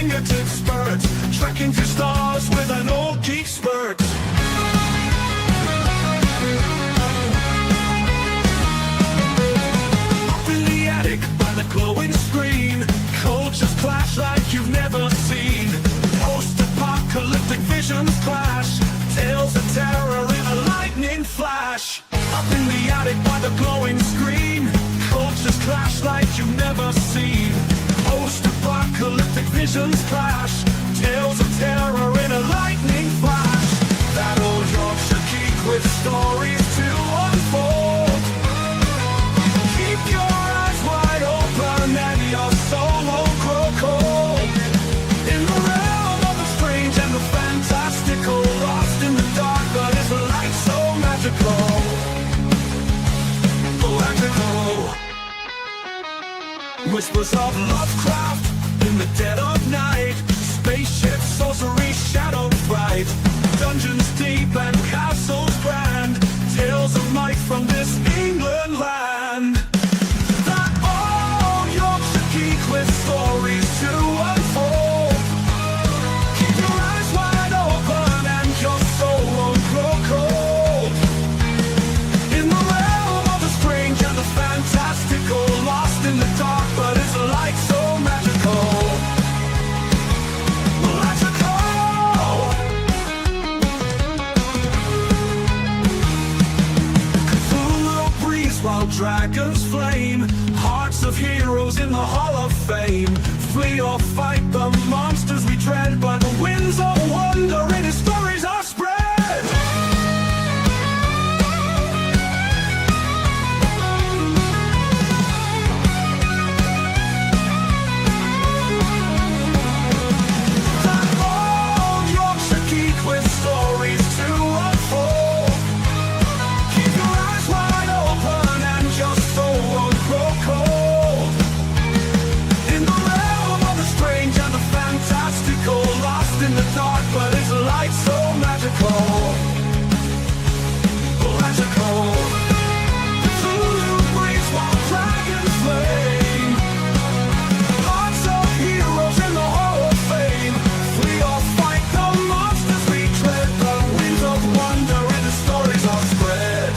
fingertip spurt, trekking to stars with an old geek spurt. Up in the attic by the glowing screen, cultures clash like you've never seen. Post-apocalyptic visions clash, tales of terror in a lightning flash. Up in the attic by the glowing screen, cultures clash like you've never seen. Post-apocalyptic visions clash, tales of terror in a lightning flash. That old Yorkshire geek with stories to unfold. Keep your eyes wide open and your soul won't grow cold. In the realm of the strange and the fantastical, lost in the dark but it's a light so magical. Whispers of Lovecraft in the dead of night, spaceships, sorcery, shadow fright, dungeons deep and castles grand, tales of might from this England land. That old Yorkshire geek with stories to unfold. Keep your eyes wide open and your soul won't grow cold. In the realm of the strange and the fantastical, lost in the dark but it's a light so magical. Magical. Cthulhu breathes while dragons flame, hearts of heroes in the Hall of Fame. Flee or fight the monsters we dread, but the winds of wonder in his stories are spread. But it's a light so magical. Magical. Cthulhu breathes while dragons flame, hearts of heroes in the Hall of Fame. Flee or fight the monsters we dread, the winds of wonder and the stories are spread.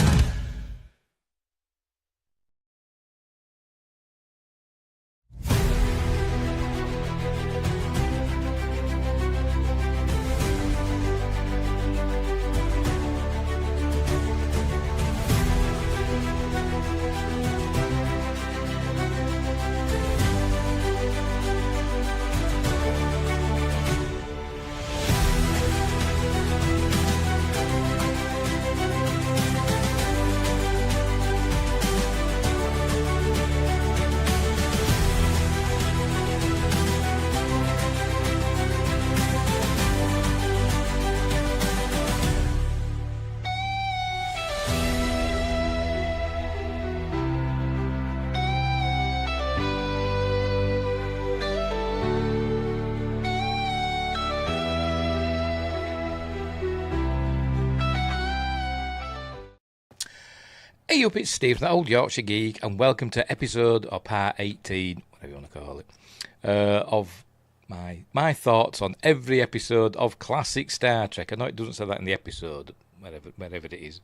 Hey up, it's Steve from the Old Yorkshire Geek, and welcome to episode, or part 18, whatever you want to call it, of my thoughts on every episode of classic Star Trek. I know it doesn't say that in the episode, wherever it is,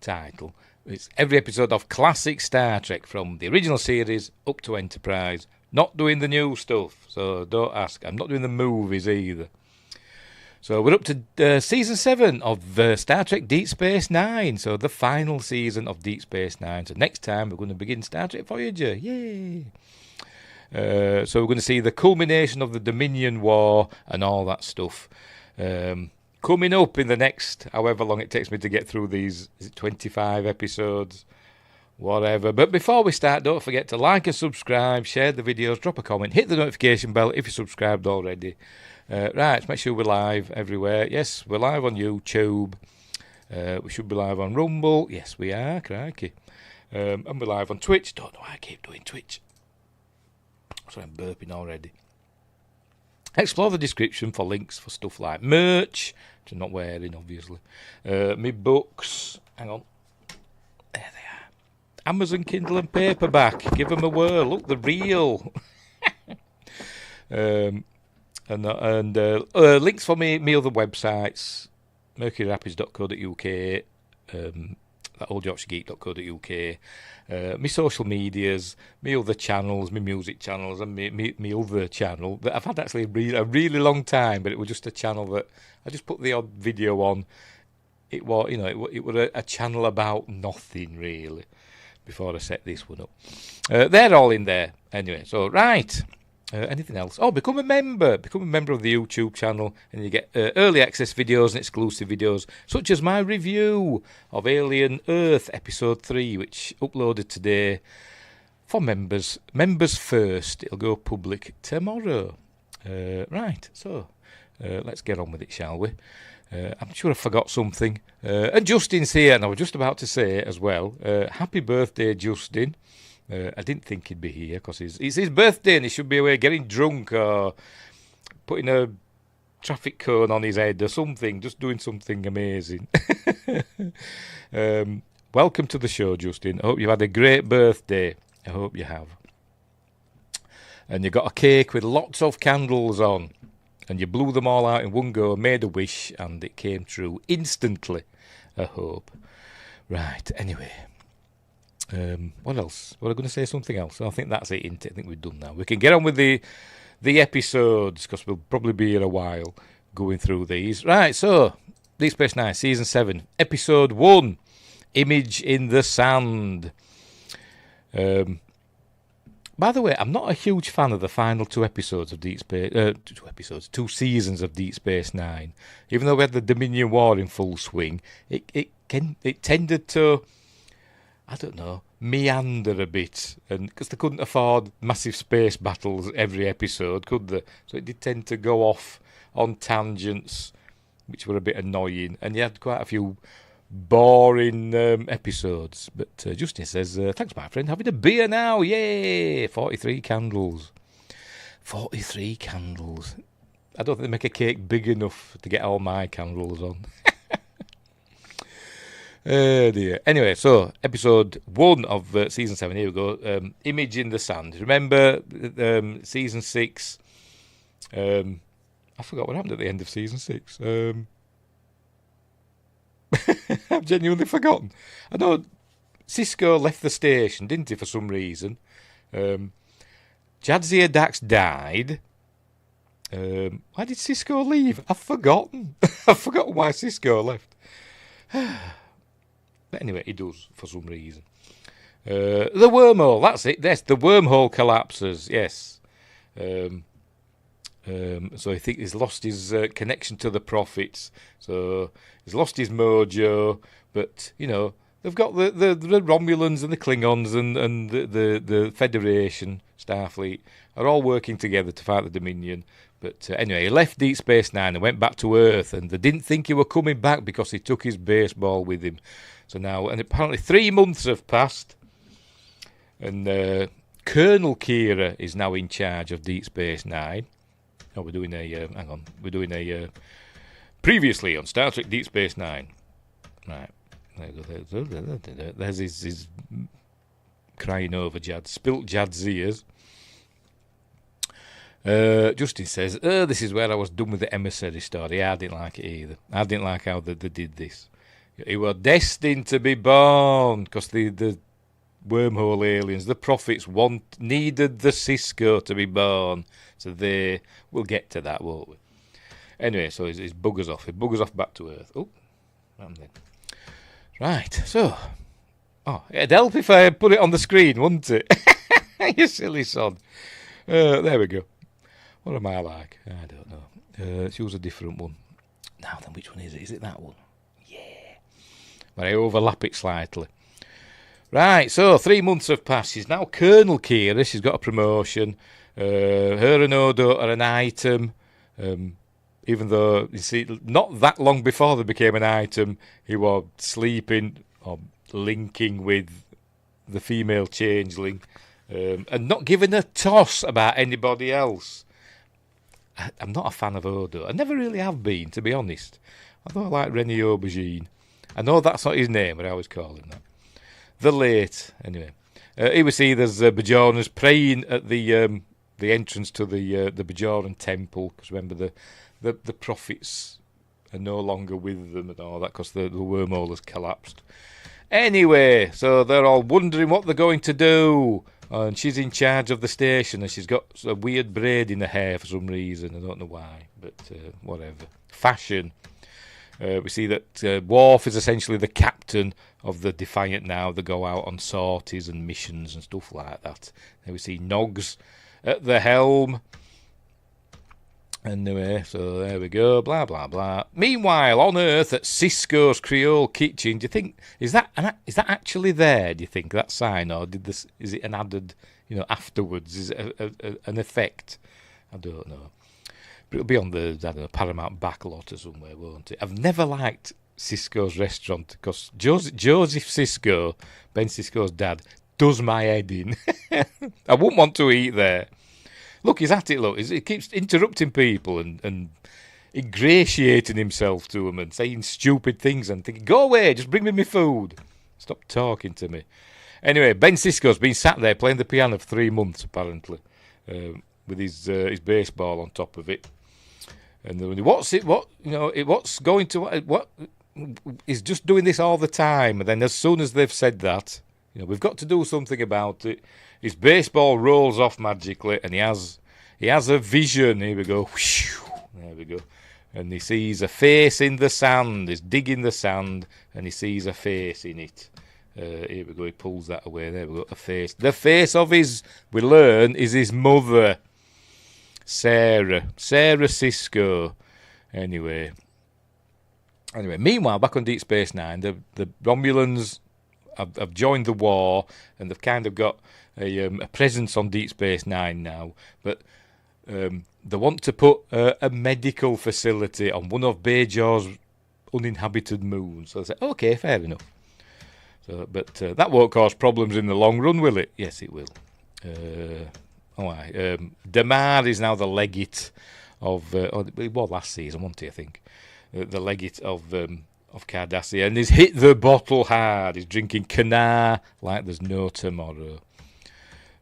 title. It's every episode of classic Star Trek, from the original series up to Enterprise. Not doing the new stuff, so don't ask. I'm not doing the movies either. So we're up to Season 7 of Star Trek Deep Space Nine. So the final season of Deep Space Nine. So next time we're going to begin Star Trek Voyager. Yay! So we're going to see the culmination of the Dominion War and all that stuff. Coming up in the next, however long it takes me to get through these, is it 25 episodes? Whatever. But before we start, don't forget to like and subscribe, share the videos, drop a comment, hit the notification bell if you're subscribed already. Right, make sure we're live everywhere. Yes, we're live on YouTube. We should be live on Rumble. Yes, we are, crikey. And we're live on Twitch. Don't know why I keep doing Twitch. Sorry, I'm burping already. Explore the description for links for stuff like merch, which I'm not wearing, obviously. My books. Hang on. There they are. Amazon Kindle and paperback. Give them a whirl. Look, they're real. and links for me other websites, mercuryrapids.co.uk, oldyyorkshiregeek.co.uk, my social medias, my other channels, my music channels, and my other channel that I've had actually a really long time, but it was just a channel that I just put the odd video on. It was, it was a channel about nothing really before I set this one up. They're all in there anyway. So right. Anything else? Oh, become a member. Become a member of the YouTube channel, and you get early access videos and exclusive videos, such as my review of Alien Earth Episode 3, which uploaded today for members. Members first. It'll go public tomorrow. Right, so let's get on with it, shall we? I'm sure I forgot something. And Justin's here, and I was just about to say as well, happy birthday, Justin. I didn't think he'd be here because it's his birthday and he should be away getting drunk or putting a traffic cone on his head or something, just doing something amazing. Welcome to the show, Justin. I hope you've had a great birthday. I hope you have. And you got a cake with lots of candles on, and you blew them all out in one go, made a wish, and it came true instantly, I hope. Right, anyway. What else? Well, I'm going to say something else. I think that's it, isn't it? I think we've done now. We can get on with the episodes, because we'll probably be here a while going through these. Right, so, Deep Space Nine, Season 7, Episode 1, Image in the Sand. By the way, I'm not a huge fan of the final two episodes of two seasons of Deep Space Nine. Even though we had the Dominion War in full swing, it tended to, I don't know, meander a bit, and because they couldn't afford massive space battles every episode, could they? So it did tend to go off on tangents, which were a bit annoying, and you had quite a few boring episodes. But Justin says, thanks, my friend, having a beer now, yay! 43 candles. 43 candles. I don't think they make a cake big enough to get all my candles on. Oh dear. Anyway, so episode 1 of season 7. Here we go. Image in the Sand. Remember season 6? I forgot what happened at the end of season 6. I've genuinely forgotten. I know Cisco left the station, didn't he, for some reason? Jadzia Dax died. Why did Cisco leave? I've forgotten. I've forgotten why Cisco left. But anyway, he does for some reason. The wormhole, that's it. Yes, the wormhole collapses. Yes. So I think he's lost his connection to the prophets. So he's lost his mojo. But they've got the Romulans and the Klingons and the Federation, Starfleet are all working together to fight the Dominion. But anyway, he left Deep Space Nine and went back to Earth, and they didn't think he were coming back because he took his baseball with him. So now, and apparently 3 months have passed, and Colonel Kira is now in charge of Deep Space Nine. Oh, we're doing a previously on Star Trek Deep Space Nine. Right, there's his crying over Jad, spilt Jad's ears. Justin says, this is where I was done with the emissary story. I didn't like it either. I didn't like how they did this. He was destined to be born because the wormhole aliens, the prophets, needed the Cisco to be born. So we'll get to that, won't we? Anyway, so he's buggers off. He buggers off back to Earth. Oh, right. So, it'd help if I put it on the screen, wouldn't it? You silly son. There we go. What am I like? I don't know. Choose a different one. Now then, which one is it? Is it that one? Yeah. But I overlap it slightly. Right, so 3 months have passed. She's now Colonel Kira. She's got a promotion. Her and Odo are an item. Even though, you see, not that long before they became an item, he was sleeping or linking with the female changeling. And not giving a toss about anybody else. I'm not a fan of Odo. I never really have been, to be honest. Although I like Rennie Aubergine. I know that's not his name, but I always call him that. The late, anyway. Here we see there's Bajonas praying at the the entrance to the Bajoran temple, because remember the prophets are no longer with them and all that, because the wormhole has collapsed. Anyway, so they're all wondering what they're going to do. And she's in charge of the station, and she's got a weird braid in her hair for some reason. I don't know why, but whatever. Fashion. We see that Worf is essentially the captain of the Defiant now. They go out on sorties and missions and stuff like that. Then we see Noggs at the helm. Anyway, so there we go, blah, blah, blah. Meanwhile, on Earth at Cisco's Creole Kitchen, do you think, is that actually there, do you think, that sign, or is it an added, afterwards? Is it an effect? I don't know. But it'll be on the, I don't know, Paramount backlot or somewhere, won't it? I've never liked Cisco's restaurant, because Joseph Cisco, Ben Cisco's dad, does my head in. I wouldn't want to eat there. Look, he's at it, look. He keeps interrupting people and ingratiating himself to them and saying stupid things and thinking, go away, just bring me my food. Stop talking to me. Anyway, Ben Cisco's been sat there playing the piano for 3 months, apparently, with his baseball on top of it. And he's just doing this all the time. And then as soon as they've said that, we've got to do something about it, his baseball rolls off magically, and he has a vision. Here we go. There we go. And he sees a face in the sand. He's digging the sand, and he sees a face in it. Here we go. He pulls that away. There we go. A face. The face of we learn, is his mother, Sarah Cisco. Anyway, meanwhile, back on Deep Space Nine, the Romulans have joined the war, and they've kind of got a presence on Deep Space Nine now, but they want to put a medical facility on one of Bajor's uninhabited moons. So they say, okay, fair enough. So, but that won't cause problems in the long run, will it? Yes, it will. Damar is now the legate of. It was last season, wasn't he? I think the legate of Cardassia, and he's hit the bottle hard. He's drinking Canar like there's no tomorrow.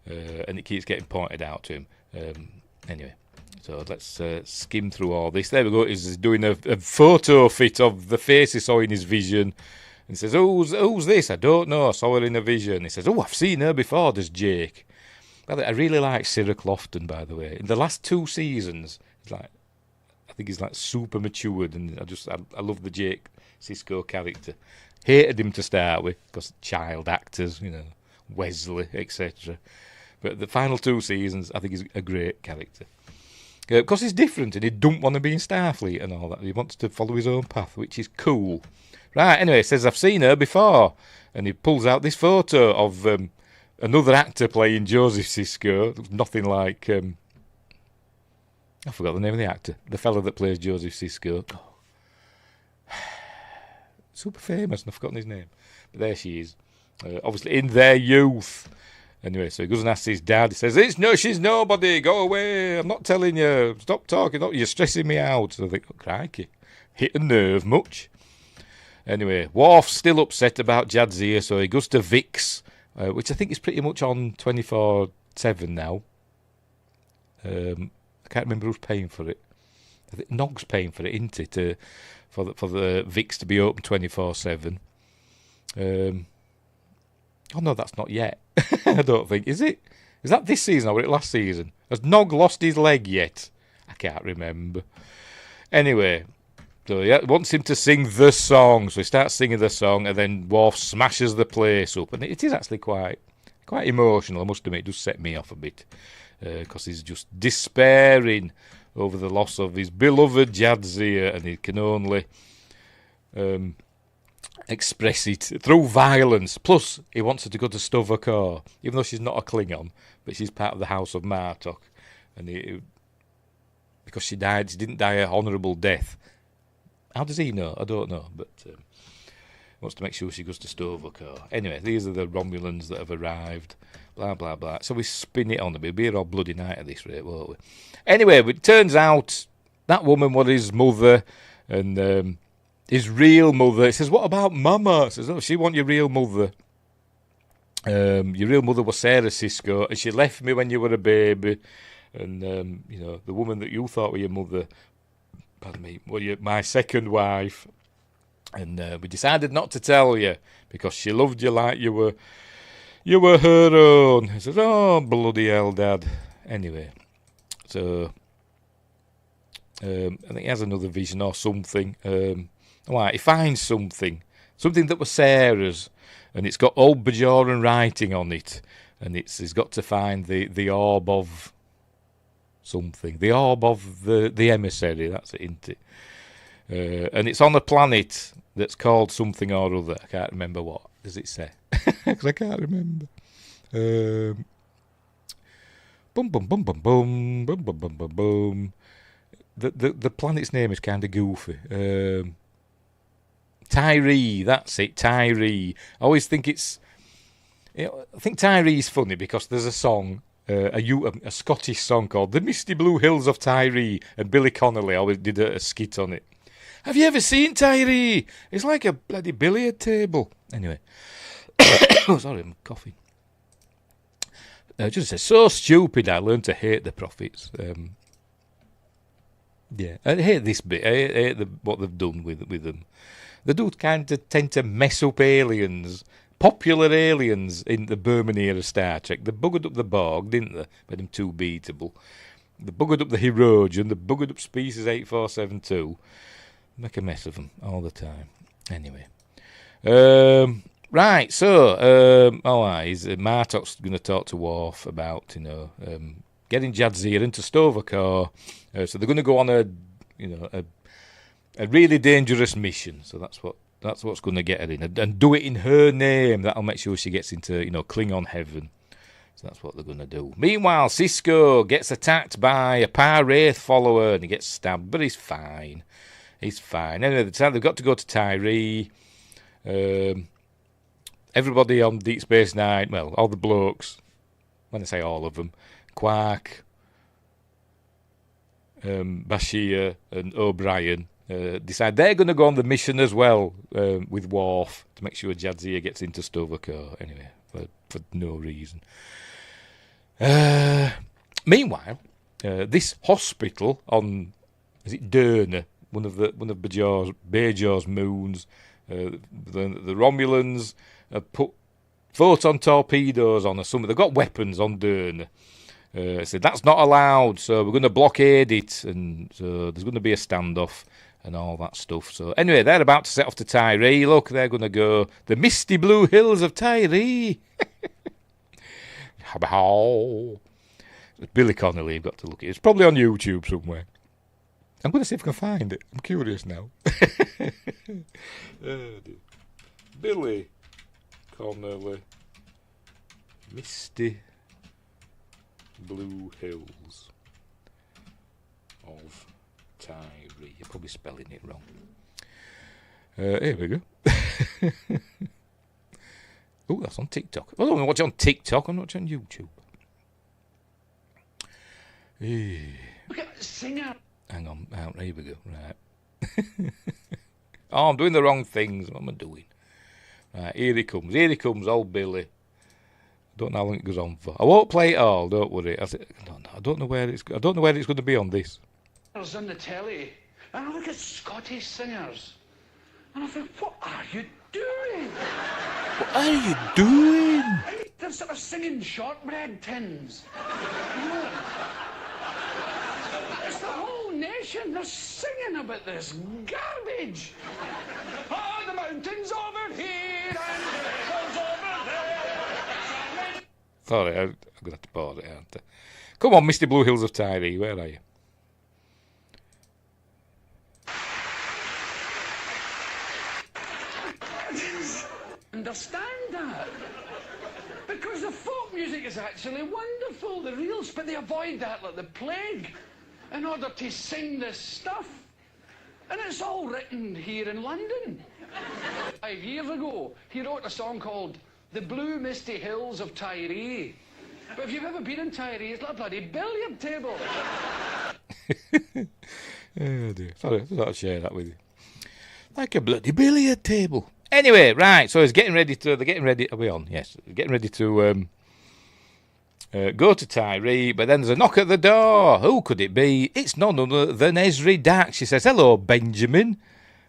And it keeps getting pointed out to him. Anyway, so let's skim through all this. There we go. He's doing a photo fit of the face he saw in his vision. And he says, who's this? I don't know. I saw her in a vision. He says, I've seen her before. There's Jake. I really like Cyril Clofton, by the way. In the last 2 seasons, I think he's super matured, and I love the Jake Sisko character. Hated him to start with, because child actors, Wesley, etc. But the final 2 seasons, I think he's a great character. Because he's different, and he don't want to be in Starfleet and all that. He wants to follow his own path, which is cool. Right, anyway, he says, I've seen her before. And he pulls out this photo of another actor playing Joseph Sisko. Looks nothing like... I forgot the name of the actor. The fellow that plays Joseph Sisko. Oh. Super famous, and I've forgotten his name. But there she is. Obviously in their youth. Anyway, so he goes and asks his dad. He says, she's nobody. Go away. I'm not telling you. Stop talking. You're stressing me out. So I think, crikey. Hit a nerve much. Anyway, Worf's still upset about Jadzia, so he goes to Vix, which I think is pretty much on 24/7 now. I can't remember who's paying for it. I think Nog's paying for it, isn't it? For the Vix to be open 24/7. Oh no, that's not yet. I don't think. Is it? Is that this season or was it last season? Has Nog lost his leg yet? I can't remember. Anyway, so he wants him to sing the song. So he starts singing the song, and then Worf smashes the place up, and it is actually quite emotional. I must admit, it does set me off a bit because he's just despairing over the loss of his beloved Jadzia, and he can only express it through violence. Plus, he wants her to go to Sto-vo-kor, even though she's not a Klingon, but she's part of the House of Martok, and because she didn't die a honourable death. How does he know? I don't know, but wants to make sure she goes to Sto-vo-kor. Anyway, these are the Romulans that have arrived. Blah blah blah. So we spin it on a bit. We'll be here all bloody night at this rate, won't we? Anyway, it turns out that woman was his mother, and his real mother. He says, "What about Mama?" He says, "Oh, she want your real mother. Your real mother was Sarah Sisko, and she left me when you were a baby, And, the woman that you thought were your mother, pardon me, my second wife. And we decided not to tell you because she loved you like you were her own. I said, oh, bloody hell, Dad. Anyway, so I think he has another vision or something. He finds something that was Sarah's, and it's got old Bajoran writing on it, and he's got to find the orb of something, the orb of the emissary. That's it, isn't it? And it's on a planet that's called something or other. I can't remember what. Does it say? Because I can't remember. Boom, boom, boom, boom, boom, boom, boom, boom, boom, boom. The planet's name is kind of goofy. Tyree, that's it, Tyree. I always think I think Tyree's funny because there's a song, a Scottish song called The Misty Blue Hills of Tyree, and Billy Connolly always did a skit on it. Have you ever seen Tyree? It's like a bloody billiard table. Anyway. Oh, sorry, I'm coughing. Just says, so stupid I learned to hate the prophets. Yeah, I hate this bit. I hate what they've done with them. They do kind of tend to mess up aliens, popular aliens in the Berman era Star Trek. They buggered up the Borg, didn't they? Made them too beatable. They buggered up the Hirogen. They buggered up Species 8472. Make a mess of them all the time. Anyway. Right, so, Martok's going to talk to Worf about, getting Jadzia into Tovakar. So they're going to go on a really dangerous mission. So that's what's going to get her in, and do it in her name. That'll make sure she gets into Klingon heaven. So that's what they're going to do. Meanwhile, Cisco gets attacked by a Par Wraith follower and he gets stabbed, but he's fine. He's fine. Anyway, they've got to go to Tyree. Everybody on Deep Space Nine, well, all the blokes, when I say all of them, Quark, Bashir and O'Brien, decide they're going to go on the mission as well with Worf to make sure Jadzia gets into Tovakar. Anyway, for no reason. Meanwhile, this hospital on, is it Derna, one of Bajor's moons, the Romulans have put photon torpedoes on or something. They've got weapons on Derna. Said that's not allowed, so we're going to blockade it, and so there's going to be a standoff and all that stuff. So anyway, they're about to set off to Tyree. Look, they're going to go the misty blue hills of Tyree. Billy Connolly, you've got to look at it. It's probably on YouTube somewhere. I'm going to see if I can find it. I'm curious now. Billy Connolly, Misty Blue Hills of Tyree. You're probably spelling it wrong. Here we go. Oh, that's on TikTok. I don't watch it on TikTok. I'm watching on YouTube. Look at the singer. Hang on, here we go. Right. Oh, I'm doing the wrong things. What am I doing? Right, here he comes. Here he comes, old Billy. Don't know how long it goes on for. I won't play it all. Don't worry. I don't know where it's going to be on this. On the telly, and I look at Scottish singers, and I think, what are you doing? What are you doing? They're sort of singing shortbread tins. You know? It's the whole nation. They're singing about this garbage. Oh, the mountains over here and the hills over there. Sorry, I'm going to have to pause it, aren't I? Come on, Misty Blue Hills of Tyree, where are you? Understand that? Because the folk music is actually wonderful, the reals, but they avoid that like the plague in order to sing this stuff. And it's all written here in London. 5 years ago, he wrote a song called The Blue Misty Hills of Tyree. But if you've ever been in Tyree, it's like a bloody billiard table. Oh dear. Sorry, I thought I'd share that with you. Like a bloody billiard table. Anyway, right, so they're getting ready. Are we on? Yes. They're getting ready to go to Tyree, but then there's a knock at the door. Who could it be? It's none other than Esri Dax. She says, "Hello, Benjamin."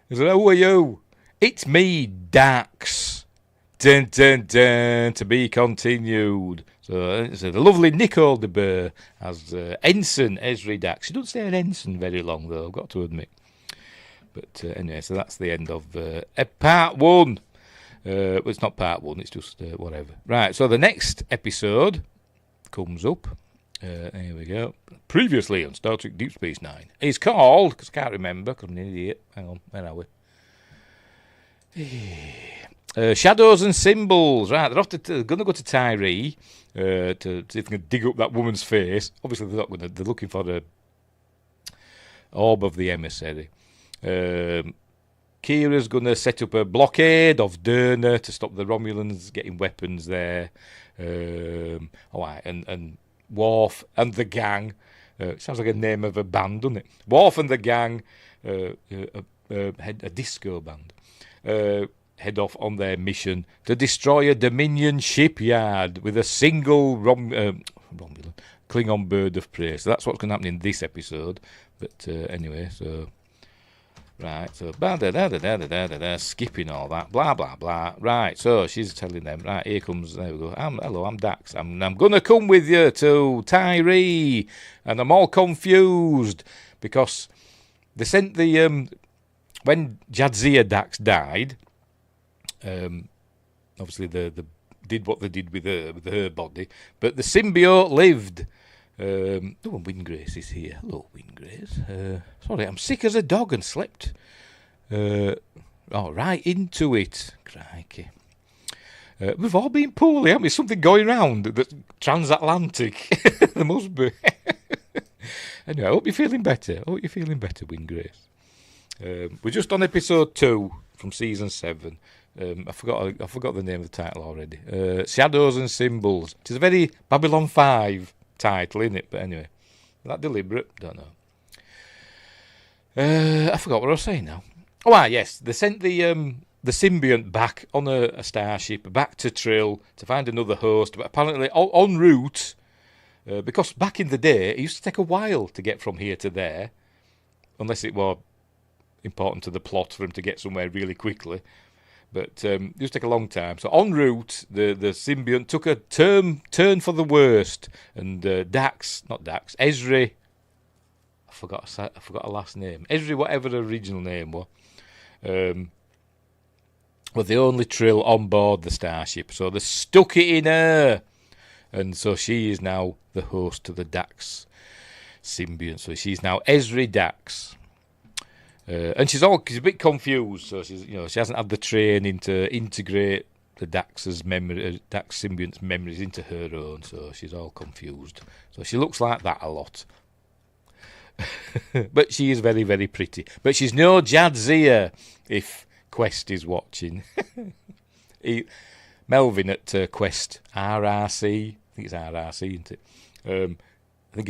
He says, "Who are you?" "It's me, Dax." Dun, dun, dun, to be continued. So the lovely Nicole de Boer as Ensign Esri Dax. She doesn't stay an ensign very long, though, I've got to admit. But anyway, so that's the end of part 1. Well, it's not part 1, it's just whatever. Right, so the next episode comes up. Here we go. Previously on Star Trek Deep Space Nine. It's called, because I can't remember, because I'm an idiot. Hang on, where are we? Shadows and Symbols. Right, they're going to go to Tyree to see if they can dig up that woman's face. Obviously, they're not going to. They're looking for the orb of the emissary. Kira's going to set up a blockade of Derna to stop the Romulans getting weapons there. And Worf and the gang. It sounds like a name of a band, doesn't it? Worf and the gang, a disco band, head off on their mission to destroy a Dominion shipyard with a single Romulan Klingon bird of prey. So that's what's going to happen in this episode. But anyway, so... Right, so skipping all that, blah, blah, blah. Right, so she's telling them, right, here comes, there we go. Hello, I'm Dax. I'm going to come with you to Tyree. And I'm all confused because they sent the, when Jadzia Dax died, obviously they did what they did with her body, but the symbiote lived. Windgrace is here. Hello, Windgrace. Sorry, I'm sick as a dog and slept right into it. Crikey. We've all been poorly, haven't we? Something going round that's transatlantic. There must be. Anyway, I hope you're feeling better. Windgrace. We're just on episode 2 from season 7. I forgot the name of the title already. Shadows and Symbols. It is a very Babylon 5 title, isn't it? But anyway, is that deliberate? Don't know. I forgot what I was saying now. Oh, yes, they sent the symbiont back on a starship, back to Trill to find another host. But apparently, en route, because back in the day, it used to take a while to get from here to there, unless it were important to the plot for him to get somewhere really quickly. But it used to take a long time. So en route, the symbiont took a turn for the worst. And Esri, I forgot her last name. Esri, whatever her original name was the only Trill on board the starship. So they stuck it in her. And so she is now the host to the Dax symbiont. So she's now Esri Dax. And she's a bit confused, so she hasn't had the training to integrate the Dax symbiont's memories into her own, so she's all confused. So she looks like that a lot. But she is very, very pretty. But she's no Jadzia, if Quest is watching. Melvin at Quest RRC, I think it's RRC, isn't it? I think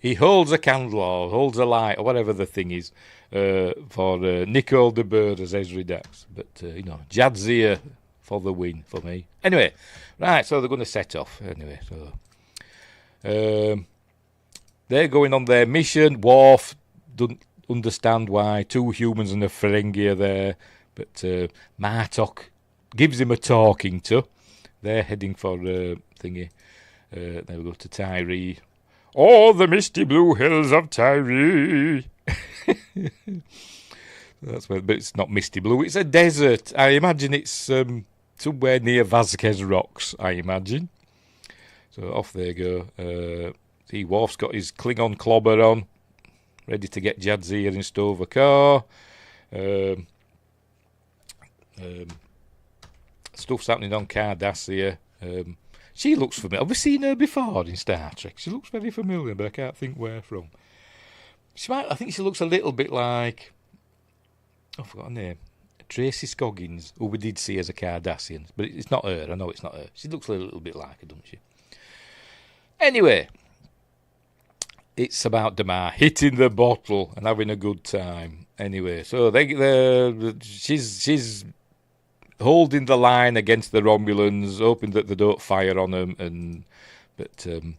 he holds a candle or holds a light or whatever the thing is for Nicole de Boer as Esri Dax. But, Jadzia for the win for me. Anyway, right, so they're going to set off. Anyway, so they're going on their mission. Worf doesn't understand why 2 humans and a Ferengi are there. But Martok gives him a talking to. They're heading for thingy. There we go to Tyree. Oh, the misty blue hills of Tyree. That's where, but it's not misty blue. It's a desert. I imagine it's somewhere near Vasquez Rocks. I imagine. So off they go. See, Worf's got his Klingon clobber on, ready to get Jadzia in Stover car. Stuff's happening on Cardassia. She looks familiar. Have we seen her before in Star Trek? She looks very familiar, but I can't think where from. I think she looks a little bit like... I forgot her name. Tracy Scoggins, who we did see as a Cardassian. But it's not her. I know it's not her. She looks a little bit like her, doesn't she? Anyway, it's about Damar hitting the bottle and having a good time. Anyway, so she's holding the line against the Romulans, hoping that they don't fire on them, and But and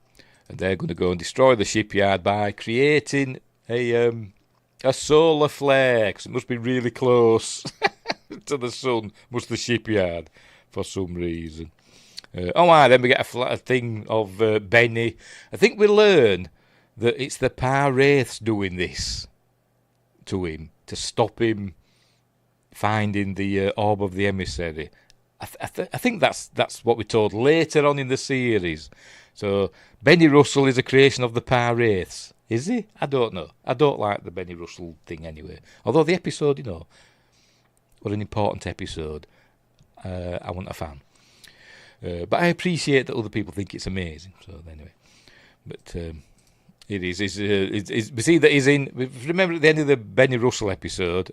they're going to go and destroy the shipyard by creating a solar flare, because it must be really close to the sun, must the shipyard, for some reason. Then we get a thing of Benny. I think we learn that it's the Par-Wraiths doing this to him, to stop him finding the orb of the emissary. I think that's what we're told later on in the series. So Benny Russell is a creation of the Par-Wraiths. Is he? I don't know. I don't like the Benny Russell thing anyway. Although the episode, what an important episode. I wasn't a fan. But I appreciate that other people think it's amazing. So anyway, but it is. We see that he's in. Remember at the end of the Benny Russell episode,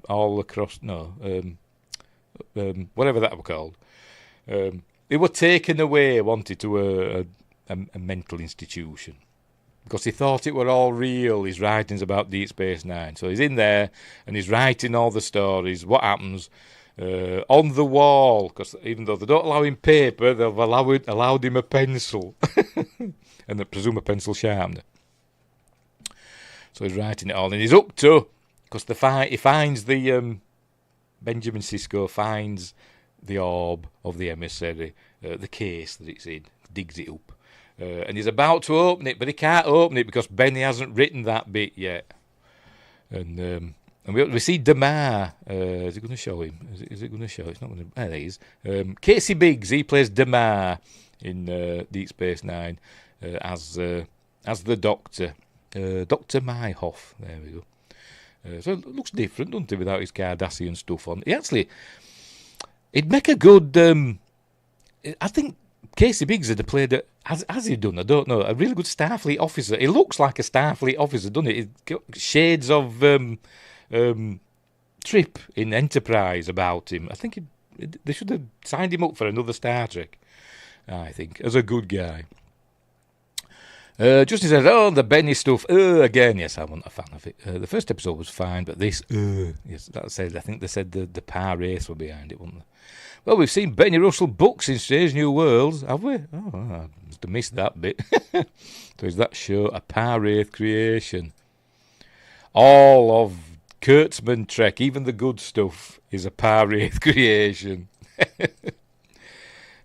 all across whatever that were called, they were taken away, wanted to a mental institution because he thought it were all real. His writings about Deep Space Nine. So he's in there and he's writing all the stories. What happens? On the wall, because even though they don't allow him paper, they've allowed him a pencil, and I presume a pencil sharpener. So he's writing it all, and he's up to, because he finds the Benjamin Sisko finds the orb of the emissary, the case that it's in, digs it up, and he's about to open it, but he can't open it because Benny hasn't written that bit yet, and we see Damar. Is it going to show him? Is it going to show? It's not going to. There he is. Casey Biggs. He plays Damar in Deep Space Nine as the Doctor, Dr. Myhoff. There we go. So it looks different, doesn't it, without his Cardassian stuff on? He'd make a good. I think Casey Biggs would have played has he done? I don't know. A really good Starfleet officer. He looks like a Starfleet officer, doesn't he? He's got shades of. Trip in Enterprise about him. I think they should have signed him up for another Star Trek, I think, as a good guy. Justin says, the Benny stuff, again, yes, I wasn't a fan of it. The first episode was fine, but this, yes, I think they said the Par-Wraiths were behind it, weren't they? Well, we've seen Benny Russell books in Strange New Worlds, have we? Oh, I must have missed that bit. So is that show a Par-Wraith creation? All of Kurtzman Trek, even the good stuff, is a Par-Wraith creation.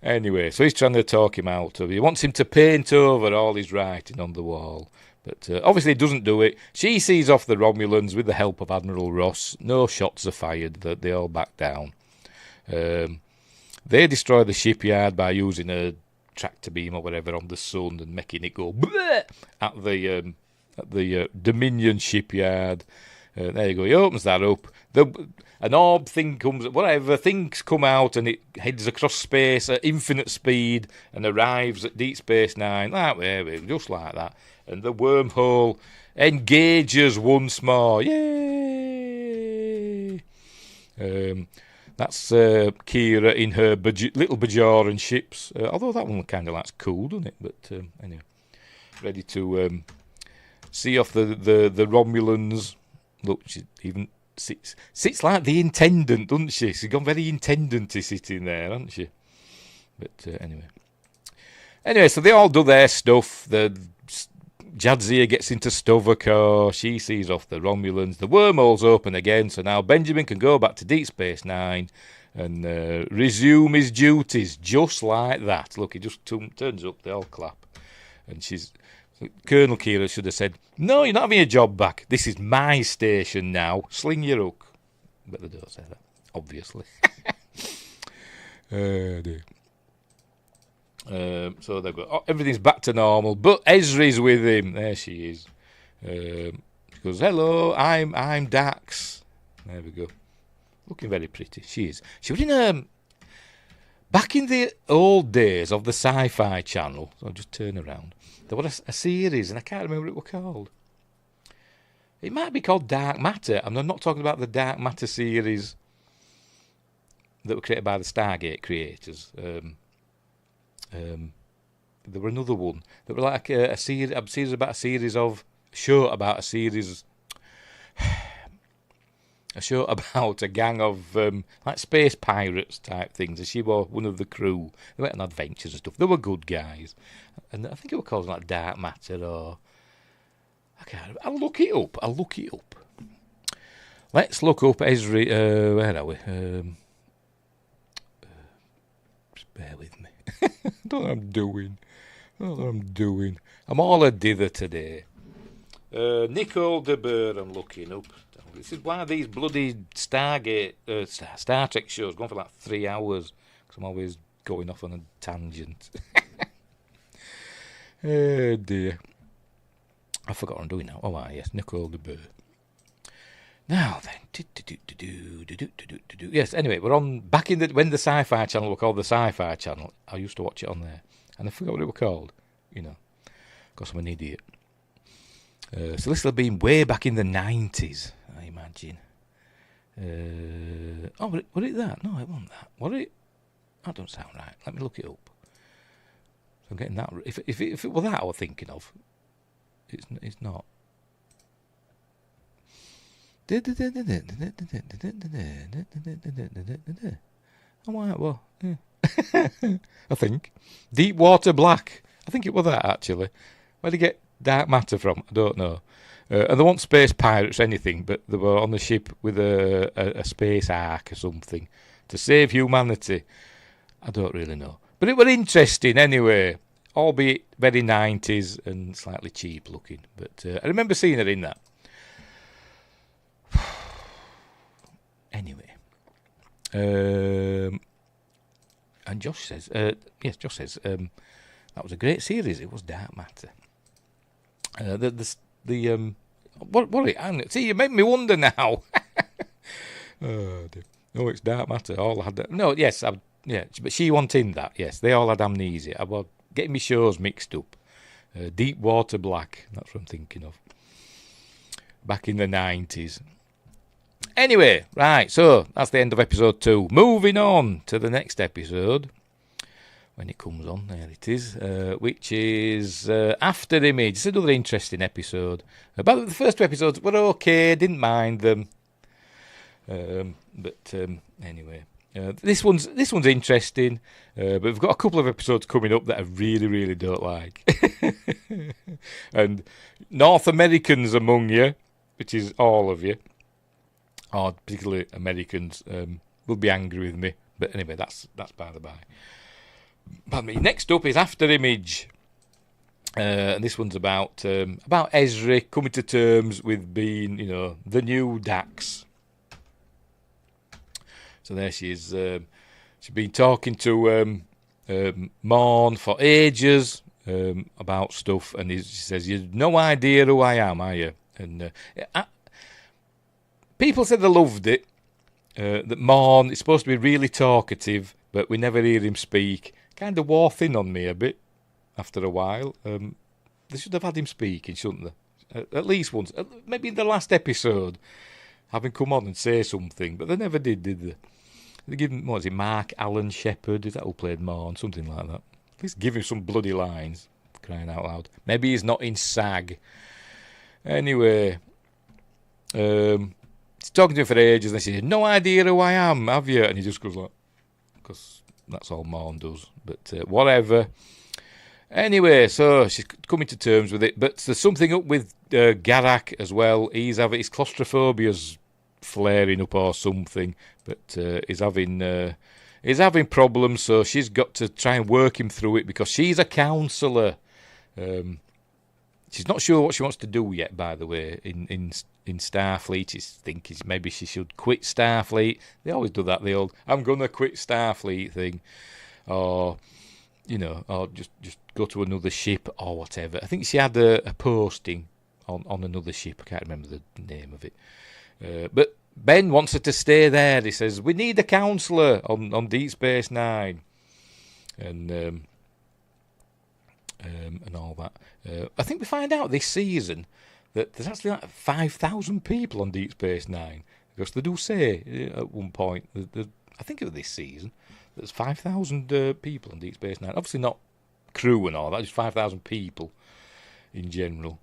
Anyway, so he's trying to talk him out of it. He wants him to paint over all his writing on the wall. But obviously he doesn't do it. She sees off the Romulans with the help of Admiral Ross. No shots are fired. They all back down. They destroy the shipyard by using a tractor beam or whatever on the sun and making it go at the Dominion shipyard. There you go. He opens that up. An orb thing comes, whatever, things come out and it heads across space at infinite speed and arrives at Deep Space Nine. That way, just like that. And the wormhole engages once more. Yay! That's Kira in her little Bajoran ships. Although that one kind of looks cool, doesn't it? But anyway, ready to see off the Romulans. Look, she even sits like the intendant, doesn't she? She's gone very intendant-y sitting there, hasn't she? But anyway, so they all do their stuff. The Jadzia gets into Stavokar. She sees off the Romulans. The wormhole's open again, so now Benjamin can go back to Deep Space Nine and resume his duties just like that. Look, he just turns up. They all clap, and Colonel Kira should have said, "No, you're not having your job back. This is my station now. Sling your hook." But they don't say that, obviously. So they've got everything's back to normal, but Ezri's with him. There she is. She goes, "Hello, I'm Dax." There we go. Looking very pretty. She is. She was in back in the old days of the Sci-Fi Channel. So I'll just turn around. There was a series, and I can't remember what it was called. It might be called Dark Matter. I'm not talking about the Dark Matter series that were created by the Stargate creators. There were another one that were like a series about a series of show about a series. a show about a gang of like space pirates type things, and she was one of the crew. They went on adventures and stuff. They were good guys, and I think it was called like Dark Matter or I can't. I'll look it up. Let's look up Esri. Where are we? Just bear with me. I don't know what I'm doing. I'm all a dither today. Nicole de Boer, I'm looking up. This is why these bloody Star Trek shows go on for like 3 hours, because I'm always going off on a tangent. Oh dear. I forgot what I'm doing now. Oh, yes, Nicole de Boer. Now then, yes. Anyway, we're on back in when the Sci-Fi Channel were called the Sci-Fi Channel. I used to watch it on there, and I forgot what it was called. Because I'm an idiot. So this will have been way back in the 90s, I imagine. Was it that? No, it wasn't that. Was it? That don't sound right. Let me look it up. So I'm getting that. If it were that I was thinking of, it's not. I might, well, yeah. I think Deepwater Black. I think it was that actually. Where did they get Dark Matter from? I don't know. And they weren't space pirates or anything, but they were on the ship with a space ark or something to save humanity. I don't really know, but it was interesting anyway. Albeit very 90s and slightly cheap looking, but I remember seeing her in that. Anyway, and Josh says, that was a great series. It was Dark Matter. What it? See, you make me wonder now. Oh dear. No, it's Dark Matter. All had that. No, yes, but she wasn't in that. Yes, they all had amnesia. I was getting my shows mixed up. Deepwater Black. That's what I'm thinking of. Back in the 90s. Anyway, right, so that's the end of episode 2. Moving on to the next episode. When it comes on, there it is. Which is After Image. It's another interesting episode. But the first 2 episodes were okay, didn't mind them. Anyway. This one's interesting, but we've got a couple of episodes coming up that I really, really don't like. And North Americans among you, which is all of you, or particularly Americans, will be angry with me. But anyway, that's by the by. Pardon me. Next up is After Image. And this one's about Esri coming to terms with being, the new Dax. So there she is. She's been talking to Morn for ages about stuff, and she says, "You've no idea who I am, are you?" And people said they loved it. That Morn is supposed to be really talkative, but we never hear him speak. Kind of wore thin on me a bit after a while. They should have had him speaking, shouldn't they? At least once. Maybe in the last episode, having come on and say something, but they never did they? They give him, what is it, Mark Allen Shepherd? Is that who played Morn? Something like that. At least give him some bloody lines, crying out loud. Maybe he's not in SAG. Anyway, he's talking to him for ages, and they say, "No idea who I am, have you?" And he just goes like, because that's all Morn does. But whatever. Anyway, so she's coming to terms with it, but there's something up with Garak as well. His claustrophobia's flaring up or something, but he's having problems, so she's got to try and work him through it because she's a counsellor. She's not sure what she wants to do yet, by the way, in Starfleet. She's thinking maybe she should quit Starfleet. They always do that, the old, "I'm going to quit Starfleet" thing. Or, or just go to another ship or whatever. I think she had a posting on another ship. I can't remember the name of it. But Ben wants her to stay there. He says, "We need a counsellor on Deep Space Nine." And all that. I think we find out this season that there's actually like 5,000 people on Deep Space Nine. Because they do say at one point, I think it was this season, there's 5,000 people on Deep Space Nine. Obviously not crew and all that, just 5,000 people in general.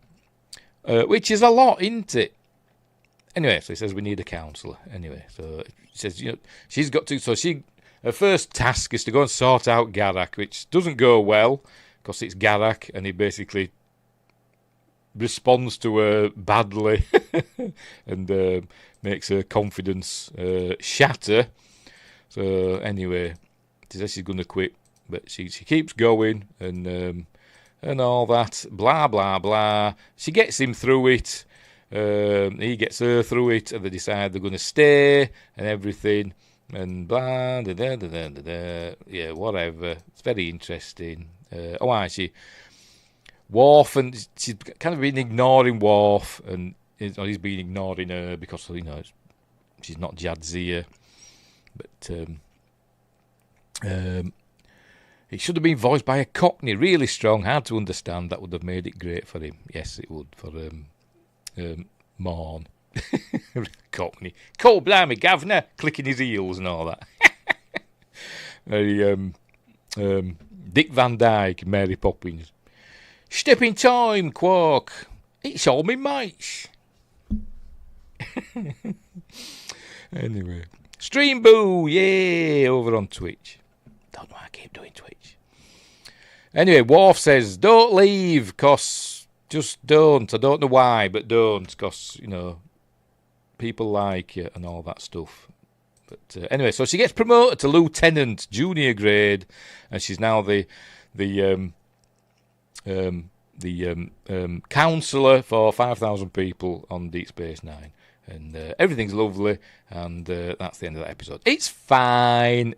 Which is a lot, isn't it? anyway, so he says we need a counsellor. Anyway, so he says, she's got to. So her first task is to go and sort out Garak, which doesn't go well because it's Garak, and he basically responds to her badly and makes her confidence shatter. So anyway, she says she's going to quit, but she keeps going and all that, blah blah blah. She gets him through it. He gets her through it, and they decide they're going to stay and everything, and blah da da da da da. Yeah, whatever. It's very interesting. Actually, Worf, and she's kind of been ignoring Worf, and he's been ignoring her because she's not Jadzia. But it should have been voiced by a Cockney, really strong, hard to understand. That would have made it great for him. Yes, it would for Morn. Cockney. Cool, blimey, Governor, clicking his heels and all that. Very Dick Van Dyke, Mary Poppins. Step in time, Quark. It's all me mates. Anyway. Stream Boo, yeah, over on Twitch. Don't know why I keep doing Twitch. Anyway, Worf says, don't leave, cause just don't. I don't know why, but don't, cause, people like you and all that stuff. But anyway, so she gets promoted to lieutenant, junior grade, and she's now the counsellor for 5,000 people on Deep Space Nine. And everything's lovely, and that's the end of that episode. It's fine.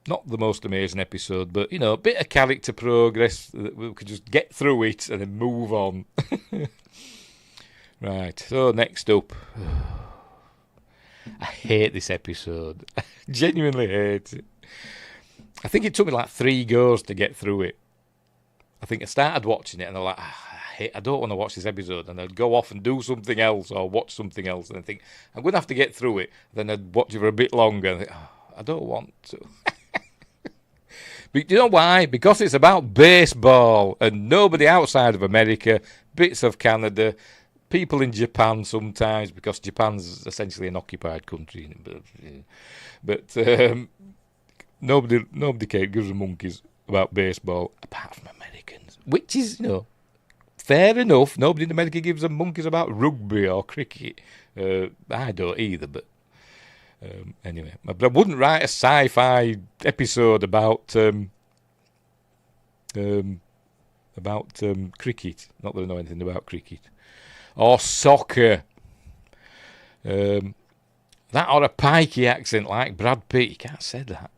Not the most amazing episode, but, a bit of character progress. We could just get through it and then move on. Right, so next up. I hate this episode. I genuinely hate it. I think it took me like 3 goes to get through it. I think I started watching it and I'm like, I don't want to watch this episode, and I'd go off and do something else or watch something else, and I think I'm going to have to get through it. Then I'd watch it for a bit longer and think, I don't want to. But you know why? Because it's about baseball, and nobody outside of America, bits of Canada, people in Japan sometimes, because Japan's essentially an occupied country. But nobody gives a monkeys about baseball apart from Americans, which is, fair enough. Nobody in America gives a monkeys about rugby or cricket. I don't either, but anyway. But I wouldn't write a sci-fi episode about cricket. Not that I know anything about cricket. Or soccer. That or a pikey accent like Brad Pitt. You can't say that.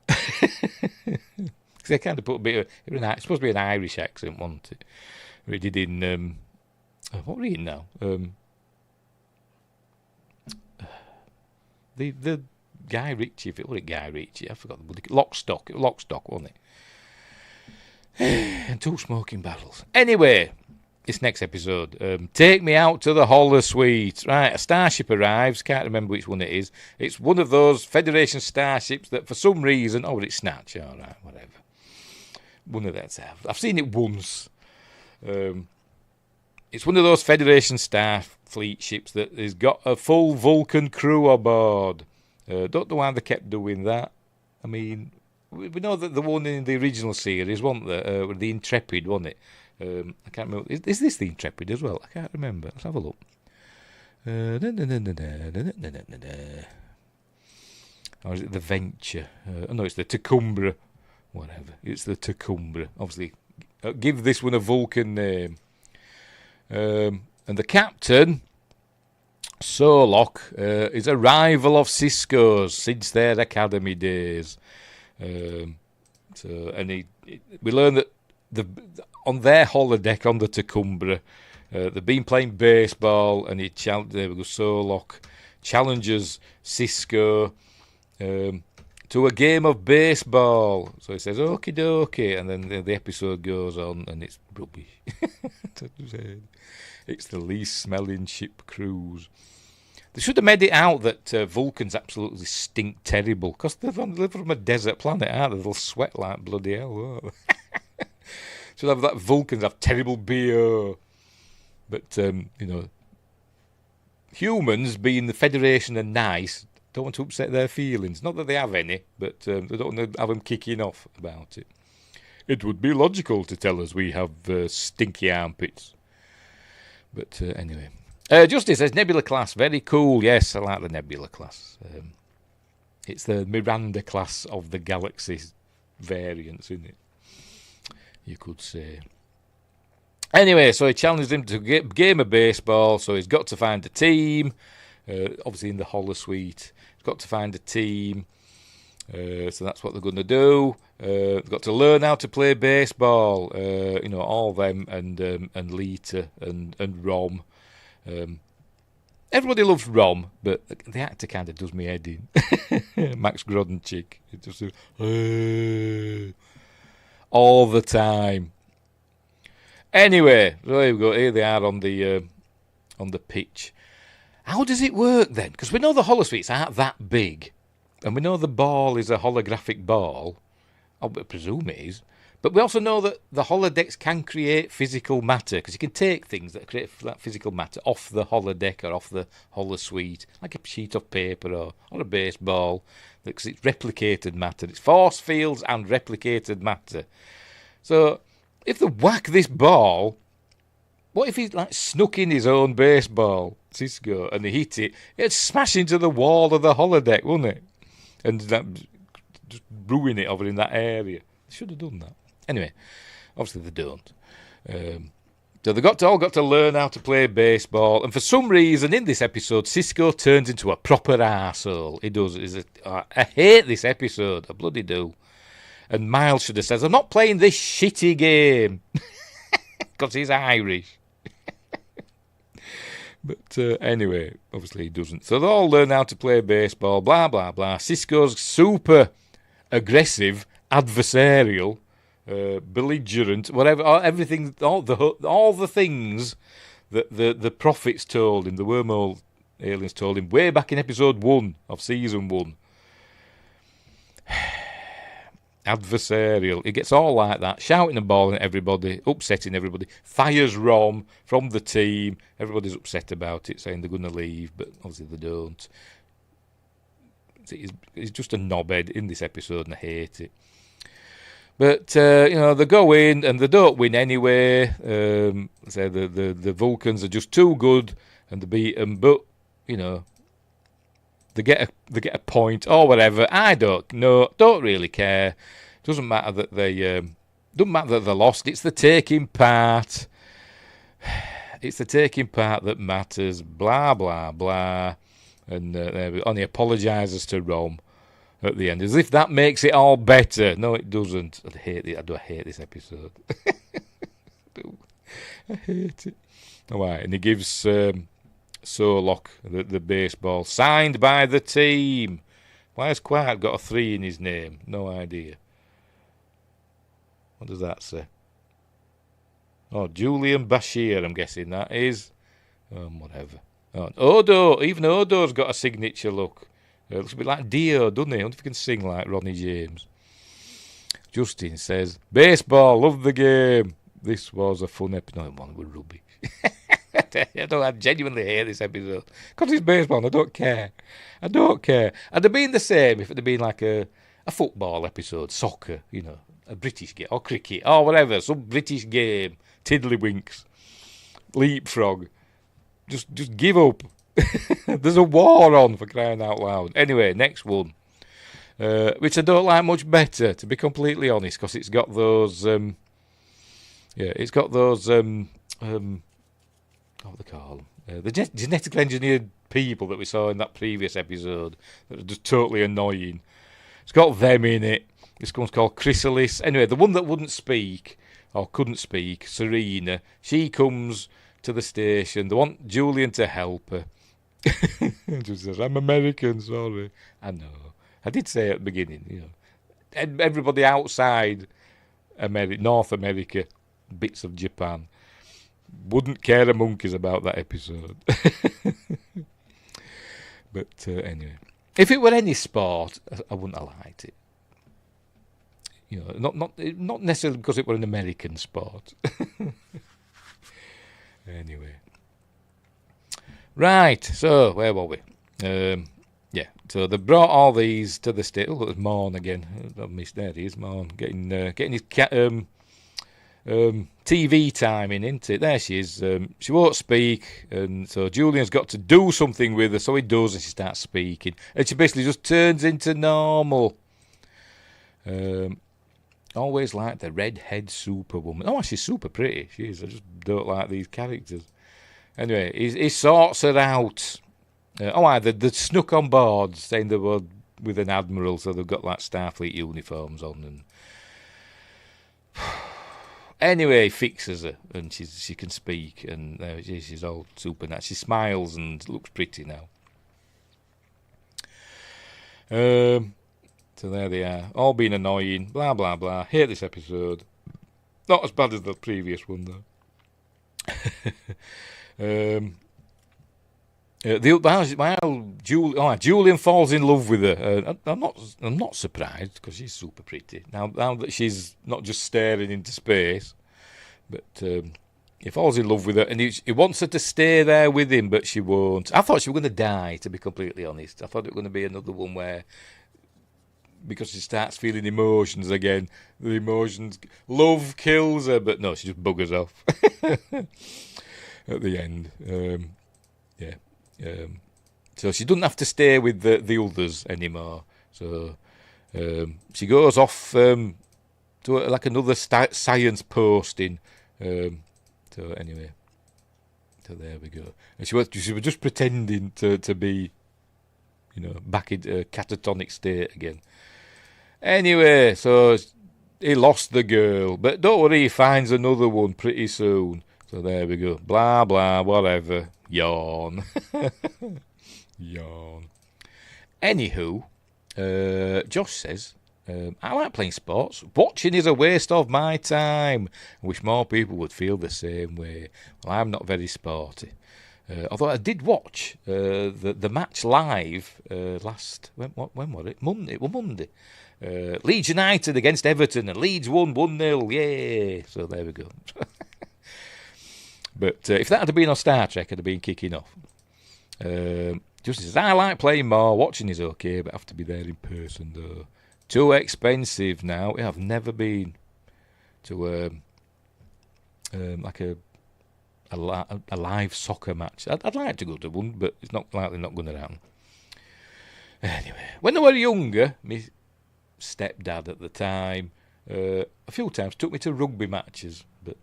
Because they kind of put a bit of... It's supposed to be an Irish accent, wasn't it? We did in... what were we in now? The Guy Ritchie, if it was Guy Ritchie, I forgot the bloody... Lockstock, wasn't it? And 2 smoking barrels. Anyway, this next episode. Take me out to the Holler Suite. Right, a starship arrives. Can't remember which one it is. It's one of those Federation starships that for some reason... Oh, it's Snatch. All right, whatever. One of those. I've seen it once. It's one of those Federation Starfleet ships that has got a full Vulcan crew aboard. Don't know why they kept doing that. I mean, we know that the one in the original series, wasn't there? The Intrepid, wasn't it? I can't remember. Is this the Intrepid as well? I can't remember. Let's have a look. Or is it the Venture? No, it's the Tecumseh. Whatever. It's the Tecumseh. Obviously, give this one a Vulcan name. And the captain, Solok, is a rival of Cisco's since their academy days. We learn that on their holodeck on the Tecumseh, they've been playing baseball, and Solok challenges Cisco to a game of baseball. So he says, okie dokie, and then the episode goes on, and it's rubbish. It's the least smelling ship cruise. They should have made it out that Vulcans absolutely stink terrible, because they live from a desert planet, aren't they? They'll sweat like bloody hell, won't they? Should have that Vulcans have terrible BO. But, humans, being the Federation and nice, don't want to upset their feelings. Not that they have any, but they don't want to have them kicking off about it. It would be logical to tell us we have stinky armpits. But anyway. Justice says, Nebula class, very cool. Yes, I like the Nebula class. It's the Miranda class of the Galaxy variants, isn't it? You could say. Anyway, so he challenged him to a game of baseball, so he's got to find a team. Obviously in the holosuite. He's got to find a team. So that's what they're going to do. They've got to learn how to play baseball. All them and Lita and Rom. Everybody loves Rom, but the actor kind of does me head in. Max Groddenchik. It just all the time. Anyway, so here we go. Here they are on the pitch. How does it work then? Because we know the holosuites aren't that big, and we know the ball is a holographic ball. I presume it is. But we also know that the holodecks can create physical matter, because you can take things that create that physical matter off the holodeck or off the holosuite, like a sheet of paper or a baseball, because it's replicated matter. It's force fields and replicated matter. So if they whack this ball, what if he snuck in his own baseball, Cisco, and they hit it? It'd smash into the wall of the holodeck, wouldn't it? And that just ruin it over in that area. They should have done that. Anyway, obviously they don't. So they all got to learn how to play baseball, and for some reason in this episode, Cisco turns into a proper arsehole. He does. I hate this episode. I bloody do. And Miles should have said, I'm not playing this shitty game. Because he's Irish. But anyway, obviously he doesn't. So they all learn how to play baseball, blah, blah, blah. Cisco's super aggressive, adversarial, belligerent, whatever, everything, all the things that the prophets told him, the wormhole aliens told him way back in episode 1 of season 1. Adversarial. He gets all like that, shouting and bawling at everybody, upsetting everybody, fires Rom from the team. Everybody's upset about it, saying they're going to leave, but obviously they don't. He's just a knobhead in this episode, and I hate it. But they go in and they don't win anyway. Say the Vulcans are just too good and they beat them, but they get a point or whatever. I don't really care. Doesn't matter that they lost. It's the taking part. It's the taking part that matters. Blah blah blah, and only apologises to Rom at the end, as if that makes it all better. No, it doesn't. I hate this episode. I hate it. All right, and he gives Solok the baseball, signed by the team. Why has Quark got a 3 in his name? No idea. What does that say? Oh, Julian Bashir, I'm guessing that is. Whatever. Oh, Odo, even Odo's got a signature look. Looks a bit like Dio, doesn't he? I wonder if he can sing like Ronnie James. Justin says, baseball, love the game. This was a fun episode. No, one was rubbish. I genuinely hate this episode. Because it's baseball and I don't care. It'd have been the same if it had been like a football episode, soccer, a British game, or cricket, or whatever, some British game, tiddlywinks, leapfrog. Just give up. There's a war on, for crying out loud. Anyway, next one, which I don't like much better, to be completely honest, because it's got those, what do they call them? The genetically engineered people that we saw in that previous episode that are just totally annoying. It's got them in it. This one's called Chrysalis. Anyway, the one that wouldn't speak, or couldn't speak, Serena, she comes to the station. They want Julian to help her. She says, I'm American, sorry. I know. I did say at the beginning, everybody outside North America, bits of Japan, wouldn't care a monkeys about that episode. But anyway, if it were any sport, I wouldn't have liked it. Not necessarily because it were an American sport. Anyway, Right, so where were we? Yeah, so they brought all these to the state. Oh, there's Morn again. I've missed, there he is, Morn, getting his TV timing, isn't it? There she is. She won't speak, and so Julian's got to do something with her, so he does, and she starts speaking, and she basically just turns into normal. Always like the redhead superwoman. Oh, she's super pretty. She is. I just don't like these characters. Anyway, he sorts her out. They snuck on board, saying they were with an admiral, so they've got like Starfleet uniforms on. And anyway, fixes her, and she can speak, and she's all super nice. She smiles and looks pretty now. So there they are, all being annoying, blah blah blah. Hate this episode. Not as bad as the previous one though. Julian falls in love with her. I'm not surprised because she's super pretty. Now that she's not just staring into space, but he falls in love with her, and he wants her to stay there with him, but she won't. I thought she was going to die, to be completely honest. I thought it was going to be another one where, because she starts feeling emotions again, love kills her, but no, she just buggers off at the end. So she doesn't have to stay with the others anymore. So she goes off to like another science posting. So anyway, so there we go. And she was just pretending to be, back in a catatonic state again. Anyway, so he lost the girl, but don't worry, he finds another one pretty soon. So there we go. Blah, blah, whatever. Yawn. Yawn. Anywho, Josh says, I like playing sports. Watching is a waste of my time. I wish more people would feel the same way. Well, I'm not very sporty. Although I did watch the match live last... When was it? Monday. Well, Monday. Leeds United against Everton, and Leeds won 1-0. Yay! So there we go. But if that had been on Star Trek, I'd have been kicking off. Justin says, I like playing more. Watching is okay, but I have to be there in person, though. Too expensive now. I've never been to like a live soccer match. I'd like to go to one, but it's not going to happen. Anyway, when I was younger, my stepdad at the time, a few times took me to rugby matches, but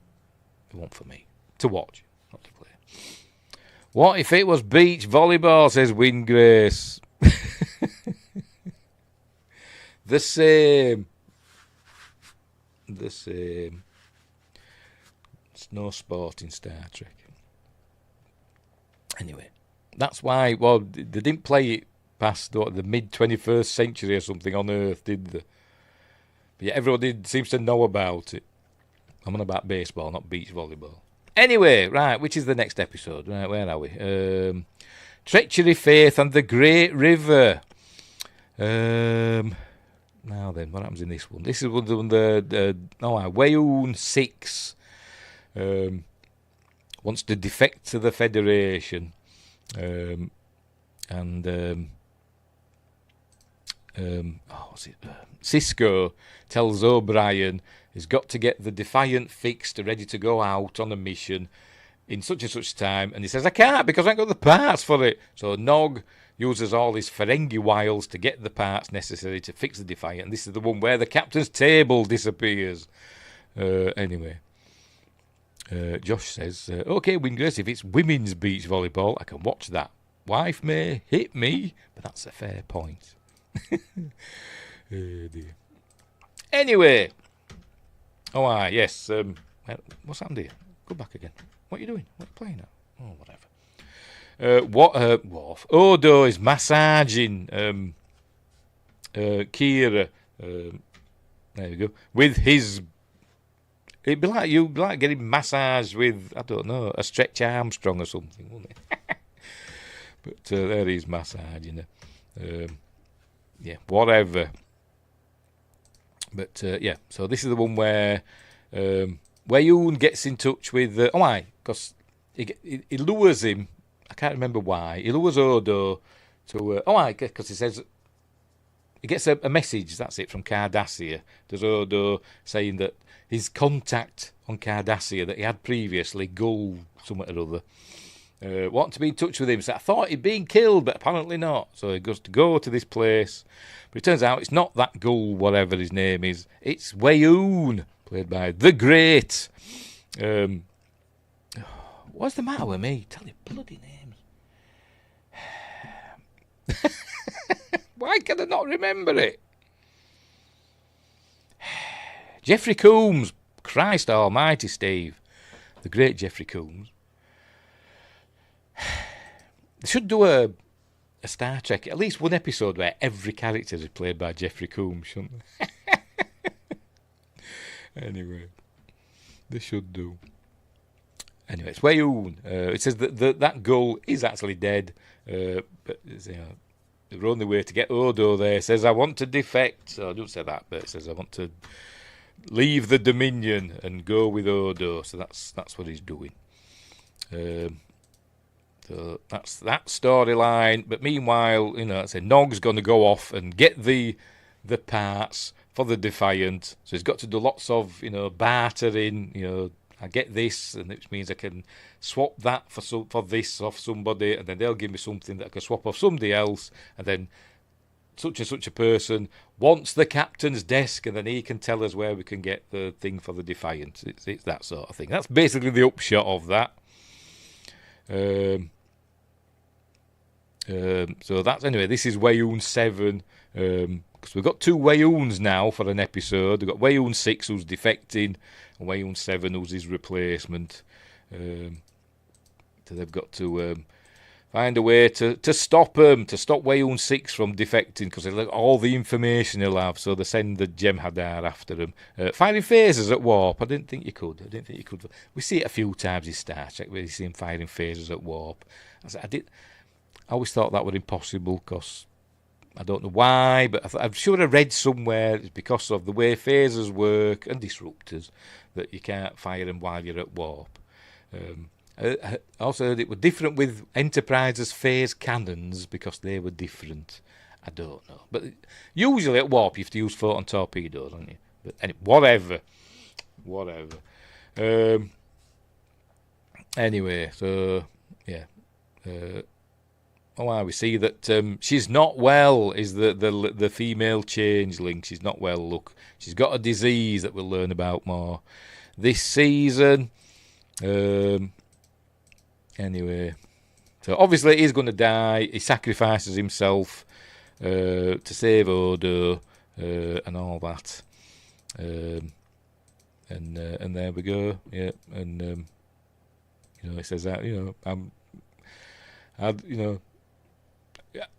it wasn't for me. To watch, not to play. What if it was beach volleyball, says Wingrace. The same. It's no sport in Star Trek. Anyway, that's why, they didn't play it past the mid-21st century or something on Earth, did they? But yeah, everybody seems to know about it. I'm on about baseball, not beach volleyball. Anyway, right, which is the next episode? Right, where are we? Treachery, Faith, and the Great River. Now then, what happens in this one? This is one the Wayoon 6 wants to defect to the Federation, Cisco tells O'Brien he's got to get the Defiant fixed, ready to go out on a mission in such and such time, and he says, I can't because I ain't got the parts for it. So Nog uses all his Ferengi wiles to get the parts necessary to fix the Defiant, and this is the one where the captain's table disappears. Anyway, Josh says, OK, Wingrace, if it's women's beach volleyball, I can watch that. Wife may hit me, but that's a fair point. Oh dear. Anyway, yes. What's happened here? Go back again. What are you doing? What are you playing at? Oh, whatever. Worf? Odo is massaging Kira. There you go. With his, it'd be like getting massaged with, I don't know, a Stretch Armstrong or something, wouldn't it? But there he's massaging her. Yeah, whatever. But yeah, so this is the one where Wayoon gets in touch with because he lures him I can't remember why. He lures Odo to... because he says... He gets a message, that's it, from Cardassia. There's Odo saying that his contact on Cardassia that he had previously, Gull, something or other, wanted to be in touch with him. So I thought he'd been killed, but apparently not. So he goes to go to this place. But it turns out it's not that Gull, whatever his name is. It's Wayoon, played by the great... what's the matter with me? Tell you bloody names. Why can I not remember it? Jeffrey Combs. Christ almighty, Steve. The great Jeffrey Combs. They should do a Star Trek, at least one episode where every character is played by Jeffrey Combs, shouldn't they? Anyway, they should do. Anyway, it's Wayoon. It says that Gull is actually dead, but the only way to get Odo there says, I want to defect. So I don't say that, but it says, I want to leave the Dominion and go with Odo. So that's what he's doing. So that's that storyline. But meanwhile, I say Nog's going to go off and get the parts for the Defiant. So he's got to do lots of, bartering, I get this, and which means I can swap that for this off somebody, and then they'll give me something that I can swap off somebody else, and then such and such a person wants the captain's desk, and then he can tell us where we can get the thing for the Defiant. It's that sort of thing. That's basically the upshot of that. So that's anyway. This is Wayoon 7. Because we've got 2 Wayoons now for an episode. We've got Wayoon 6 who's defecting, and Wayoon 7 who's his replacement. So they've got to find a way to stop him, to stop Wayoon 6 from defecting, because all the information he'll have. So they send the Jem'Hadar after him. Firing phasers at warp. I didn't think you could. We see it a few times in Star Trek where you see him firing phasers at warp. I always thought that was impossible, because I don't know why, but I'm sure I read somewhere it's because of the way phasers work and disruptors that you can't fire them while you're at warp. I also heard it was different with Enterprise's phase cannons because they were different. I don't know. But usually at warp you have to use photon torpedoes, don't you? But anyway, whatever. Anyway, so, yeah. We see that she's not well, is the female changeling. She's not well, look. She's got a disease that we'll learn about more this season. Anyway, so obviously he's going to die. He sacrifices himself to save Odo and all that. And there we go. Yeah, and he says that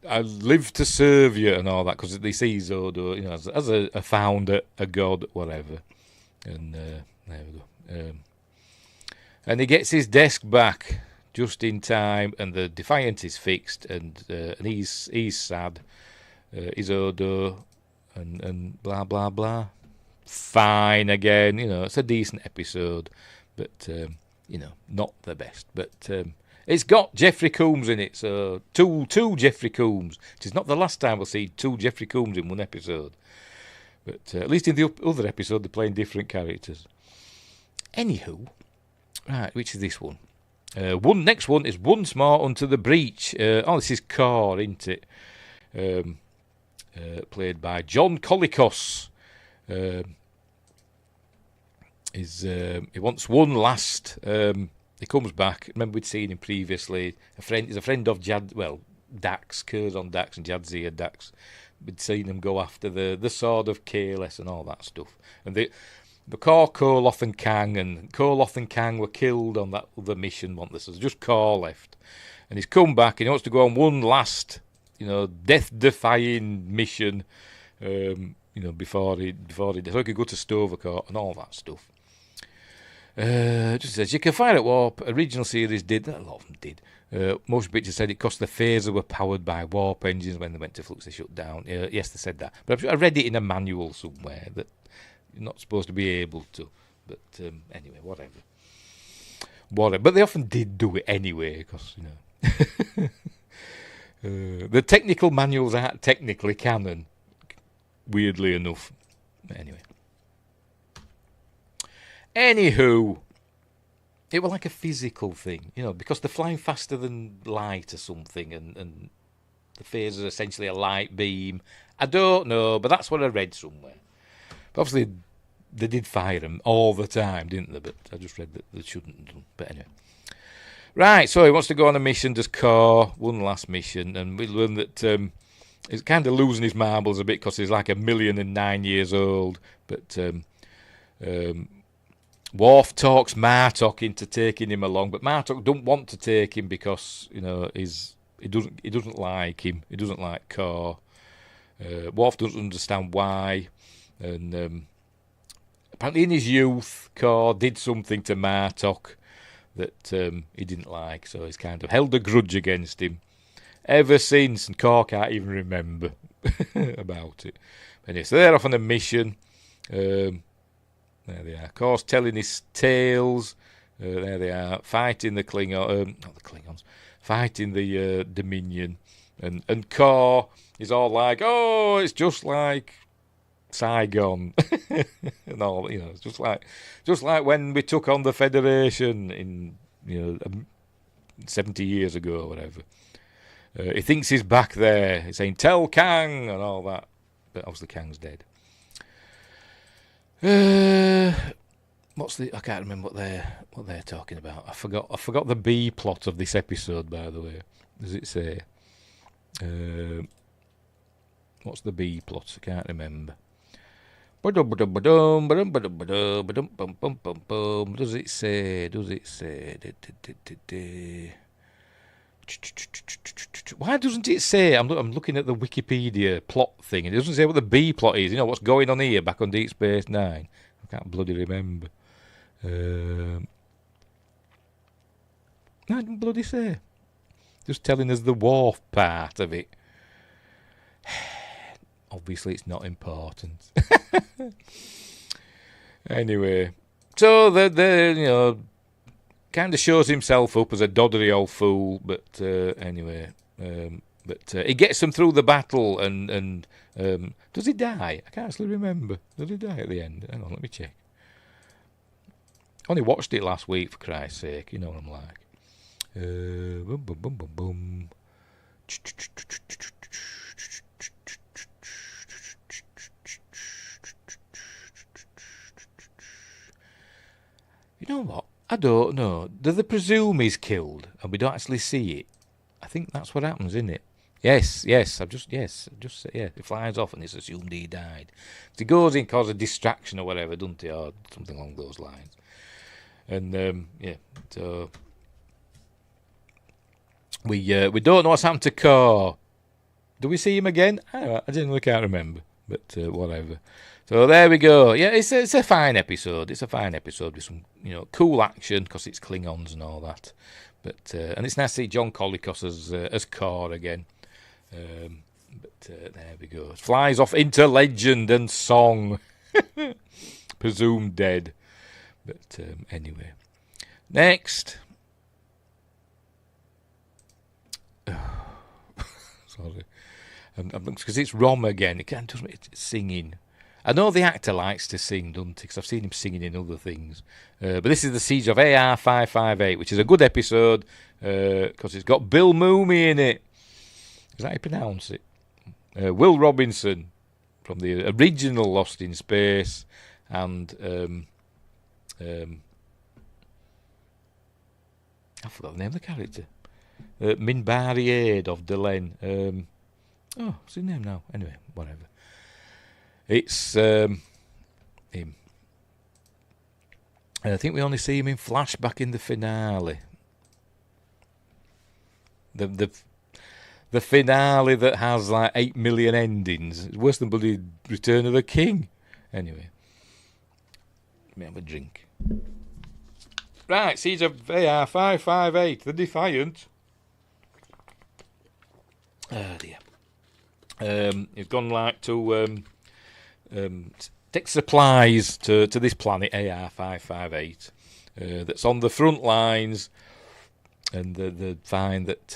I live to serve you and all that, because they see Odo, as a founder, a god, whatever. And there we go. And he gets his desk back just in time, and the Defiant is fixed, and he's sad. He's Odo, and blah blah blah. Fine again, it's a decent episode, but not the best. But it's got Jeffrey Combs in it, so two Jeffrey Combs. It is not the last time we'll see 2 Jeffrey Combs in one episode. But at least in the other episode, they're playing different characters. Anywho, right, which is this one? Next one is Once More Unto the Breach. This is Core, isn't it? Played by John Colicos. He wants one last... he comes back. Remember we'd seen him previously. He's a friend of Dax, Curzon Dax and Jadzia Dax. We'd seen him go after the Sword of Kalis and all that stuff. And the Koloth and Kang were killed on that other mission, weren't they? So there's just Kor left. And he's come back and he wants to go on one last, death-defying mission, before he so he could go to Stovercourt and all that stuff. Just says you can fire at warp. Original series did, a lot of them did. Motion picture said it cost the phaser were powered by warp engines when they went to flux. They shut down. Yes, they said that, but I read it in a manual somewhere that you're not supposed to be able to. But anyway, whatever. But they often did do it anyway because The technical manuals aren't technically canon, weirdly enough. But anywho, it was like a physical thing, because they're flying faster than light or something, and the phaser is essentially a light beam. I don't know, but that's what I read somewhere. But obviously, they did fire them all the time, didn't they? But I just read that they shouldn't have done. But anyway. Right, so he wants to go on a mission, does Core, one last mission, and we learn that he's kind of losing his marbles a bit because he's like 1,009 years old. But Worf talks Martok into taking him along, but Martok don't want to take him because he doesn't like him. He doesn't like Core. Worf doesn't understand why, and apparently in his youth, Core did something to Martok that he didn't like, so he's kind of held a grudge against him ever since, and Core can't even remember about it. Anyway, so they're off on a mission. There they are. Core's telling his tales. There they are, fighting the fighting the Dominion, and Core is all like, "Oh, it's just like Saigon," and all, it's just like when we took on the Federation in 70 years ago or whatever. He thinks he's back there. He's saying "Tell Kang" and all that, but obviously Kang's dead. I can't remember what they're talking about. I forgot the B plot of this episode, by the way. Does it say? What's the B plot? I can't remember. Does it say? Why doesn't it say? I'm looking at the Wikipedia plot thing. It doesn't say what the B plot is. What's going on here back on Deep Space Nine. I can't bloody remember. No, I didn't bloody say. Just telling us the Worf part of it. Obviously, it's not important. Anyway, so the kind of shows himself up as a doddery old fool, but he gets them through the battle, and does he die? I can't actually remember. Does he die at the end? Hang on, let me check. Only watched it last week, for Christ's sake. You know what I'm like. Boom, boom, boom, boom, boom. You know what? I don't know. Do they presume he's killed and we don't actually see it? I think that's what happens, isn't it? Yes. He flies off and it's assumed he died. He goes in cause a distraction or whatever, doesn't he, or something along those lines. And so we don't know what's happened to Core. Do we see him again? I genuinely can't remember, but whatever. So there we go. Yeah, it's a fine episode. It's a fine episode with some cool action because it's Klingons and all that. But and it's nice to see John Colicos as Core again. There we go. Flies off into legend and song. Presumed dead. But anyway. Next. Sorry. Because it's Rom again. It's singing. I know the actor likes to sing, doesn't he? Because I've seen him singing in other things. But this is the Siege of AR-558, which is a good episode because it's got Bill Mooney in it. Is that how you pronounce it? Will Robinson from the original Lost in Space, and I forgot the name of the character. Minbari Aid of Delenn. What's his name now? Anyway, whatever. It's him. And I think we only see him in flashback in the finale. The finale that has like 8 million endings. It's worse than bloody Return of the King. Anyway. Let me have a drink. Right, Siege of AR-558, the Defiant. Oh dear. He's gone like to take supplies to this planet AR-558 that's on the front lines and they find that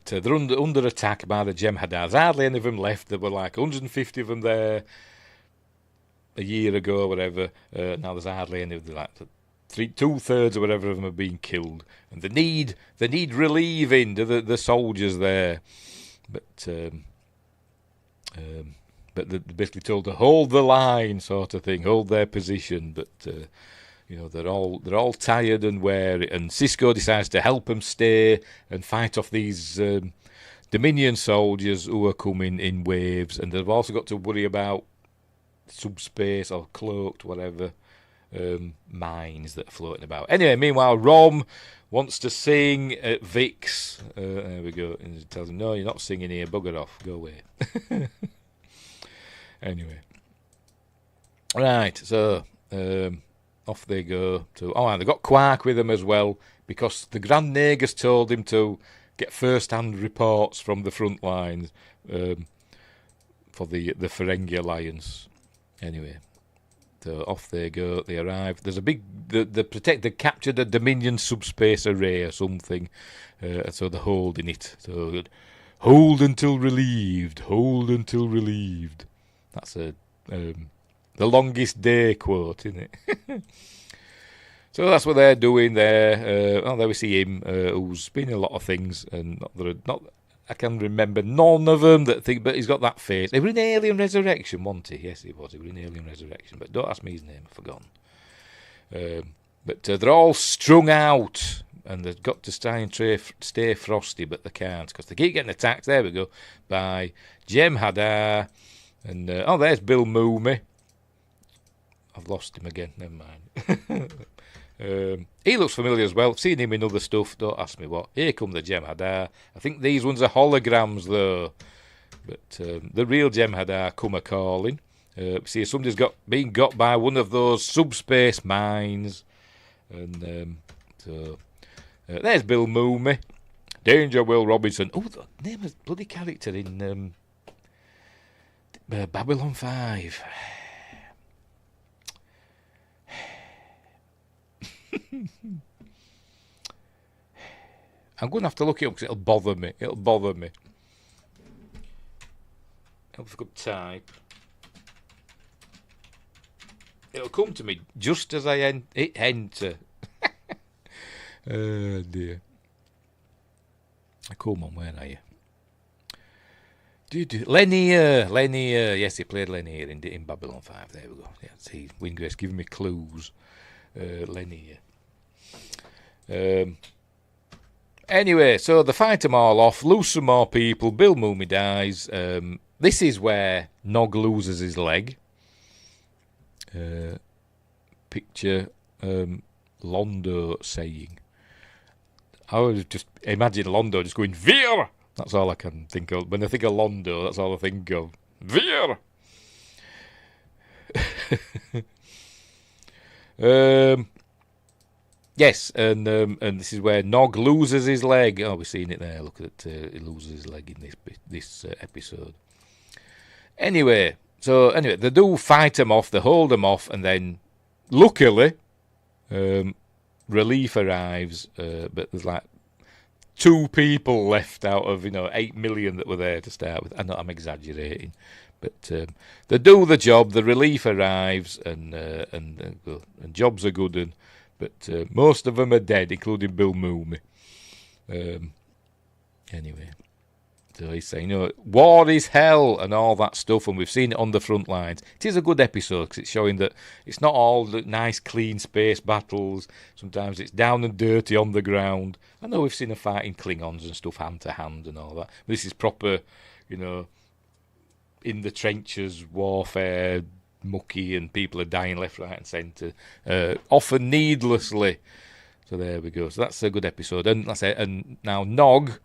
they're under attack by the Jem'Hadar. There's hardly any of them left. There were like 150 of them there a year ago, or whatever. Now there's hardly any of them. Like 2/3 or whatever of them have been killed, and they need relieving to the soldiers there. But they're basically told to hold the line, sort of thing, hold their position. But they're all tired and weary, and Cisco decides to help them stay and fight off these Dominion soldiers who are coming in waves, and they've also got to worry about subspace or cloaked, whatever, mines that are floating about. Anyway, meanwhile, Rom wants to sing at Vix. There we go. And he tells him, no, you're not singing here, bugger off, go away. Anyway. Right, so off they go. And they've got Quark with them as well, because the Grand Nagus told him to get first-hand reports from the front lines for the Ferengi Alliance. Anyway, so off they go. They arrive. There's a big. They captured a Dominion subspace array or something, so they're holding it. So hold until relieved. Hold until relieved. That's the longest day quote, isn't it? So that's what they're doing there. There we see him, who's been in a lot of things, and I can remember none of them but he's got that face. He was in Alien Resurrection, wasn't he? Yes, he was. He was in Alien Resurrection, but don't ask me his name, I've forgotten. But they're all strung out, and they've got to try and stay frosty, but they can't, because they keep getting attacked, there we go, by Jem'Hadar, and, there's Bill Mooney. I've lost him again, never mind. He looks familiar as well. I've seen him in other stuff. Don't ask me what. Here come the Jem'Hadar. I think these ones are holograms, though. But the real Jem'Hadar come a-calling. See, somebody's been got by one of those subspace mines. And there's Bill Mooney. Danger Will Robinson. Oh, the name of bloody character in Babylon 5. I'm going to have to look it up because it'll bother me. If I could type. It'll come to me just as I hit enter. Oh dear. Come on, where are you? Lanier. Yes, he played Lanier in Babylon 5. There we go. Yeah, see, Wingrace giving me clues. Lanier. Anyway, so they fight them all off, lose some more people. Bill Mooney dies. This is where Nog loses his leg. Picture Londo saying. I would just imagine Londo just going, Veer! That's all I can think of. When I think of Londo, that's all I think of. Veer! Yes, and this is where Nog loses his leg. Oh, we've seen it there. Look at he loses his leg in this episode. Anyway, they do fight him off. They hold him off, and then luckily, relief arrives. But there's like 2 people left out of 8 million that were there to start with. I know I'm exaggerating, but they do the job. The relief arrives, and jobs are good. But most of them are dead, including Bill Mooney. Anyway, so he's saying, war is hell and all that stuff, and we've seen it on the front lines. It is a good episode because it's showing that it's not all the nice, clean space battles. Sometimes it's down and dirty on the ground. I know we've seen a fight in Klingons and stuff, hand to hand and all that. But this is proper, in the trenches, warfare, mucky, and people are dying left, right, and centre, often needlessly. So there we go. So that's a good episode. And that's it. And now Nog,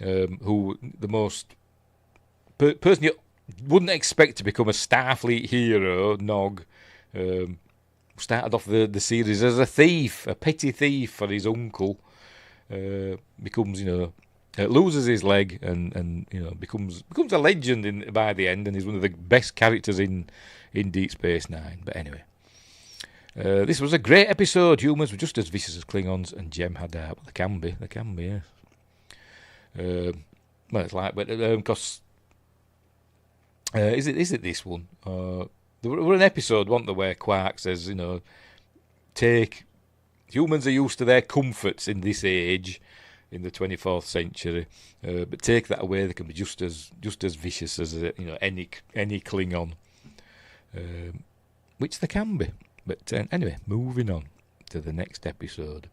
who the most person you wouldn't expect to become a Starfleet hero, Nog, started off the series as a thief, a petty thief for his uncle. Becomes, loses his leg and becomes a legend by the end, and he's one of the best characters in Deep Space Nine. But anyway, This was a great episode. Humans were just as vicious as Klingons, and Jem had out. They can be, yes. Well, it's like, but because is it this one? There were an episode, wasn't there, where Quark says, humans are used to their comforts in this age, in the 24th century, but take that away, they can be just as vicious as any Klingon, which they can be. But anyway, moving on to the next episode,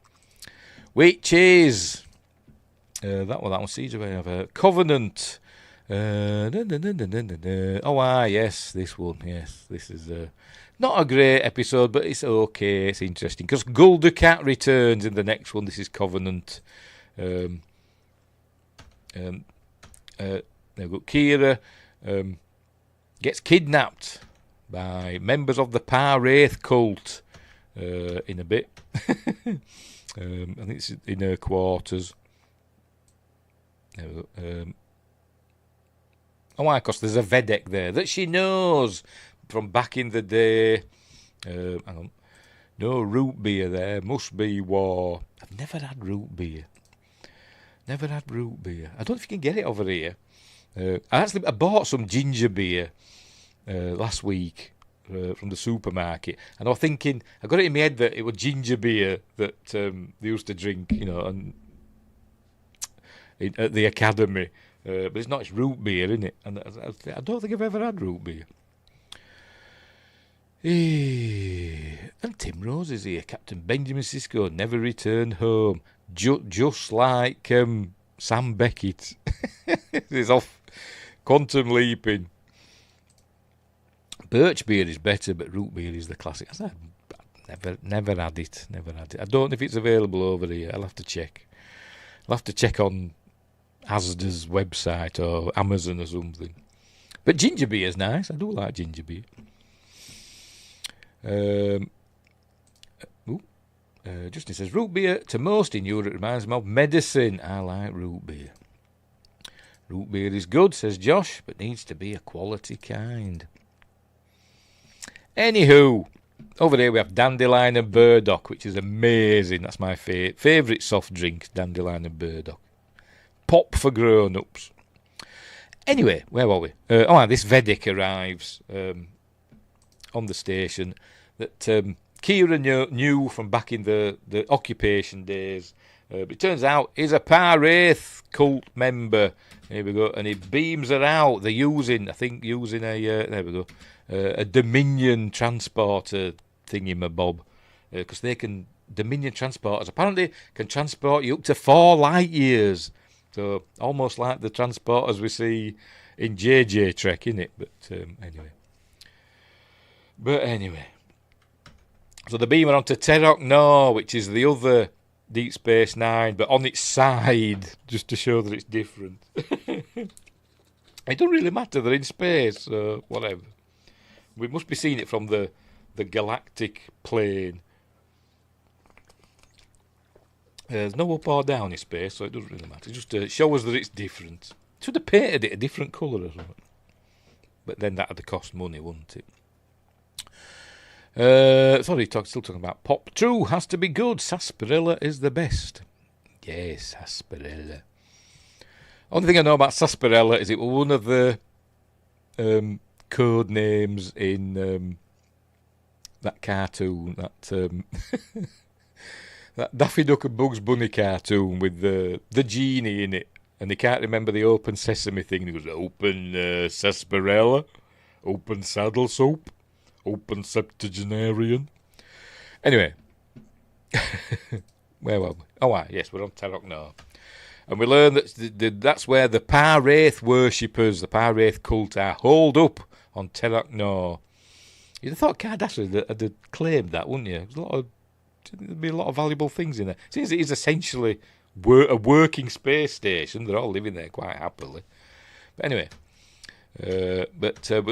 which is that one. Siege of Covenant. Yes, this one. Yes, this is not a great episode, but it's okay. It's interesting because Gulder Cat returns in the next one. This is Covenant. They've got Kira gets kidnapped by members of the Par-Wraith cult in a bit. I think it's in her quarters. Why? Because there's a Vedek there that she knows from back in the day. Hang on. No root beer there. Must be war. I've never had root beer. I don't know if you can get it over here. I bought some ginger beer last week from the supermarket, and I was thinking, I got it in my head that it was ginger beer that they used to drink, at the academy. But it's not, it's root beer, isn't it? And I don't think I've ever had root beer. And Tim Rose is here. Captain Benjamin Sisko never returned home. Just like Sam Beckett. He's off quantum leaping. Birch beer is better, but root beer is the classic. I've never had it. I don't know if it's available over here. I'll have to check. I'll have to check on Asda's website or Amazon or something. But ginger beer is nice. I do like ginger beer. Justin says, root beer to most in Europe reminds me of medicine. I like root beer. Root beer is good, says Josh, but needs to be a quality kind. Anywho, over there we have Dandelion and Burdock, which is amazing. That's my favourite soft drink, Dandelion and Burdock. Pop for grown-ups. Anyway, where were we? This Vedek arrives on the station that Kira knew from back in the occupation days. But it turns out he's a Par-Wraith cult member. Here we go. And he beams her out. They're using a Dominion transporter thingy-mabob. Because Dominion transporters apparently can transport you up to 4 light years. So almost like the transporters we see in JJ Trek, innit? But anyway. So the beamer onto Terok Nor, which is the other Deep Space Nine, but on its side, just to show that it's different. It don't really matter, they're in space, so whatever. We must be seeing it from the galactic plane. There's no up or down in space, so it doesn't really matter. Just to show us that it's different. Should have painted it a different colour or something. But then that would cost money, wouldn't it? Still talking about pop. True, has to be good. Sarsaparilla is the best. Yes, sarsaparilla. Only thing I know about sarsaparilla is it was one of the code names in that cartoon, that Daffy Duck and Bugs Bunny cartoon with the genie in it, and he can't remember the open sesame thing. He goes, open sarsaparilla, open saddle soap, open septuagenarian. Anyway, where were we? Yes, we're on Terok Nor. And we learn that that's where the Par-Wraith worshippers, the Par-Wraith cult, are holed up on Terok Nor. You'd have thought Kardashian had claimed that, wouldn't you? There'd be a lot of valuable things in there. Since it is essentially a working space station, they're all living there quite happily. But anyway, we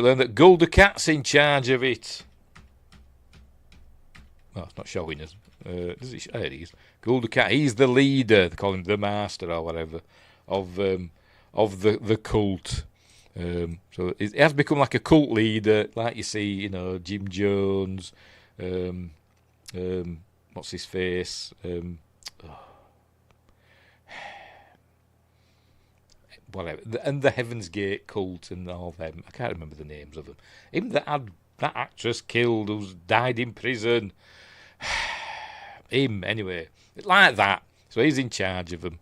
learn that Gulder Cat's in charge of it. Well, it's not showing us. Does it? There he is. Gulder Cat. He's the leader. They call him the master or whatever of the cult. So it has become like a cult leader, like you see, Jim Jones, what's his face? Whatever, and the Heaven's Gate cult and all them. I can't remember the names of them. Even that had that actress killed who's died in prison. Him, anyway, like that. So he's in charge of them.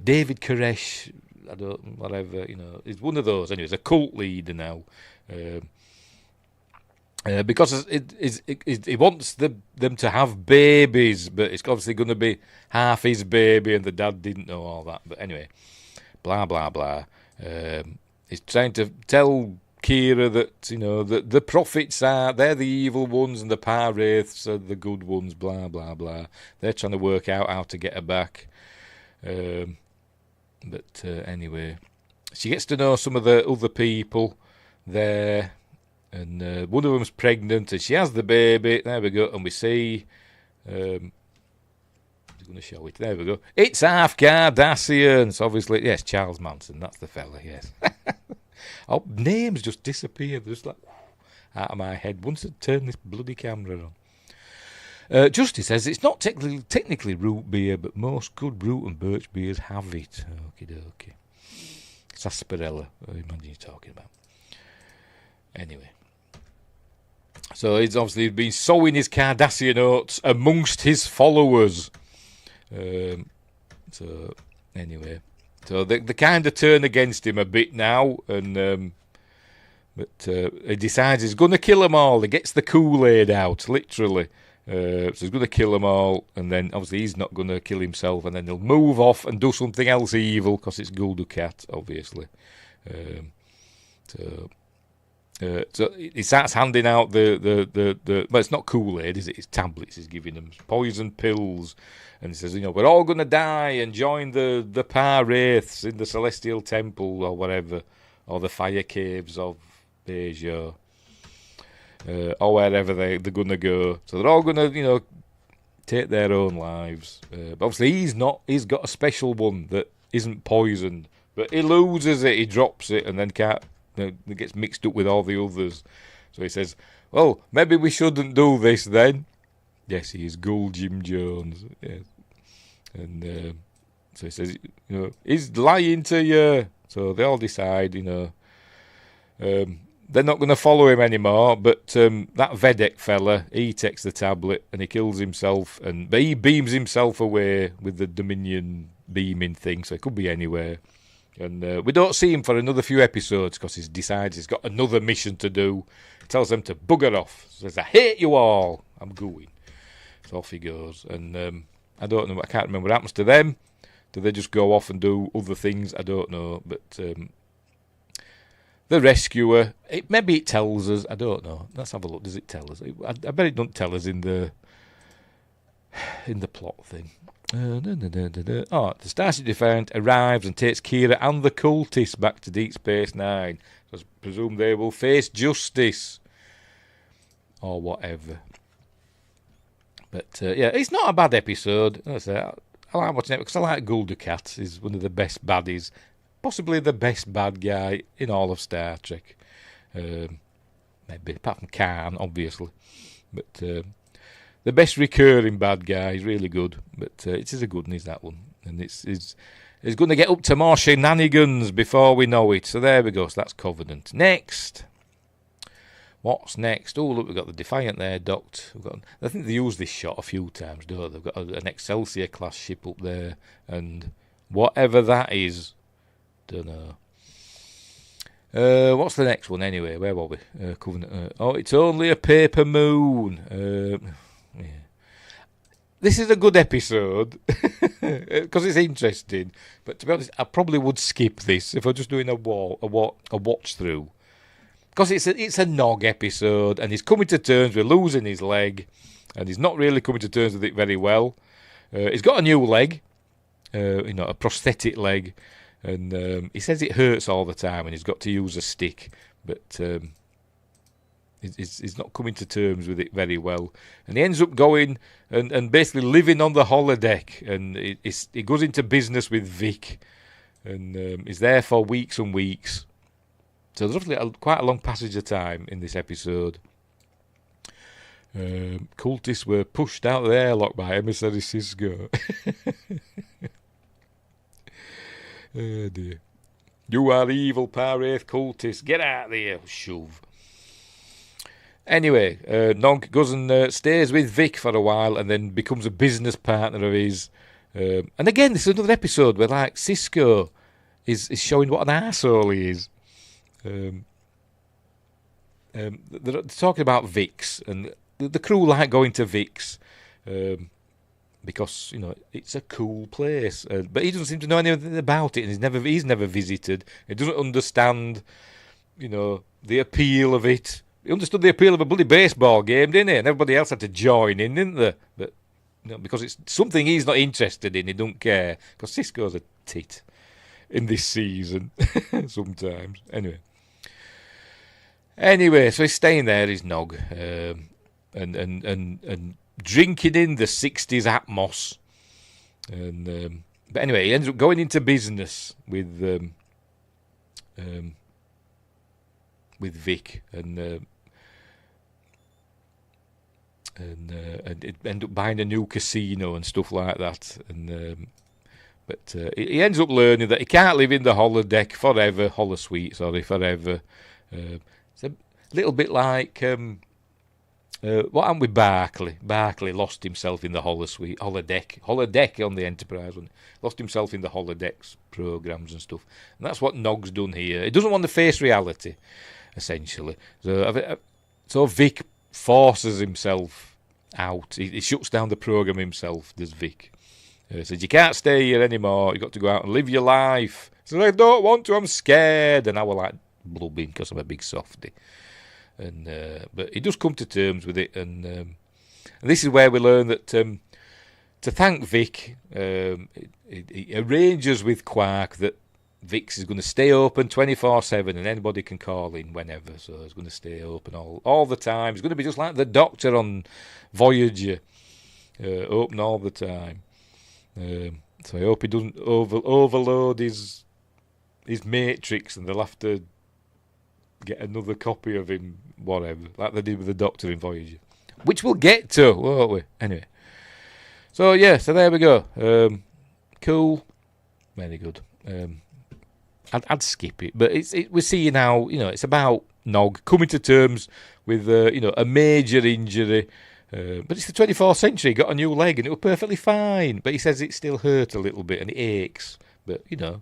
David Koresh, whatever, he's one of those. Anyway, he's a cult leader now. Because he wants them to have babies, but it's obviously going to be half his baby, and the dad didn't know all that. But anyway, blah blah blah. He's trying to tell Kira that the prophets they're the evil ones, and the Wraiths are the good ones. Blah blah blah. They're trying to work out how to get her back. But anyway, she gets to know some of the other people there. And one of them's pregnant, and she has the baby. There we go. And we see... I'm going to show it. There we go. It's half Cardassian. So obviously, yes, Charles Manson. That's the fella, yes. Names just disappear. They're just like out of my head. Once I turn this bloody camera on. Justice says it's not technically root beer, but most good root and birch beers have it. Okie dokie. Sarsaparilla, I imagine you're talking about. Anyway. So he's obviously been sowing his Cardassian oats amongst his followers. So anyway, so they kind of turn against him a bit now, and but he decides he's going to kill them all. He gets the Kool-Aid out, literally. So he's going to kill them all, and then obviously he's not going to kill himself, and then he'll move off and do something else evil because it's Guldur Cat, obviously. So he starts handing out the well, it's not Kool-Aid, is it? It's tablets he's giving them, poison pills, and he says, we're all going to die and join the Wraiths in the Celestial Temple or whatever, or the Fire Caves of Bajor, or wherever they're going to go. So they're all going to, take their own lives. But obviously he's got a special one that isn't poisoned, but he loses it, he drops it, and then it gets mixed up with all the others. So he says, well, maybe we shouldn't do this then. Yes, he is Gold Jim Jones. Yes. And so he says, he's lying to you. So they all decide, they're not going to follow him anymore. But that Vedek fella, he takes the tablet and he kills himself. But he beams himself away with the Dominion beaming thing. So it could be anywhere. And we don't see him for another few episodes because he decides he's got another mission to do. He tells them to bugger off. He says, I hate you all. I'm going. So off he goes. And I don't know. I can't remember what happens to them. Do they just go off and do other things? I don't know. But the rescuer, maybe it tells us. I don't know. Let's have a look. Does it tell us? I bet it don't tell us in the plot thing. The Starship Defiant arrives and takes Kira and the cultists back to Deep Space Nine. So I presume they will face justice or whatever. But it's not a bad episode. I like watching it because I like Guldur Cat. He's one of the best baddies, possibly the best bad guy in all of Star Trek. Maybe apart from Khan, obviously, but. The best recurring bad guy is really good, but it is a good one, is that one. And it's going to get up to more shenanigans before we know it. So there we go. So that's Covenant. Next. What's next? Oh, look, we've got the Defiant there docked. I think they used this shot a few times, don't they? They've got an Excelsior-class ship up there. And whatever that is, don't know. What's the next one anyway? Where were we? Covenant. It's only a paper moon. Yeah. This is a good episode because it's interesting. But to be honest, I probably would skip this if I was just doing a watch through. Because it's a nog episode, and he's coming to terms with losing his leg, and he's not really coming to terms with it very well. He's got a new leg, a prosthetic leg, and he says it hurts all the time, and he's got to use a stick, but he's not coming to terms with it very well. And he ends up going and basically living on the holodeck, and he goes into business with Vic, and he's there for weeks and weeks. So there's roughly quite a long passage of time in this episode. Cultists were pushed out of the airlock by emissary Cisco. Oh dear. You are evil Paraith cultists. Get out of here. Shove. Anyway, Nog goes and stays with Vic for a while and then becomes a business partner of his. And again, this is another episode where, like, Cisco is showing what an arsehole he is. They're talking about Vic's, and the crew like going to Vic's because, you know, it's a cool place. But he doesn't seem to know anything about it, and he's never visited. He doesn't understand, you know, the appeal of it. He understood the appeal of a bloody baseball game, didn't he? And everybody else had to join in, didn't they? But, you know, because it's something he's not interested in, he don't care. Because Cisco's a tit in this season sometimes. Anyway, so he's staying there, he's Nog, and drinking in the 60s atmos. And but anyway, he ends up going into business with Vic, and end up buying a new casino and stuff like that. And but he ends up learning that he can't live in the holodeck forever, holosuite, forever. It's a little bit like what happened with Barclay. Barclay lost himself in the holodeck on the Enterprise one. Lost himself in the holodecks programs and stuff. And that's what Nog's done here. He doesn't want to face reality, essentially. So Vic forces himself out. He shuts down the program himself, does Vic. Says, you can't stay here anymore. You've got to go out and live your life. Says, I don't want to, I'm scared. And I was like blubbing because I'm a big softy. And but he does come to terms with it. And this is where we learn that to thank Vic, he arranges with Quark that Vic's is going to stay open 24/7 and anybody can call in whenever. So it's going to stay open all the time. It's going to be just like the Doctor on Voyager, open all the time. So I hope he doesn't overload his matrix and they'll have to get another copy of him, whatever, like they did with the Doctor in Voyager. Which we'll get to, won't we? Anyway. So yeah, so there we go. Cool. Very good. I'd skip it, but we're seeing how, you know, it's about Nog coming to terms with you know, a major injury, but it's the 24th century. He got a new leg and it was perfectly fine. But he says it still hurt a little bit and it aches. But you know,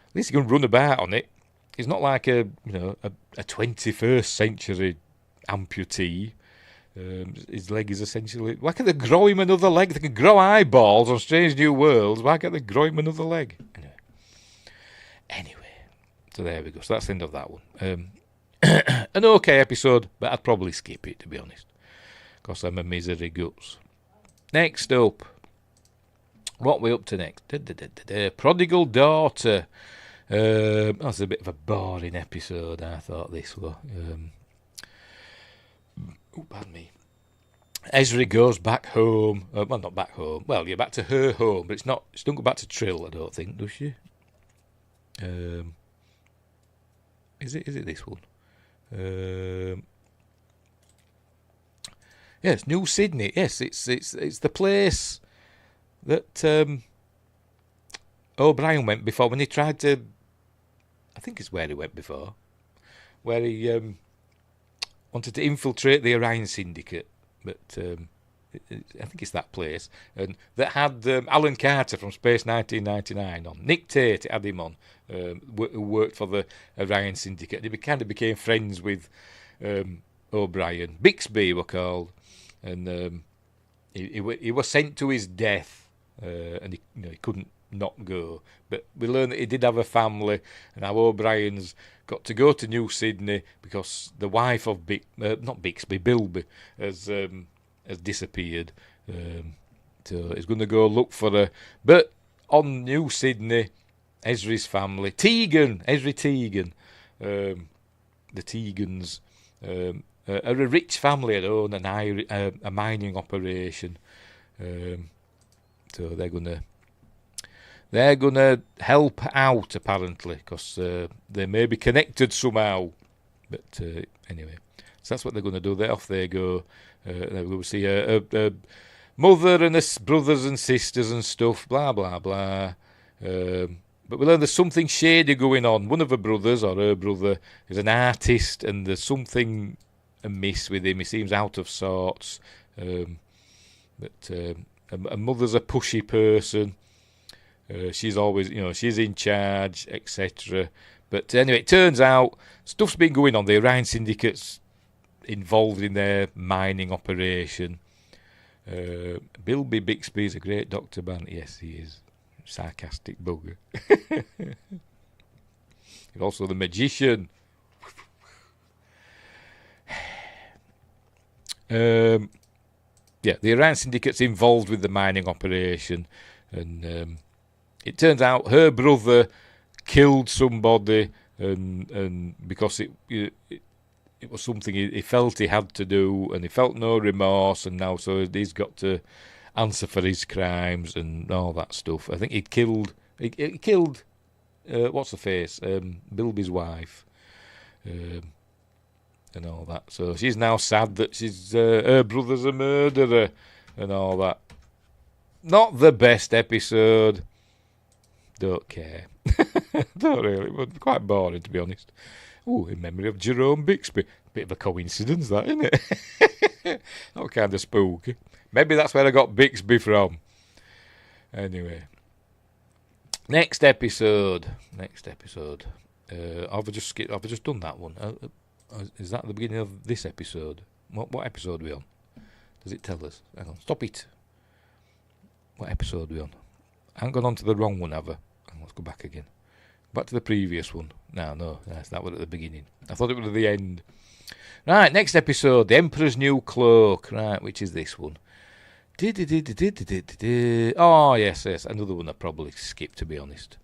at least he can run about on it. He's not like a 21st century amputee. His leg is essentially. Why can't they grow him another leg? They can grow eyeballs on Strange New Worlds. Why can't they grow him another leg? Anyway, so there we go. So that's the end of that one. An okay episode, but I'd probably skip it, to be honest, because I'm a misery guts. Next up, what are we up to next? Prodigal Daughter. That's a bit of a boring episode, I thought this was. Pardon me. Ezra goes back home. Well, not back home. Well, yeah, back to her home, but she don't go back to Trill, I don't think, does she? Is it this one? Yes, New Sydney. Yes, it's the place that O'Brien went before when he tried to. I think it's where he went before, where he wanted to infiltrate the Orion Syndicate, but I think it's that place, and that had Alan Carter from Space 1999 on. Nick Tate had him on, who worked for the Orion Syndicate. He kind of became friends with O'Brien. Bixby were called, and he was sent to his death, and he couldn't not go. But we learned that he did have a family, and how O'Brien's got to go to New Sydney because the wife of Bilby has disappeared. So he's going to go look for her. But on New Sydney, Ezra's family, Ezra Tegan, the Tegans, are a rich family that own a mining operation. So they're going to help out, apparently, because they may be connected somehow. But anyway, So that's what they're going to do. They're off they go. They're going to see a mother and brothers and sisters and stuff, blah, blah, blah. But we learn there's something shady going on. One of her brothers, or her brother, is an artist, and there's something amiss with him. He seems out of sorts. But a mother's a pushy person. She's always, she's in charge, etc. But anyway, it turns out stuff's been going on. The Orion Syndicate's involved in their mining operation. Bilby Bixby is a great Dr. Bant. Yes, he is. Sarcastic bugger. He's also the magician. Yeah, the Orion Syndicate's involved with the mining operation, and it turns out her brother killed somebody, and because it was something he felt he had to do, and he felt no remorse, and now so he's got to answer for his crimes and all that stuff. I think he killed what's her face, Bilby's wife, and all that. So she's now sad that she's her brother's a murderer and all that. Not the best episode. Don't care. Don't really. It was quite boring, to be honest. Oh, in memory of Jerome Bixby. Bit of a coincidence, that, isn't it? Not kind of spooky. Maybe that's where I got Bixby from. Anyway. Next episode. I've just done that one. Is that the beginning of this episode? What episode are we on? Does it tell us? Hang on, stop it. What episode are we on? I haven't gone on to the wrong one, have I? Let's go back again. Back to the previous one. No, that's that one at the beginning. I thought it was at the end. Right, next episode, The Emperor's New Cloak. Right, which is this one? Oh, yes, another one I probably skipped, to be honest.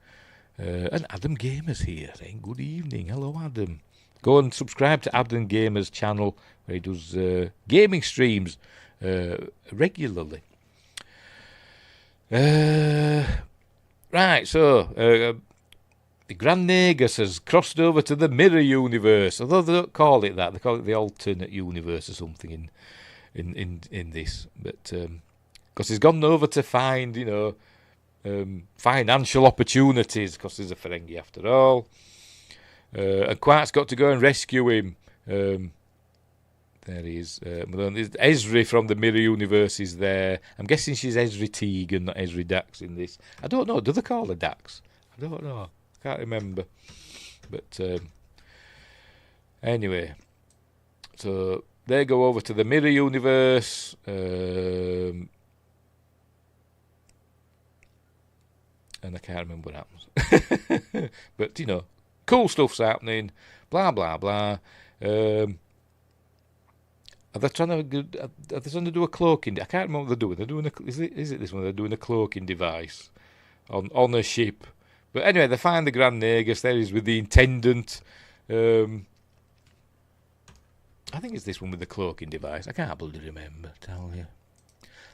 And Adam Gamer's here. Good evening. Hello, Adam. Go and subscribe to Adam Gamer's channel, where he does gaming streams regularly. Right, so the Grand Nagus has crossed over to the Mirror Universe, although they don't call it that. They call it the Alternate Universe or something in this. But because he's gone over to find, financial opportunities, because he's a Ferengi after all. And Quark's got to go and rescue him. There he is. Ezri from the Mirror Universe is there. I'm guessing she's Ezri Teagan, not Ezri Dax in this. I don't know. Do they call her Dax? I don't know. I can't remember. But anyway. So they go over to the Mirror Universe. And I can't remember what happens. But, cool stuff's happening. Blah, blah, blah. Are they trying to do a cloaking? I can't remember what they're doing. Is it this one? They're doing a cloaking device on a ship. But anyway, they find the Grand Nagus. There he is with the Intendant. I think it's this one with the cloaking device. I can't bloody remember. Tell you.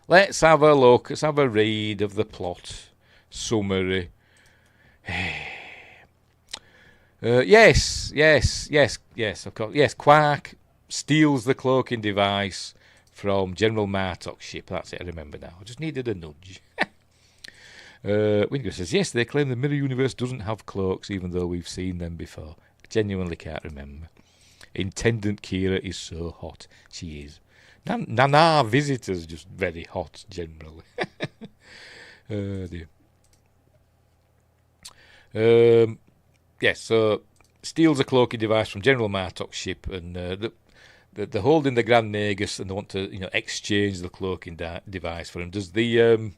Let's have a look. Let's have a read of the plot summary. Yes, of course. Yes, Quark steals the cloaking device from General Martok's ship. That's it, I remember now. I just needed a nudge. Wingo says, yes, they claim the Mirror Universe doesn't have cloaks, even though we've seen them before. I genuinely can't remember. Intendant Kira is so hot. She is. Nana Visitor's just very hot, generally. Oh, dear. Yes, so steals a cloaking device from General Martok's ship, and they're holding the Grand Nagus, and they want to, exchange the cloaking device for him. Does the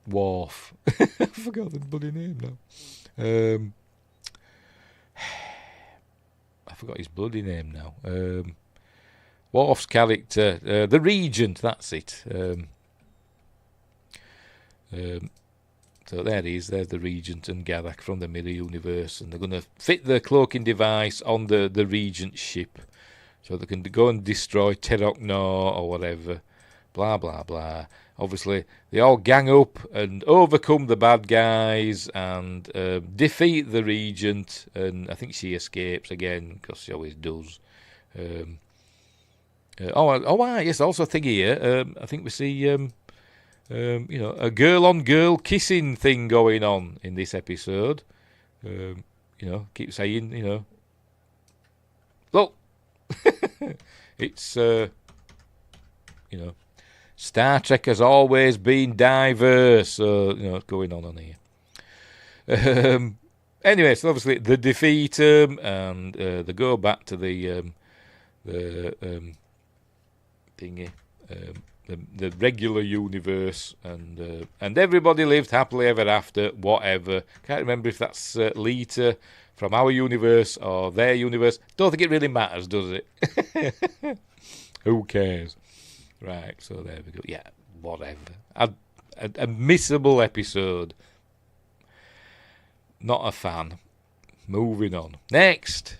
Worf? I forgot the bloody name now. I forgot his bloody name now. Worf's character, the Regent. That's it. So there he is, there's the Regent and Garak from the Mirror Universe, and they're going to fit the cloaking device on the Regent's ship, so they can go and destroy Terok Nor or whatever, blah, blah, blah. obviously they all gang up and overcome the bad guys and defeat the Regent, and I think she escapes again because she always does. Yes, also a thing here. I think we see a girl-on-girl kissing thing going on in this episode. Keep saying, look, it's, Star Trek has always been diverse. So, what's going on here. Anyway, so obviously they defeat them and they go back to the thingy, the regular universe, and everybody lived happily ever after. Whatever. Can't remember if that's Lita from our universe or their universe. Don't think it really matters, does it? Who cares? Right. So there we go. Yeah. Whatever. A missable episode. Not a fan. Moving on. Next.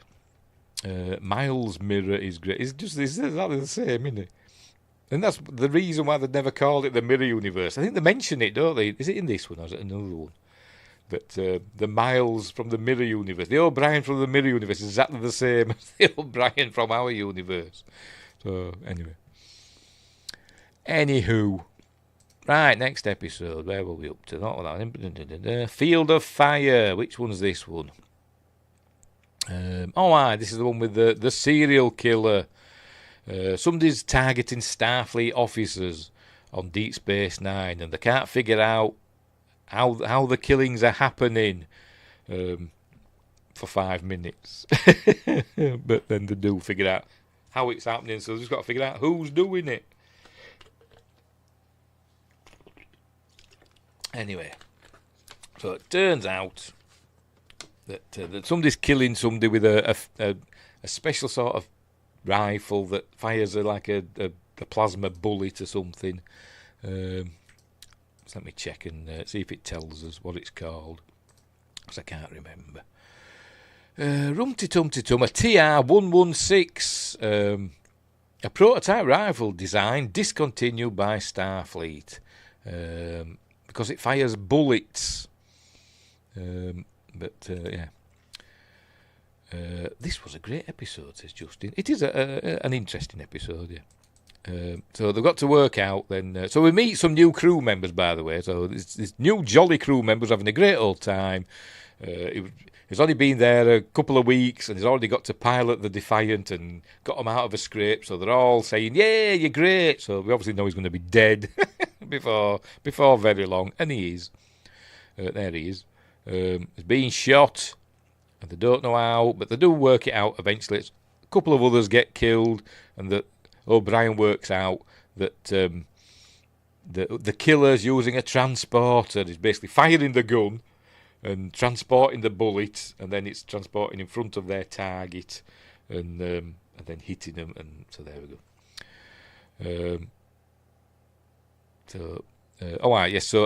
Miles' mirror is great. It's exactly the same, isn't it? And that's the reason why they've never called it the Mirror Universe. I think they mention it, don't they? Is it in this one or is it another one? But the Miles from the Mirror Universe, the O'Brien from the Mirror Universe is exactly the same as the O'Brien from our universe. So, anyway. Anywho. Right, next episode. Where were we up to? Not that. Field of Fire. Which one's this one? This is the one with the serial killer. Somebody's targeting Starfleet officers on Deep Space Nine, and they can't figure out how the killings are happening for 5 minutes. But then they do figure out how it's happening, so they've just got to figure out who's doing it. Anyway, so it turns out that somebody's killing somebody with a special sort of rifle that fires like a plasma bullet or something. Let me check and see if it tells us what it's called, because I can't remember. Rumty-tumty-tum, a TR-116, a prototype rifle design discontinued by Starfleet because it fires bullets. This was a great episode, says Justin. It is an interesting episode, yeah. So they've got to work out then. So we meet some new crew members, by the way. So this new jolly crew members having a great old time. He's only been there a couple of weeks and he's already got to pilot the Defiant and got them out of a scrape. So they're all saying, "Yeah, you're great." So we obviously know he's going to be dead before very long, and he is. There he is. He's being shot, and they don't know how, but they do work it out eventually. A couple of others get killed, and that O'Brien works out that the killer's using a transporter. He's basically firing the gun and transporting the bullet, and then it's transporting in front of their target, and then hitting them. And so there we go. So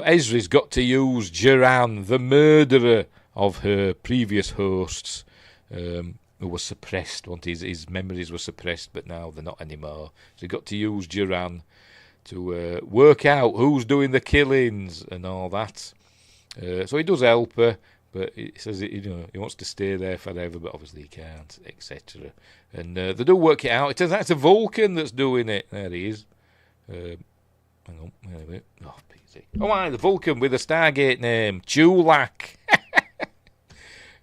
Ezri's got to use Duran, the murderer of her previous hosts, who was suppressed. His memories were suppressed, but now they're not anymore. So he got to use Duran to work out who's doing the killings and all that. So he does help her, but he says he wants to stay there forever, but obviously he can't, etc. And they do work it out. It turns out it's a Vulcan that's doing it. There he is. Hang on, wait a minute. Oh, easy. The Vulcan with a Stargate name, Chulak.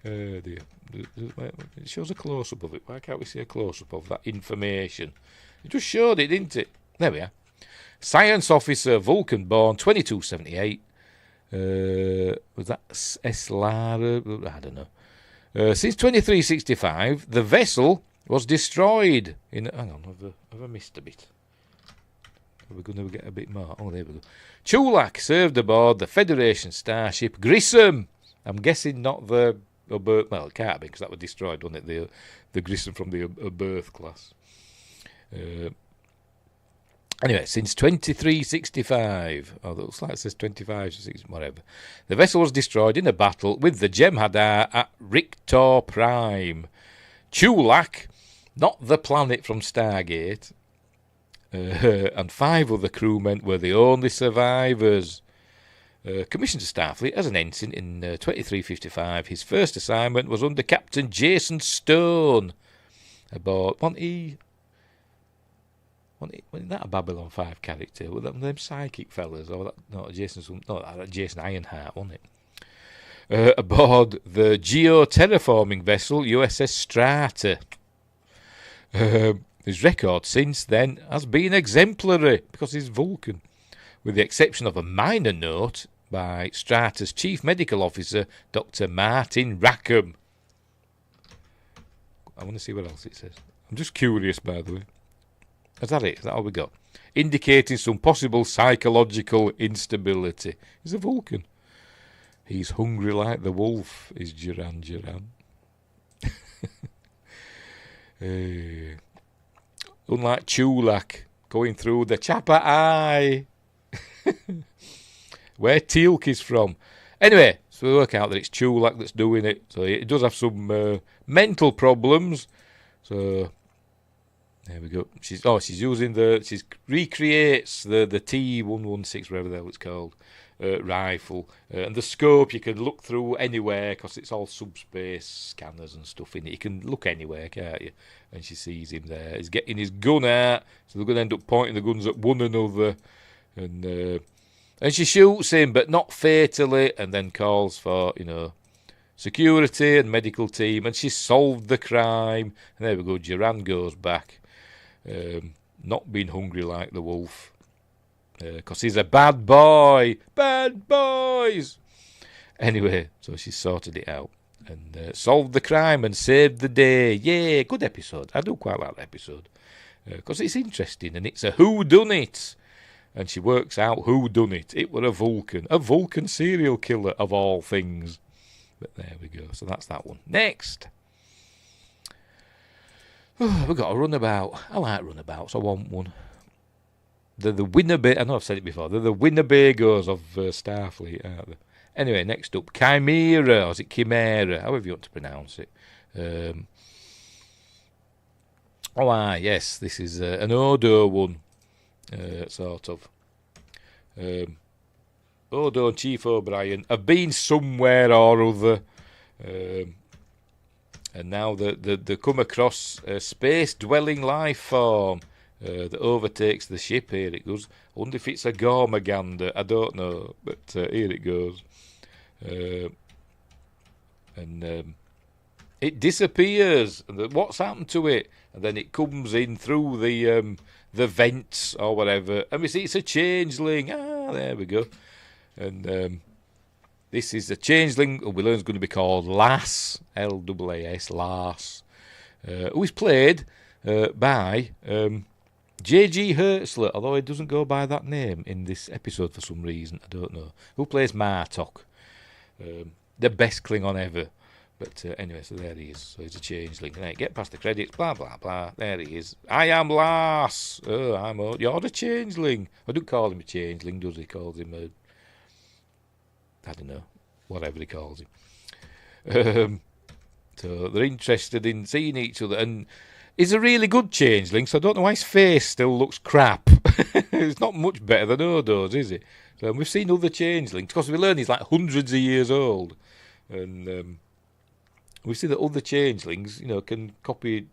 Oh dear. It shows a close-up of it. Why can't we see a close-up of that information? It just showed it, didn't it? There we are. Science officer, Vulcan born 2278. Was that Eslara? I don't know. Since 2365, the vessel was destroyed. Hang on, have I missed a bit? Are we going to get a bit more? Oh, there we go. Chulak served aboard the Federation starship Grissom. I'm guessing not the Oberth. Well, it can't be because that was destroyed, wasn't it? The Grissom from the Oberth class. Anyway, since 2365, it looks like it says 25, whatever. The vessel was destroyed in a battle with the Jem'Hadar at Rictor Prime. Chulak, not the planet from Stargate, and 5 other crewmen were the only survivors. Commissioned to Starfleet as an ensign in 2355, his first assignment was under Captain Jason Stone aboard. Wasn't that a Babylon 5 character? Were them psychic fellas? Or Jason Ironheart, wasn't it? Aboard the geoterraforming vessel USS Strata. His record since then has been exemplary because he's Vulcan, with the exception of a minor note by Strata's Chief Medical Officer, Dr. Martin Rackham. I want to see what else it says. I'm just curious, by the way. Is that it? Is that all we got? Indicating some possible psychological instability. He's a Vulcan. He's hungry like the wolf, is Duran Duran. Unlike Chulak, going through the Chapa Eye. Where Teal'c is from. Anyway, so we work out that it's Chulak that's doing it. So it does have some mental problems. So there we go. She's using she recreates the T116, whatever the hell it's called, rifle, and the scope you can look through anywhere because it's all subspace scanners and stuff in it. You can look anywhere, can't you? And she sees him there. He's getting his gun out, so they're going to end up pointing the guns at one another, and she shoots him, but not fatally, and then calls for security and medical team, and she's solved the crime. And there we go. Duran goes back, not being hungry like the wolf. Because he's a bad boy. Bad boys! Anyway, so she sorted it out and solved the crime and saved the day. Yeah, good episode. I do quite like that episode. Because it's interesting and it's a whodunit. And she works out who done it. It were a Vulcan serial killer of all things. But there we go. So that's that one. Next. Oh, we've got a runabout. I like runabouts. I want one. They're the Winnebago. I know I've said it before. They're the Winnebagos of Starfleet, aren't they? Anyway, next up, Chimera, or is it Chimera? However you want to pronounce it. Yes, this is an Odo one, sort of. Odo and Chief O'Brien have been somewhere or other, and now they come across a space-dwelling life form that overtakes the ship. Here it goes. I wonder if it's a Gormagander. I don't know, but here it goes. It disappears. And what's happened to it? And then it comes in through the vents or whatever. And we see it's a changeling. There we go. And this is a changeling who we learn is going to be called Lass, L-A-S, Lass, who is played by J.G. Hertzler, although he doesn't go by that name in this episode for some reason. I don't know. Who plays Martok? The best Klingon ever. But anyway, so there he is. So he's a changeling. Right, get past the credits, blah, blah, blah. There he is. I am Lass. Oh, you're the changeling. I don't call him a changeling, does he? Calls him a... I don't know. Whatever he calls him. So they're interested in seeing each other. And he's a really good changeling, so I don't know why his face still looks crap. It's not much better than Odo's, is it? So we've seen other changelings. Because we learn he's like hundreds of years old. And we see that other changelings, can copy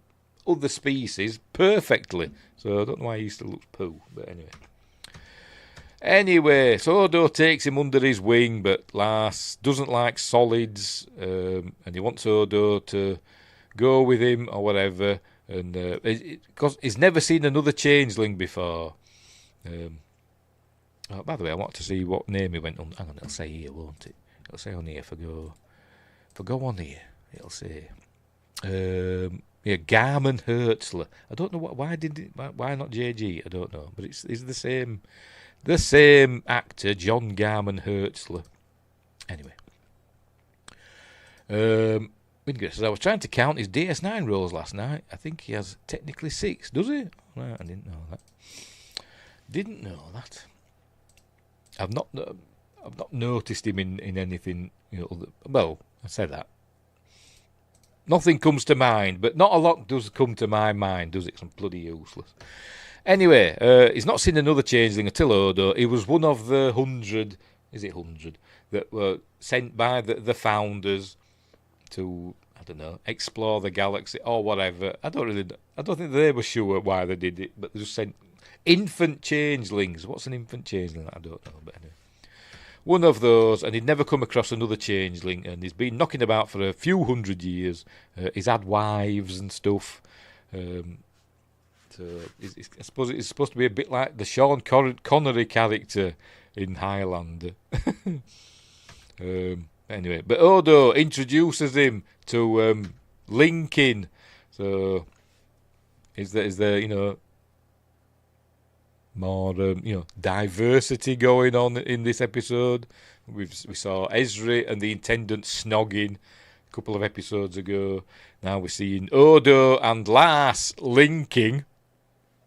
other species perfectly. So I don't know why he still looks poo. But Anyway, so Odo takes him under his wing, but Lass doesn't like solids, and he wants Odo to go with him or whatever, and because he's never seen another changeling before. By the way, I want to see what name he went on. Hang on, it'll say here, won't it? It'll say on here, if I go on here, it'll say, Garman Hertzler. I don't know why not JG, I don't know, but it's the same actor, John Garman Hertzler. Anyway. As I was trying to count his DS9 rolls last night. I think he has technically 6, does he? Right, I didn't know that. I've not noticed him in anything, well, I said that. Nothing comes to mind, but not a lot does come to my mind, does it? 'Cause I'm bloody useless. Anyway, he's not seen another changeling until Odo. He was one of the 100, is it 100, that were sent by the founders to, I don't know, explore the galaxy or whatever. I don't think they were sure why they did it, but they just sent infant changelings. What's an infant changeling? I don't know, but anyway. One of those, and he'd never come across another changeling, and he's been knocking about for a few 100 years. He's had wives and stuff. So I suppose it's supposed to be a bit like the Sean Connery character in Highlander. Anyway, but Odo introduces him to Lincoln. So is there more diversity going on in this episode? We saw Ezra and the Intendant snogging a couple of episodes ago. Now we're seeing Odo and Lars linking,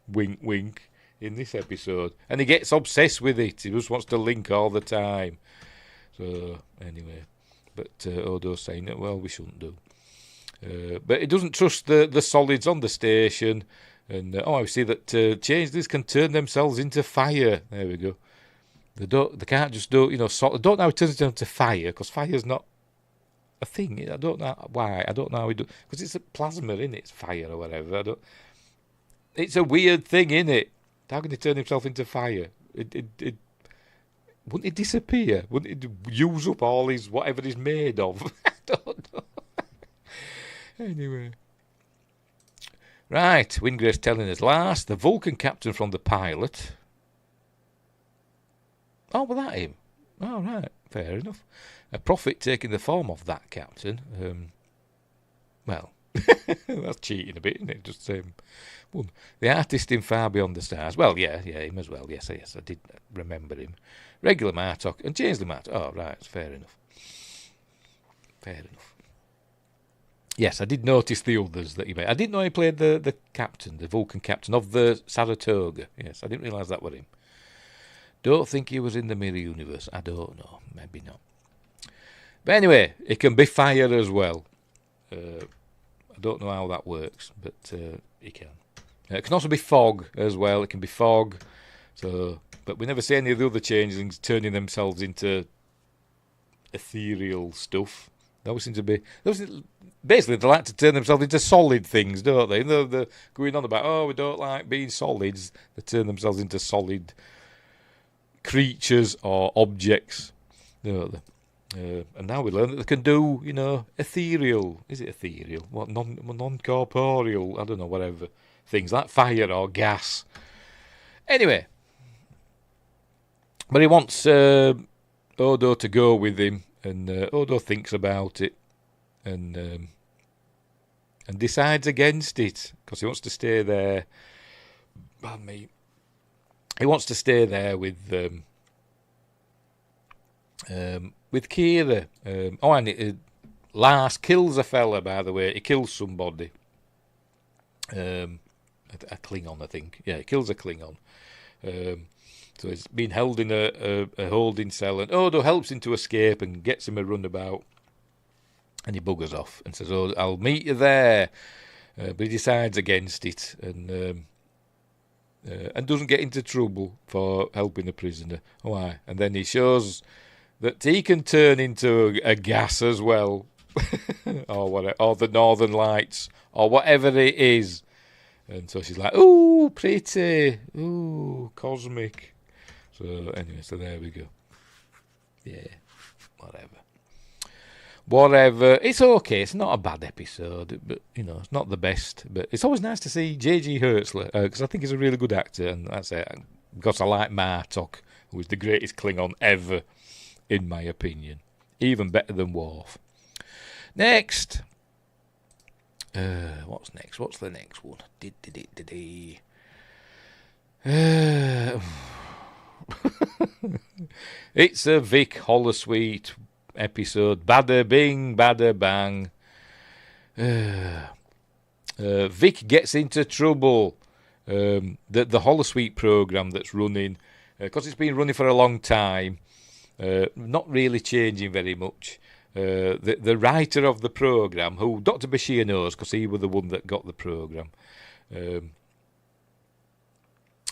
wink wink, in this episode, and he gets obsessed with it. He just wants to link all the time. So anyway, but Odo's saying that, well, we shouldn't do. But he doesn't trust the solids on the station. And I see that changelings can turn themselves into fire. There we go. They can't just do, I don't know how it turns them into fire, because fire's not a thing. I don't know why. I don't know how it does, because it's a plasma, isn't it? It's fire or whatever. It's a weird thing, isn't it? How can he turn himself into fire? Wouldn't it disappear? Wouldn't it use up all his whatever he's made of? I don't know. Anyway. Right, Wingrave's telling us last, the Vulcan captain from the pilot. Oh, was that him? Oh, right, fair enough. A prophet taking the form of that captain. Well, that's cheating a bit, isn't it? Just well, the artist in Far Beyond the Stars. Well, yeah, him as well. Yes, I did remember him. Regular Martok and Changeling Martok. Oh, right, it's fair enough. Fair enough. Yes, I did notice the others that he made. I didn't know he played the captain, the Vulcan captain of the Saratoga. Yes, I didn't realise that was him. Don't think he was in the Mirror Universe. I don't know. Maybe not. But anyway, it can be fire as well. I don't know how that works, but it can. It can also be fog as well. It can be fog. But we never see any of the other changelings turning themselves into ethereal stuff. They always seem to be... Basically, they like to turn themselves into solid things, don't they? They're going on about, we don't like being solids. They turn themselves into solid creatures or objects, don't they? And now we learn that they can do, ethereal. Is it ethereal? What, non-corporeal? I don't know, whatever. Things like fire or gas. Anyway. But he wants Odo to go with him. And Odo thinks about it and decides against it because he wants to stay there. Pardon me. He wants to stay there with Kira. And Lars kills a fella, by the way. He kills somebody. A Klingon, I think. Yeah, he kills a Klingon. So he's been held in a holding cell, and Odo helps him to escape and gets him a runabout. And he buggers off and says, I'll meet you there. But he decides against it and doesn't get into trouble for helping a prisoner. Why? And then he shows that he can turn into a gas as well. or whatever, or the Northern Lights, or whatever it is. And so she's like, ooh, pretty. Ooh, cosmic. So anyway, so there we go. Yeah, whatever. It's okay. It's not a bad episode, but it's not the best. But it's always nice to see J.G. Hertzler because I think he's a really good actor, and that's it. Because I like Martok, who is the greatest Klingon ever, in my opinion, even better than Worf. Next, what's next? What's the next one? It's a Vic Holosuite episode. Bada bing, bada bang. Vic gets into trouble. The Holosuite program that's running, because it's been running for a long time, not really changing very much. The writer of the program, who Dr. Bashir knows because he was the one that got the program,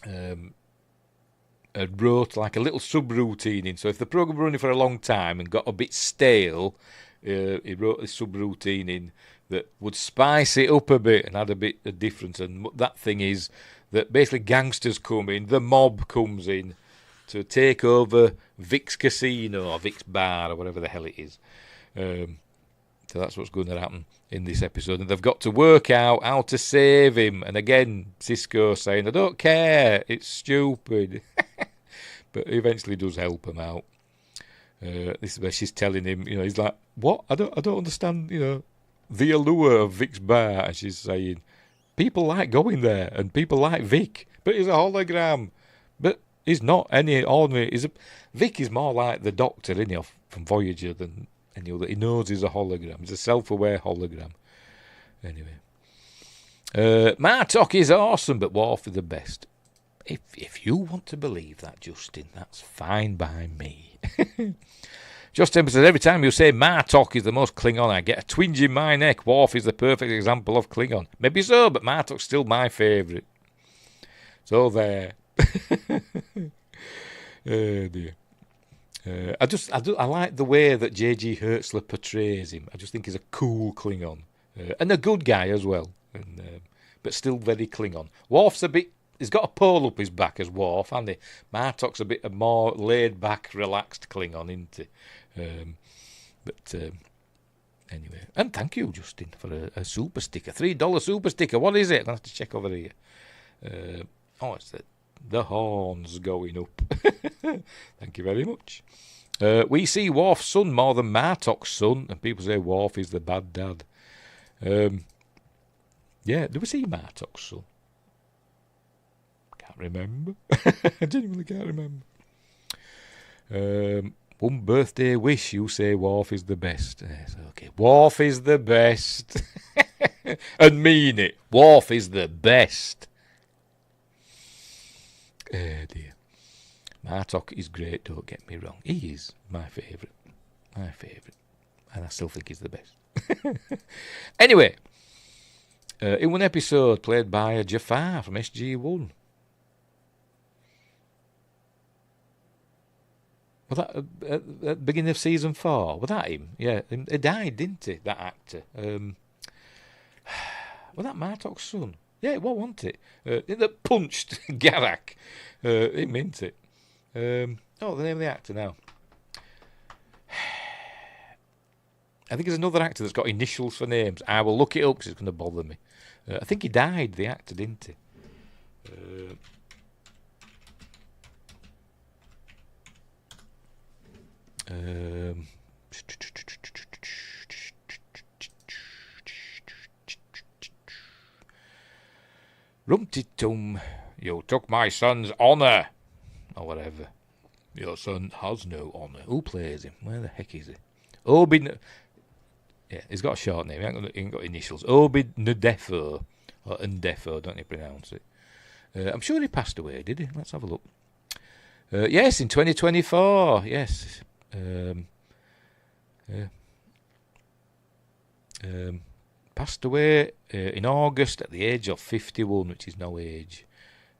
had wrote like a little sub-routine in. So if the programme were running for a long time and got a bit stale, he wrote this sub-routine in that would spice it up a bit and add a bit of difference. And that thing is that basically gangsters come in, the mob comes in to take over Vic's casino or Vic's bar or whatever the hell it is. So that's what's going to happen in this episode. And they've got to work out how to save him. And again, Cisco saying, I don't care, it's stupid. But he eventually does help him out. This is where she's telling him, he's like, what? I don't understand, the allure of Vic's bar. And she's saying, people like going there and people like Vic. But he's a hologram. But he's not any ordinary. Vic is more like the Doctor, isn't he, from Voyager than any other. He knows he's a hologram. He's a self-aware hologram. Anyway. Martok is awesome, but Worf is the best. If you want to believe that, Justin, that's fine by me. Justin says, every time you say Martok is the most Klingon, I get a twinge in my neck. Worf is the perfect example of Klingon. Maybe so, but Martok's still my favourite. So there. Oh dear. I like the way that J.G. Hertzler portrays him. I just think he's a cool Klingon. And a good guy as well. But still very Klingon. Worf's he's got a pole up his back as Worf, hasn't he? Martok's a bit a more laid back, relaxed Klingon, isn't he? Anyway. And thank you, Justin, for a super sticker. $3 super sticker. What is it? I'll have to check over here. It's the horns going up. Thank you very much. We see Worf's son more than Martok's son, and people say Worf is the bad dad. Do we see Martok's son? Can't remember. I genuinely can't remember. One birthday wish, you say Worf is the best. Yes, okay. Worf is the best. And mean it. Worf is the best. Oh dear. Martok is great, don't get me wrong. He is my favourite. My favourite. And I still think he's the best. Anyway. In one episode played by a Jafar from SG-1. Was that at the beginning of season 4? Was that him? Yeah, he died, didn't he, that actor? Was that Martok's son? Yeah, it was, wasn't it? That punched Garak. It meant it. The name of the actor now. I think there's another actor that's got initials for names. I will look it up because it's going to bother me. I think he died, the actor, didn't he? Rumty-tum, you took my son's honour. Or whatever. Your son has no honour. Who plays him? Where the heck is he? Yeah, he's got a short name. He ain't got initials. Obid Ndefo. Or Ndefo, don't you pronounce it? I'm sure he passed away, did he? Let's have a look. Yes, in 2024. Yes. Passed away in August at the age of 51, which is no age.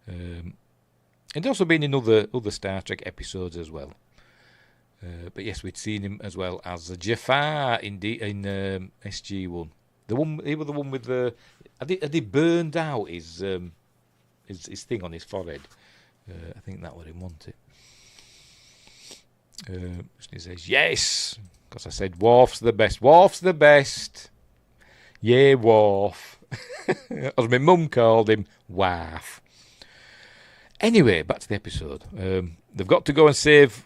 And also been in other Star Trek episodes as well. But yes, we'd seen him as well as Jafar in SG-1. He was the one with the. Had he burned out his thing on his forehead? I think that was him, wasn't it? He says yes, because I said Worf's the best. Worf's the best. Yeah, Worf. As my mum called him, Warf. Anyway, back to the episode. They've got to go and save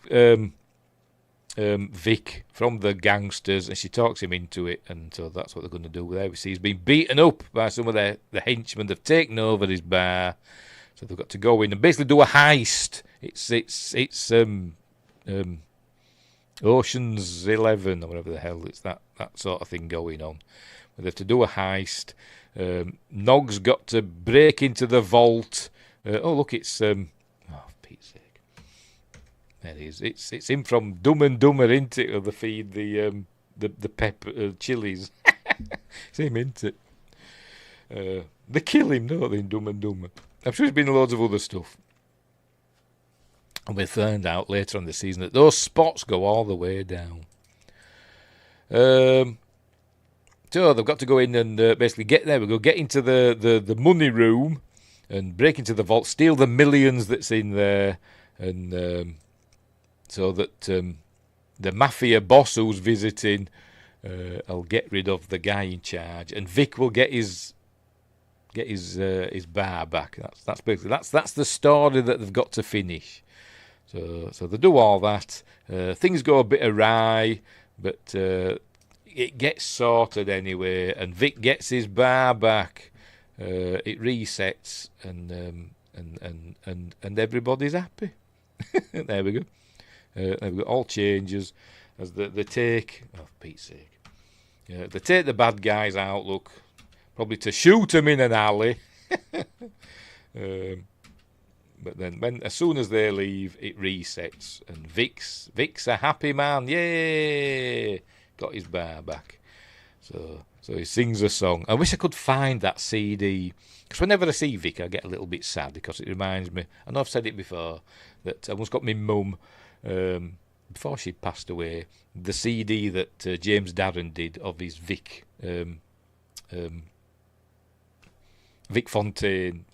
Vic from the gangsters, and she talks him into it, and so that's what they're going to do there. We see he's been beaten up by some of the henchmen. They've taken over his bar, so they've got to go in and basically do a heist. It's Ocean's 11 or whatever the hell. It's that sort of thing going on. They have to do a heist. Nog's got to break into the vault. Look, it's Pete's sake. There he is. It's him from Dumb and Dumber, isn't it? Or they feed the pepper chilies. It's him, isn't it? They kill him, don't they, in Dumb and Dumber? I'm sure there's been loads of other stuff. And we found out later on the season that those spots go all the way down. So they've got to go in and basically get there. We go get into the money room and break into the vault, steal the millions that's in there, and so that the mafia boss who's visiting will get rid of the guy in charge, and Vic will get his bar back. That's basically that's the story that they've got to finish. So they do all that. Things go a bit awry, but it gets sorted anyway, and Vic gets his bar back. It resets, and everybody's happy. There we go. They've got all changes as they take. Oh, for Pete's sake! They take the bad guys out. Look, probably to shoot them in an alley. But then, as soon as they leave, it resets, and Vic's a happy man. Yay! Got his bar back. So he sings a song. I wish I could find that CD, because whenever I see Vic, I get a little bit sad, because it reminds me. I know I've said it before, that I once got my mum, before she passed away, the CD that James Darren did of his Vic Fontaine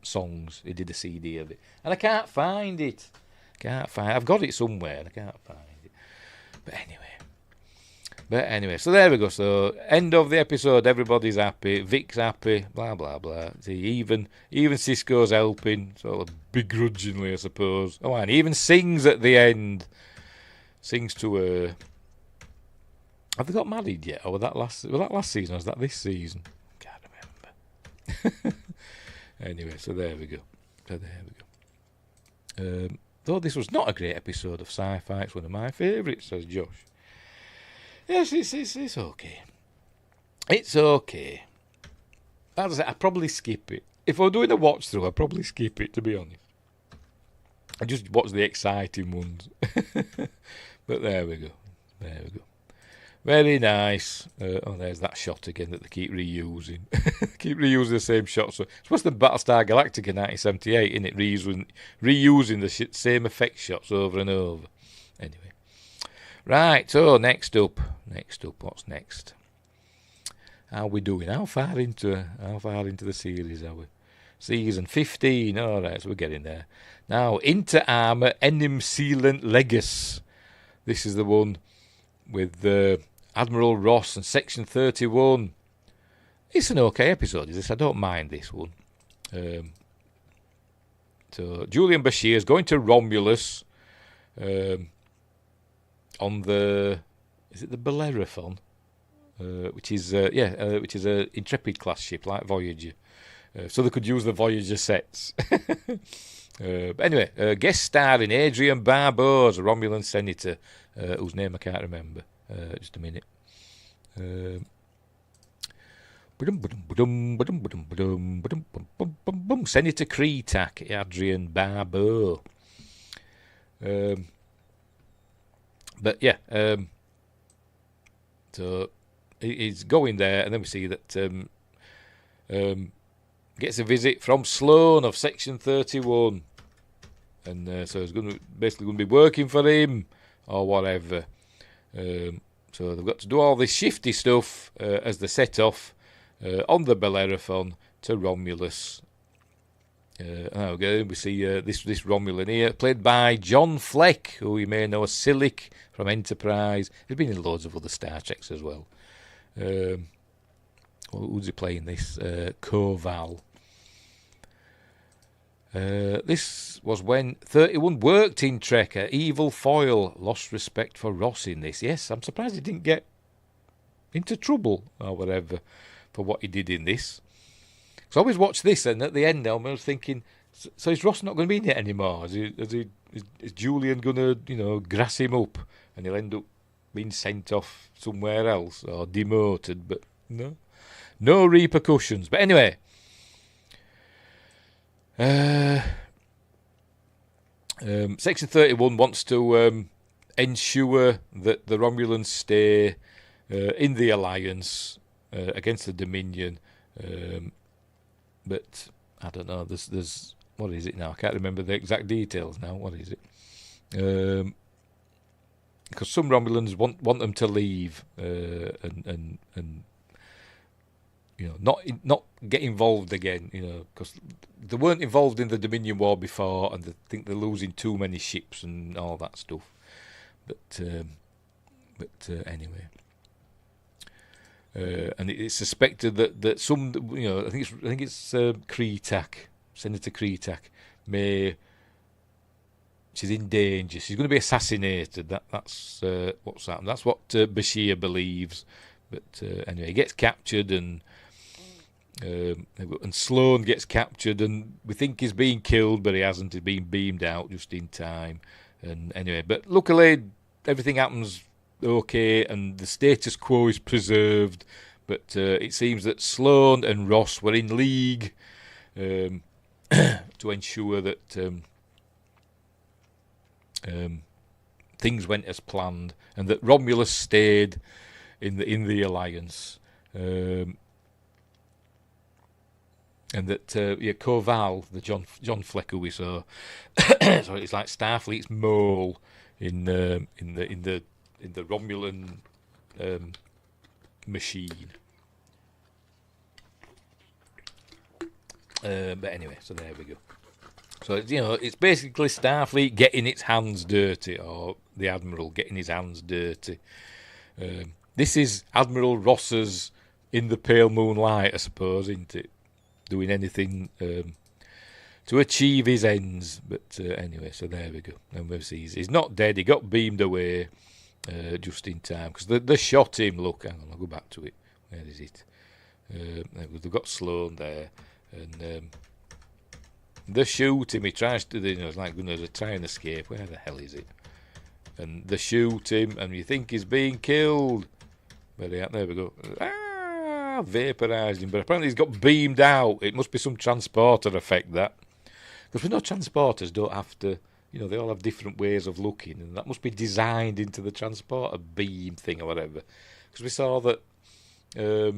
songs. He did a CD of it, and I can't find it. I've got it somewhere, and I can't find it. But anyway, so there we go. So end of the episode. Everybody's happy. Vic's happy. Blah blah blah. See, even Cisco's helping, sort of begrudgingly, I suppose. Oh, and he even sings at the end. Sings to her. Have they got married yet? Or was that last season? Or was that this season? Anyway, so there we go. Though this was not a great episode of Sci-Fi, it's one of my favourites, says Josh. Yes, it's okay. It's okay. As I said, I'd probably skip it. If I were doing a watch through, I'd probably skip it, to be honest. I just watch the exciting ones. But there we go. Very nice. There's that shot again that they keep reusing. Keep reusing the same shot. So it's worse than Battlestar Galactica in 1978, isn't it? Reusing the same effect shots over and over. Anyway. Right, so next up, what's next? How are we doing? How far into the series are we? Season 15. All right, so we're getting there. Now, Inter Armour Enim Sealant Legis. This is the one with Admiral Ross and Section 31. It's an okay episode, is this? I don't mind this one. So Julian Bashir is going to Romulus on the Bellerophon, which is a Intrepid class ship like Voyager. So they could use the Voyager sets. But anyway, guest starring Adrian Barbeau, a Romulan senator, whose name I can't remember. Just a minute. Senator Kretak, Adrian Barbeau. But yeah, so he's going there, and then we see that gets a visit from Sloan of Section 31, and so he's basically going to be working for him or whatever. So they've got to do all this shifty stuff as they set off on the Bellerophon to Romulus. We see this Romulan here, played by John Fleck, who you may know as Silic from Enterprise. He's been in loads of other Star Treks as well. Who's he playing this? Koval. This was when 31 worked in Trek. Evil foil lost respect for Ross in this. Yes, I'm surprised he didn't get into trouble or whatever for what he did in this. So I always watch this, and at the end now, I was thinking, so is Ross not going to be in it anymore? Is Julian going to, grass him up, and he'll end up being sent off somewhere else or demoted? But no repercussions. But anyway. Section 31 wants to ensure that the Romulans stay in the Alliance against the Dominion, but I don't know. There's what is it now? I can't remember the exact details now. What is it? Because some Romulans want them to leave and not get involved again. Because they weren't involved in the Dominion War before, and they think they're losing too many ships and all that stuff. But anyway. And it's suspected that some, I think it's Kretak, Senator Kretak, she's in danger. She's going to be assassinated. That's what's happened. That's what Bashir believes. But anyway, he gets captured, and Sloane gets captured, and we think he's being killed, but he hasn't. He's been beamed out just in time. And anyway, but luckily everything happens okay, and the status quo is preserved. But it seems that Sloane and Ross were in league to ensure that things went as planned, and that Romulus stayed in the alliance, and that Koval, the John Fleck who we saw, so it's like Starfleet's mole in the Romulan machine. But anyway, so there we go. So it's basically Starfleet getting its hands dirty, or the Admiral getting his hands dirty. This is Admiral Ross's In the Pale Moonlight, I suppose, isn't it? Doing anything to achieve his ends. But anyway, so there we go. And we see he's not dead. He got beamed away just in time, because they shot him. Look, hang on, I'll go back to it. Where is it? They've got Sloane there, and they shoot him. He tries to, it's like going to try and escape. Where the hell is it? And they shoot him, and you think he's being killed. But there we go. Vaporised him, but apparently he's got beamed out. It must be some transporter effect, that. Because we know transporters don't have to, they all have different ways of looking, and that must be designed into the transporter beam thing or whatever. Because we saw that, I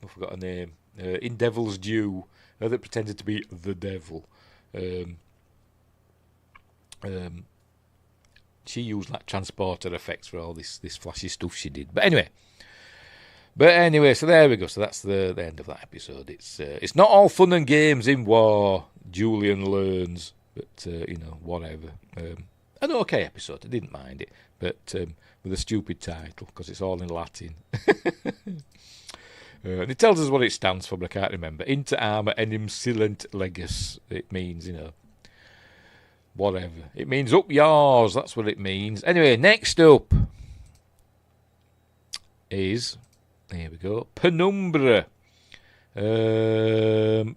forgot her name, in Devil's Due, that pretended to be the devil. She used like transporter effects for all this flashy stuff she did. But anyway, so there we go. So that's the end of that episode. It's not all fun and games in war, Julian learns. But, whatever. An okay episode. I didn't mind it. But with a stupid title, because it's all in Latin. And it tells us what it stands for, but I can't remember. Inter arma enim silent legus. It means, whatever. It means up yours. That's what it means. Anyway, next up is, here we go, Penumbra. Trying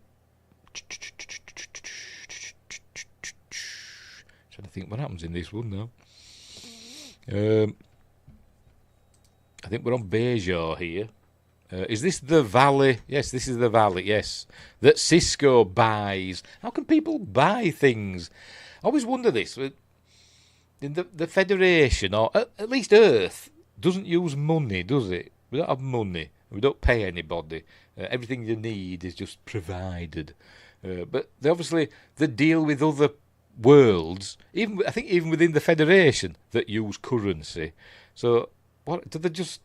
to think what happens in this one now. I think we're on Bajor here. Is this the valley? Yes, this is the valley, yes. That Cisco buys. How can people buy things? I always wonder this. In the Federation, or at least Earth, doesn't use money, does it? We don't have money. We don't pay anybody. Everything you need is just provided. But they deal with other worlds, I think even within the Federation, that use currency. So, what do they just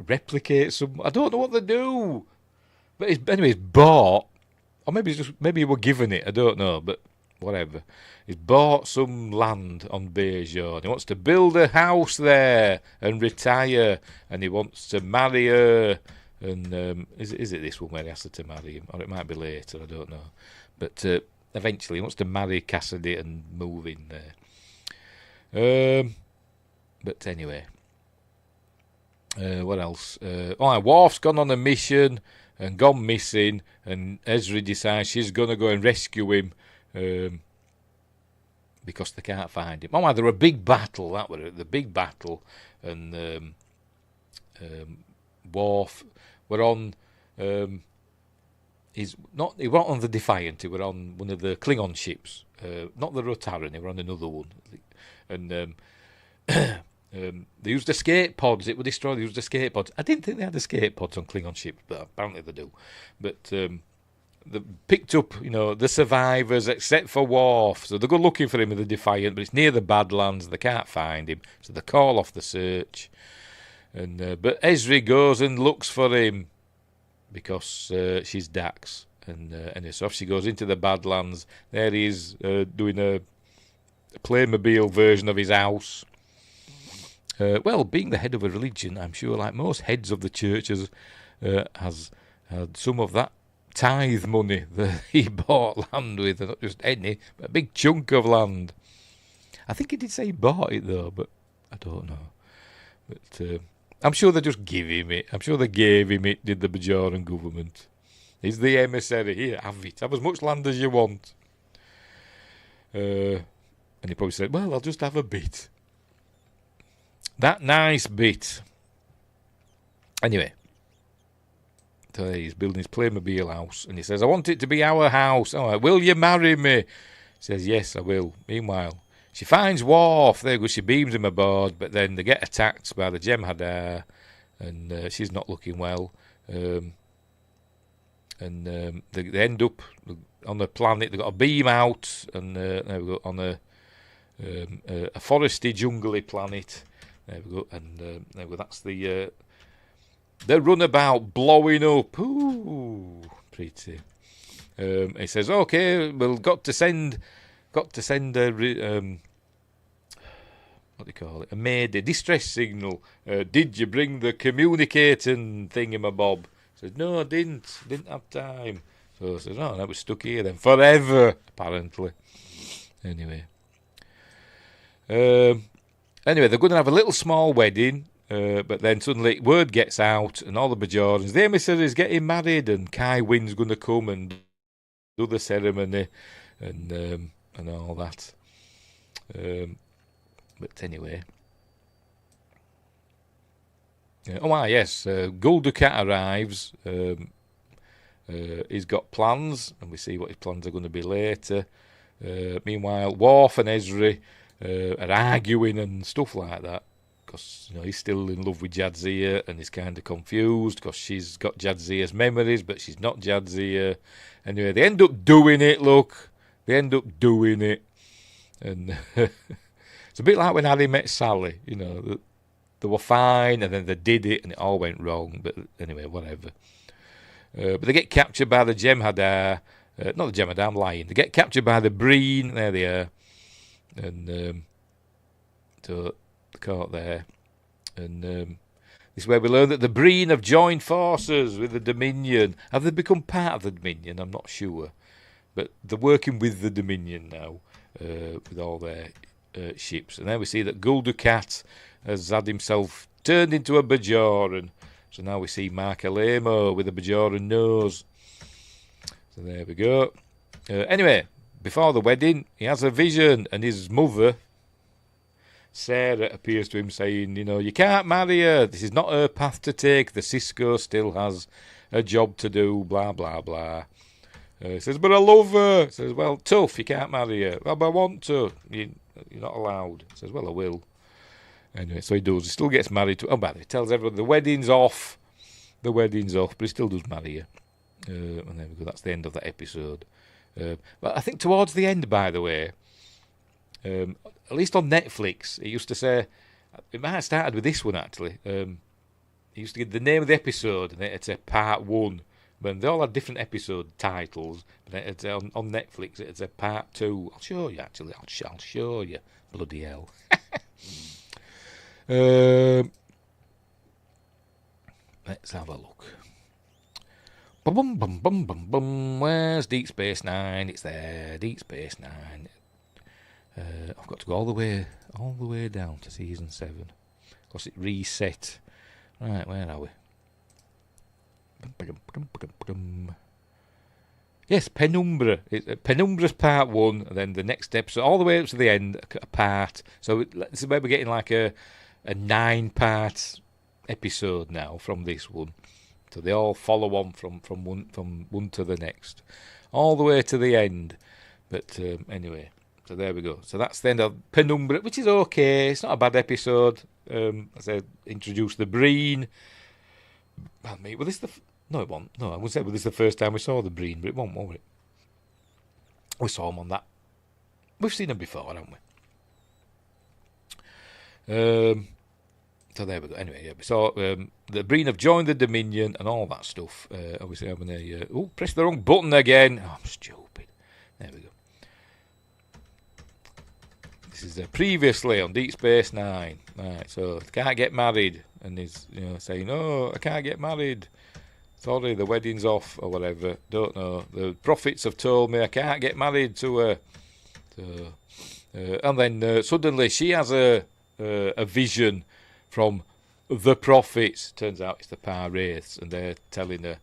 replicate some? I don't know what they do. But it's bought, or maybe you were given it. I don't know, but whatever. He's bought some land on Bajor, and he wants to build a house there and retire, and he wants to marry her. And is it this one where he has to marry him, or it might be later? I don't know. But eventually, he wants to marry Cassidy and move in there. But anyway. What else? Worf's gone on a mission and gone missing, and Ezra decides she's going to go and rescue him because they can't find him. There were a big battle. That was the big battle, and Worf were on. He wasn't on the Defiant. He were on one of the Klingon ships, not the Rotaran. He were on another one, and. They used escape pods. It would destroy. They used escape pods. I didn't think they had escape pods on Klingon ships, but apparently they do. But picked up, the survivors except for Worf. So they go looking for him in the Defiant, but it's near the Badlands. They can't find him, so they call off the search. And but Ezri goes and looks for him because she's Dax. And so off she goes into the Badlands. There he is doing a Playmobil version of his house. Well, being the head of a religion, I'm sure, like most heads of the churches, has had some of that tithe money that he bought land with, and not just any, but a big chunk of land. I think he did say he bought it, though, but I don't know. But I'm sure they just give him it. I'm sure they gave him it, did the Bajoran government. He's the emissary. Here, have it. Have as much land as you want. And he probably said, well, I'll just have a bit. That nice bit. Anyway. So he's building his Playmobil house. And he says, I want it to be our house. All right, will you marry me? He says, yes, I will. Meanwhile, she finds Worf. There goes, she beams him aboard. But then they get attacked by the Jem'Hadar. And she's not looking well. They end up on the planet. They've got a beam out. And there we go, on a foresty, jungly planet. There we go, and there we go. That's the runabout blowing up. Ooh, pretty. He says, "Okay, we'll got to send a what do you call it? A distress signal. Did you bring the communicating thingamabob?" He says, "No, I didn't. Didn't have time." So he says, "Oh, that was stuck here then forever, apparently." Anyway. Anyway, they're going to have a little small wedding, but then suddenly word gets out, and all the Bajorans, the emissaries getting married, and Kai Wynn's going to come and do the ceremony, and all that. But anyway, yes, Gul Dukat arrives. He's got plans, and we see what his plans are going to be later. Meanwhile, Worf and Ezri are arguing and stuff like that, because he's still in love with Jadzia, and he's kind of confused because she's got Jadzia's memories, but she's not Jadzia. Anyway, they end up doing it. Look, they end up doing it, and it's a bit like when Harry met Sally. They were fine, and then they did it, and it all went wrong. But anyway, whatever. But they get captured by the Jem'Hadar. Not the Jem'Hadar, I'm lying. They get captured by the Breen. There they are. And so the court there. And this is where we learn that the Breen have joined forces with the Dominion. Have they become part of the Dominion? I'm not sure. But they're working with the Dominion now, with all their ships. And then we see that Gul Dukat has had himself turned into a Bajoran. So now we see Mark Alemo with a Bajoran nose. So there we go. Anyway, before the wedding, he has a vision, and his mother, Sarah, appears to him saying, you can't marry her. This is not her path to take. The Cisco still has a job to do, blah, blah, blah. He says, but I love her. He says, well, tough, you can't marry her. Well, but I want to. You're not allowed. He says, well, I will. Anyway, so he does. He still gets married to her. Oh, but he tells everyone the wedding's off. The wedding's off, but he still does marry her. And there we go. That's the end of that episode. But I think towards the end, by the way, at least on Netflix, it used to say, it might have started with this one actually. It used to give the name of the episode, and it'd say part 1. But they all had different episode titles. But it'd say on Netflix, it'd say part 2. I'll show you actually. I'll show you. Bloody hell. Let's have a look. Bum bum bum bum bum. Where's Deep Space Nine? It's there. Deep Space Nine. I've got to go all the way down to season 7, because it reset. Right, where are we? Yes, Penumbra. Penumbra's part 1, and then the next episode, all the way up to the end, a part. So this is where we're getting like a 9-part episode now from this one. So they all follow on from one to the next, all the way to the end. But anyway, so there we go. So that's the end of Penumbra, which is okay. It's not a bad episode. As I introduced the Breen. Well, this No, it wasn't. No, I would say this is the first time we saw the Breen, but it wasn't, was it? We saw them on that. We've seen them before, haven't we? So there we go. Anyway, yeah, we saw the Breen have joined the Dominion and all that stuff. Obviously having a... press the wrong button again. Oh, I'm stupid. There we go. This is previously on Deep Space Nine. Right, so can't get married. And he's saying, oh, I can't get married. Sorry, the wedding's off or whatever. Don't know. The prophets have told me I can't get married to her. So, and then suddenly she has a vision from the prophets. Turns out it's the Par-Wraiths, and they're telling her,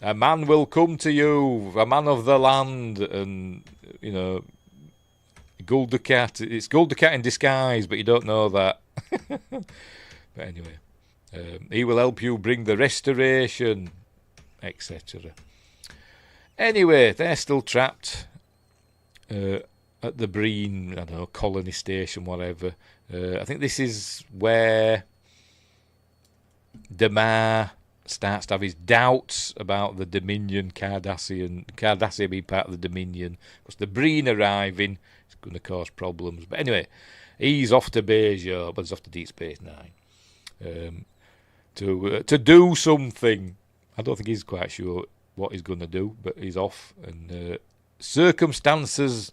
a man will come to you, a man of the land, and, Guldukat. It's Guldukat in disguise, but you don't know that. But anyway, he will help you bring the restoration, etc. Anyway, they're still trapped at the Breen, I don't know, colony station, whatever. I think this is where Damar starts to have his doubts about the Dominion, Cardassia being part of the Dominion. Because the Breen arriving is going to cause problems. But anyway, he's off to Bajor, but he's off to Deep Space Nine to do something. I don't think he's quite sure what he's going to do, but he's off, and circumstances,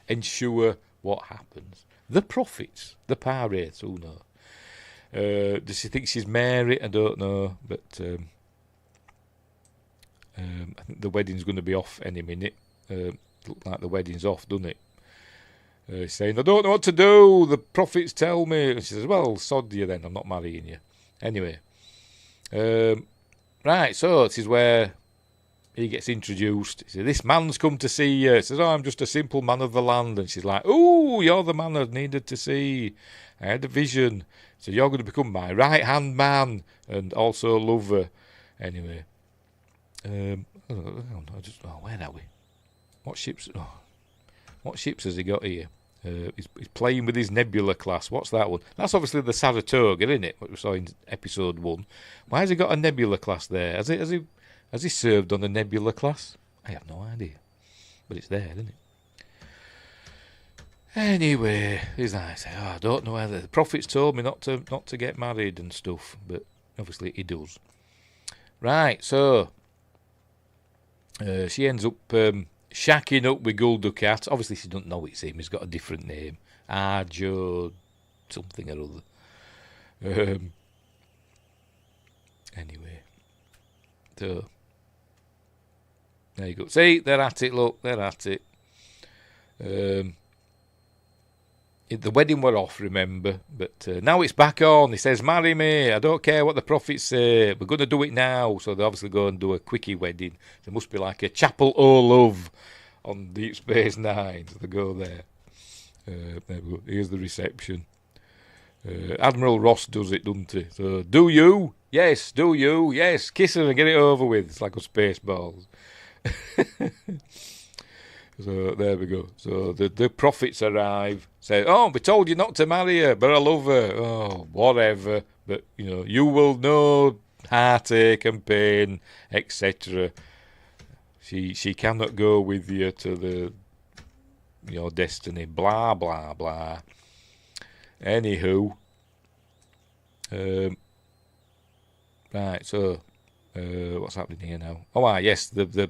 ensure what happens. The prophets, the Par-Wraiths, who knows? Does she think she's Mary? I don't know, but I think the wedding's going to be off any minute. Look like the wedding's off, doesn't it? He's saying, I don't know what to do. The prophets tell me. And she says, well, sod you then. I'm not marrying you. Anyway. Right, so this is where he gets introduced. He says, this man's come to see you. He says, I'm just a simple man of the land. And she's like, oh, you're the man I needed to see. I had a vision. So you're going to become my right-hand man and also lover. Anyway. Where are we? What ships has he got here? He's playing with his Nebula class. What's that one? That's obviously the Saratoga, isn't it? What we saw in episode 1. Why has he got a Nebula class there? Has he served on a Nebula class? I have no idea. But it's there, isn't it? Anyway, he's like, I don't know whether the prophets told me not to get married and stuff, but obviously he does. Right, so she ends up shacking up with Guldukat. Obviously she doesn't know it's him. He's got a different name. Arjo something or other. Anyway. So there you go. See, they're at it, look, they're at it. The wedding were off, remember, but now it's back on. He says, marry me, I don't care what the prophets say, we're going to do it now. So they obviously go and do a quickie wedding. There must be like a chapel o' love on Deep Space Nine. So they go there. There we go. Here's the reception. Admiral Ross does it, doesn't he? So, do you? Yes, do you? Yes, kiss her and get it over with. It's like a Spaceballs. So there we go. So the prophets arrive, say, oh, we told you not to marry her, but I love her. Oh, whatever. But, you will know heartache and pain, etc. She cannot go with you to your destiny. Blah, blah, blah. Anywho. Right, so what's happening here now? Oh, yes, the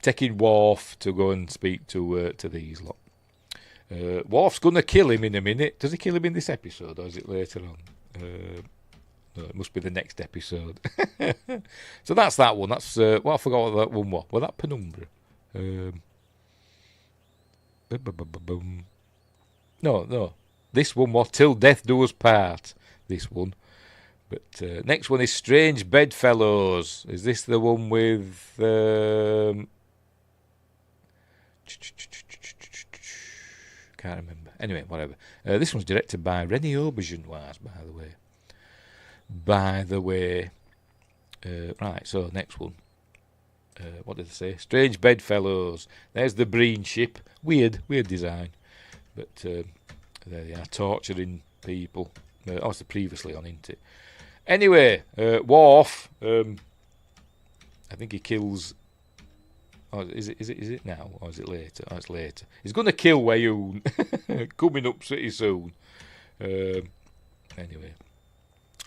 taking Worf to go and speak to these lot. Worf's going to kill him in a minute. Does he kill him in this episode, or is it later on? No, it must be the next episode. So that's that one. That's I forgot what that one was. Was that Penumbra? No. This one was Till Death Do Us Part. This one. But next one is Strange Bedfellows. Is this the one with... Can't remember. Anyway, whatever. This one's directed by René Auberginois, by the way. Right, so next one. What did they say? Strange Bedfellows. There's the Breen ship. Weird design. But there they are, torturing people. Obviously previously on, isn't it? Anyway, Worf, I think he kills. Oh, is it now or is it later? Oh, it's later. He's going to kill Wayoon. Coming up pretty soon. Anyway.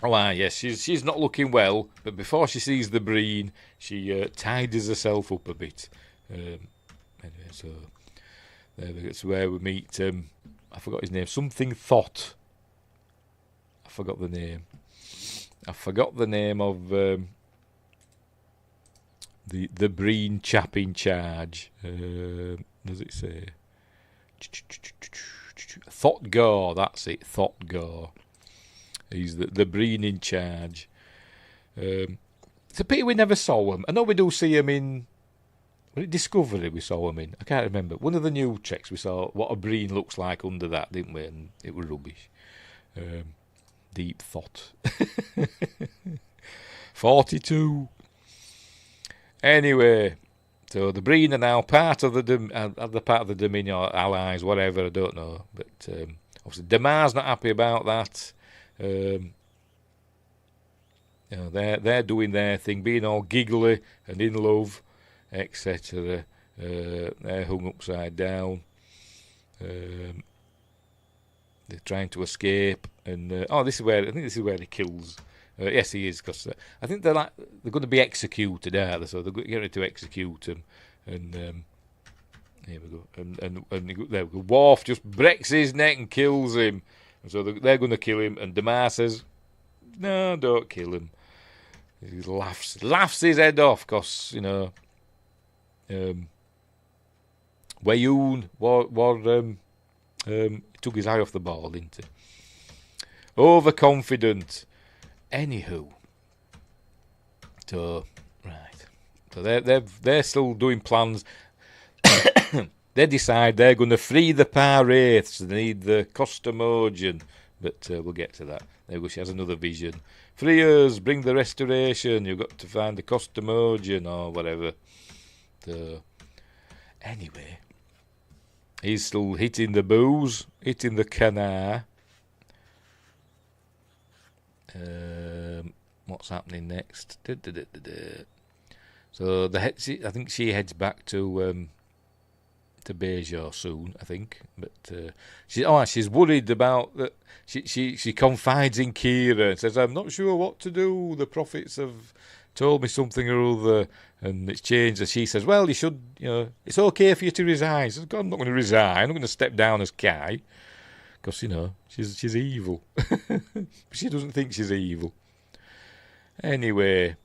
Oh, yes, she's not looking well, but before she sees the Breen, she tidies herself up a bit. Anyway, so that's where we meet. I forgot his name. Something Thought. I forgot the name. I forgot the name of the Breen chap in charge. Does it say? Thought Gore. That's it. Thought Gore. He's the Breen in charge. It's a pity we never saw him. I know we do see him in. Was it Discovery we saw him in? I can't remember. One of the new treks we saw what a Breen looks like under that, didn't we? And it was rubbish. Deep thought. 42. Anyway, so the Breen are now part of the part of the Dominion or allies, whatever. I don't know, but obviously Damar's not happy about that. They're doing their thing, being all giggly and in love, etc. They're hung upside down. They're trying to escape, and this is where he kills. Yes, he is, because I think they're going to be executed, aren't they? So they're getting ready to execute him, and here we go. And there we go. Worf just breaks his neck and kills him. And so they're going to kill him, and Damar says, "No, don't kill him." He laughs his head off, because Wayoon took his eye off the ball, didn't he? Overconfident. Anywho, so right, so they're still doing plans. They decide they're going to free the Par-Wraiths. They need the Costamogen, but we'll get to that. There we go. She has another vision. Free us, bring the restoration. You've got to find the Costamogen or whatever. So anyway, he's still hitting the booze, hitting the canar. What's happening next? So I think she heads back to Bajor soon, I think. But she's worried about that. She confides in Kira and says, "I'm not sure what to do. The prophets have told me something or other, and it's changed." And she says, "Well, you should. It's okay for you to resign." She says, "God, I'm not going to resign. I'm going to step down as Kai." Because, she's evil. But she doesn't think she's evil. Anyway,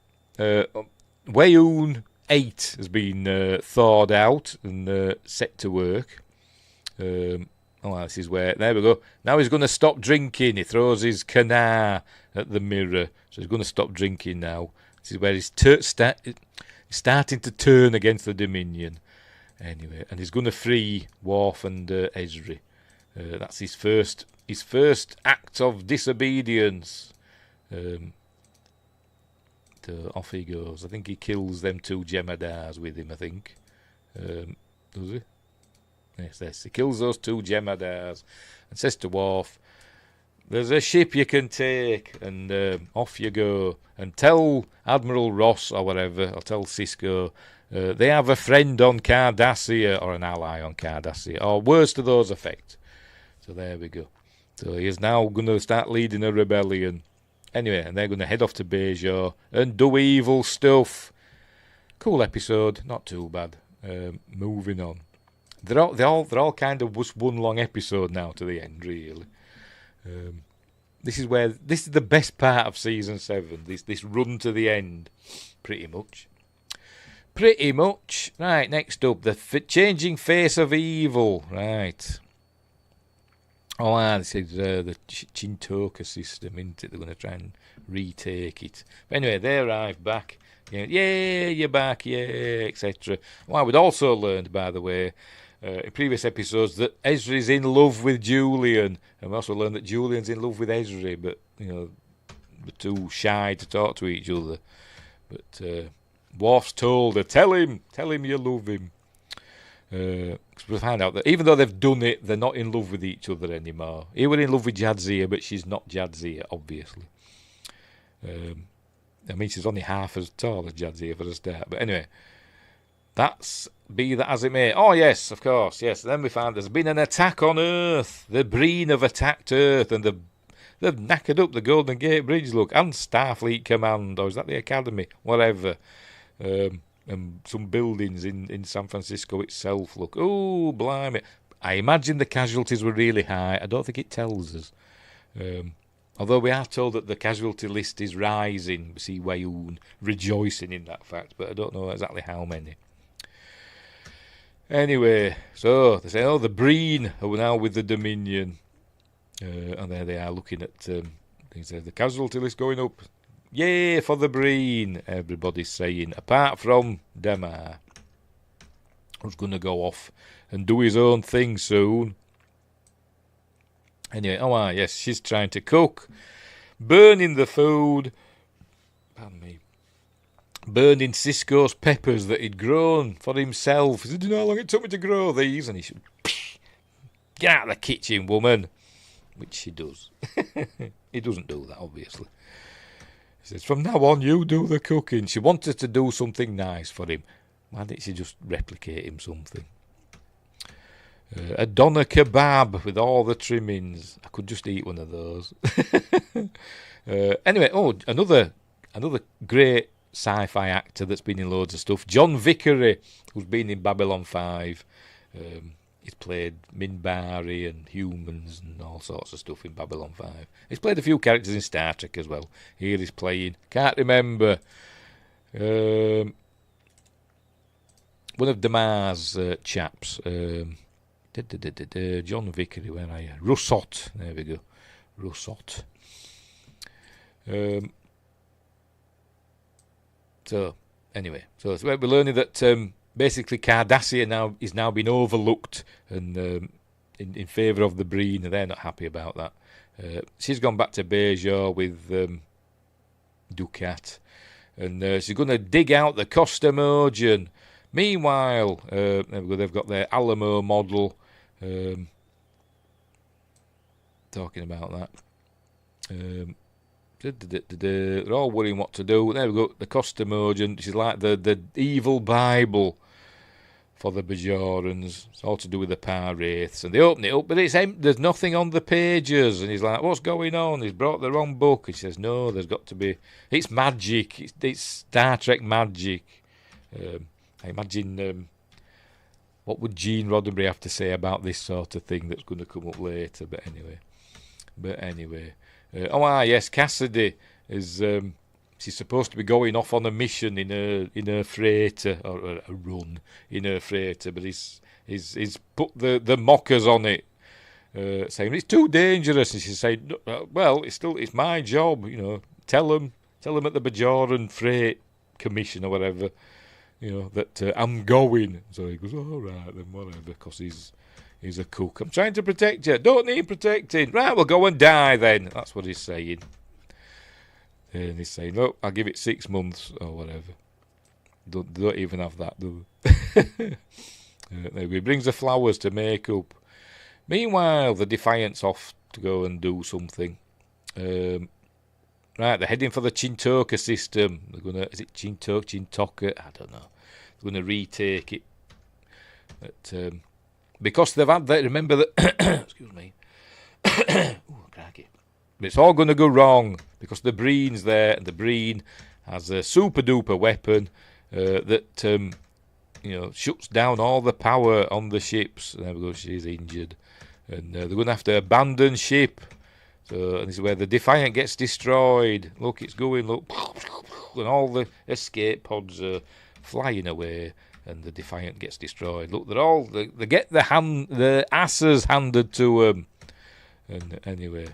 Wayoon 8 has been thawed out and set to work. This is where... There we go. Now he's going to stop drinking. He throws his canar at the mirror. So he's going to stop drinking now. This is where he's starting to turn against the Dominion. Anyway, and he's going to free Worf and Ezri. That's his first act of disobedience. Off he goes. I think he kills them 2 Jemadars with him, I think. Does he? Yes, he kills those 2 Jemadars and says to Worf, "There's a ship you can take," and off you go. And tell Admiral Ross or whatever, or tell Sisko, they have a friend on Cardassia, or an ally on Cardassia, or words to those effect. So there we go. So he is now going to start leading a rebellion. Anyway, and they're going to head off to Bajor and do evil stuff. Cool episode, not too bad. Moving on. They're all kind of just one long episode now to the end, really. This is the best part of season 7. This run to the end, pretty much. Right, next up, the changing face of evil. Right. This is the Chintoka system, isn't it? They're going to try and retake it. But anyway, they arrive back. Yeah, you're back, yeah, etc. Well, we'd also learned, by the way, in previous episodes, that Ezri's in love with Julian. And we also learned that Julian's in love with Ezri, but, they're too shy to talk to each other. But Worf's told her, tell him you love him. Because we'll find out that even though they've done it, they're not in love with each other anymore. He was in love with Jadzia, but she's not Jadzia, obviously. I mean, she's only half as tall as Jadzia for a start. But anyway, that's be that as it may. Oh, yes, of course, yes. Then we find there's been an attack on Earth. The Breen have attacked Earth, and they've knackered up the Golden Gate Bridge, look, and Starfleet Command, or is that the Academy? Whatever. And some buildings in San Francisco itself, look. Oh, blimey. I imagine the casualties were really high. I don't think it tells us. Although we are told that the casualty list is rising. We see Wayoon rejoicing in that fact, but I don't know exactly how many. Anyway, so they say, the Breen are now with the Dominion. And there they are looking at things. The casualty list going up. Yay for the Breen, everybody's saying, apart from Demar, who's going to go off and do his own thing soon. Anyway, yes, she's trying to cook, burning the food, pardon me, burning Cisco's peppers that he'd grown for himself. He said, do you know how long it took me to grow these? And he said, get out of the kitchen, woman. Which she does. He doesn't do that, obviously. He says, from now on, you do the cooking. She wanted to do something nice for him. Why didn't she just replicate him something? A doner kebab with all the trimmings. I could just eat one of those. Anyway, another great sci-fi actor that's been in loads of stuff. John Vickery, who's been in Babylon 5. He's played Minbari and humans and all sorts of stuff in Babylon 5. He's played a few characters in Star Trek as well. Here he's playing, can't remember, one of Damar's chaps. John Vickery, where are you? Russot, there we go. Russot. So, anyway, so we're learning that basically Cardassia is now been overlooked and in favour of the Breen, and they're not happy about that. She's gone back to Bajor with Ducat, and she's going to dig out the Costamogen. Meanwhile, they've got their Alamo model. Talking about that. They're all worrying what to do. There we go, the Costamogen. She's like the evil Bible for the Bajorans. It's all to do with the Par-Wraiths. And they open it up, but it's empty. There's nothing on the pages. And he's like, what's going on? He's brought the wrong book. He says, no, there's got to be... It's magic. It's Star Trek magic. I imagine... what would Gene Roddenberry have to say about this sort of thing that's going to come up later? But anyway... yes, Cassidy is... she's supposed to be going off on a mission in her freighter, or a run in her freighter, but he's put the mockers on it, saying it's too dangerous. And she's saying, well, it's my job, tell them at the Bajoran Freight Commission or whatever, that I'm going. So he goes, all right then, whatever, because he's a cook. I'm trying to protect you. Don't need protecting. Right, we'll go and die then. That's what he's saying. And he's saying, look, I'll give it 6 months or whatever. Don't even have that, do we? He brings the flowers to make up. Meanwhile, the Defiant's off to go and do something. Right, they're heading for the Chintoka system. They're gonna, is it Chintoka? I don't know. They're gonna retake it. But, because they've had that, remember that. Excuse me. Ooh, crikey. But it's all going to go wrong because the Breen's there, and the Breen has a super duper weapon that shuts down all the power on the ships. There we go, she's injured, and they're going to have to abandon ship. So and this is where the Defiant gets destroyed. Look, it's going, look, and all the escape pods are flying away, and the Defiant gets destroyed. Look, they get the asses handed to them. And anyway.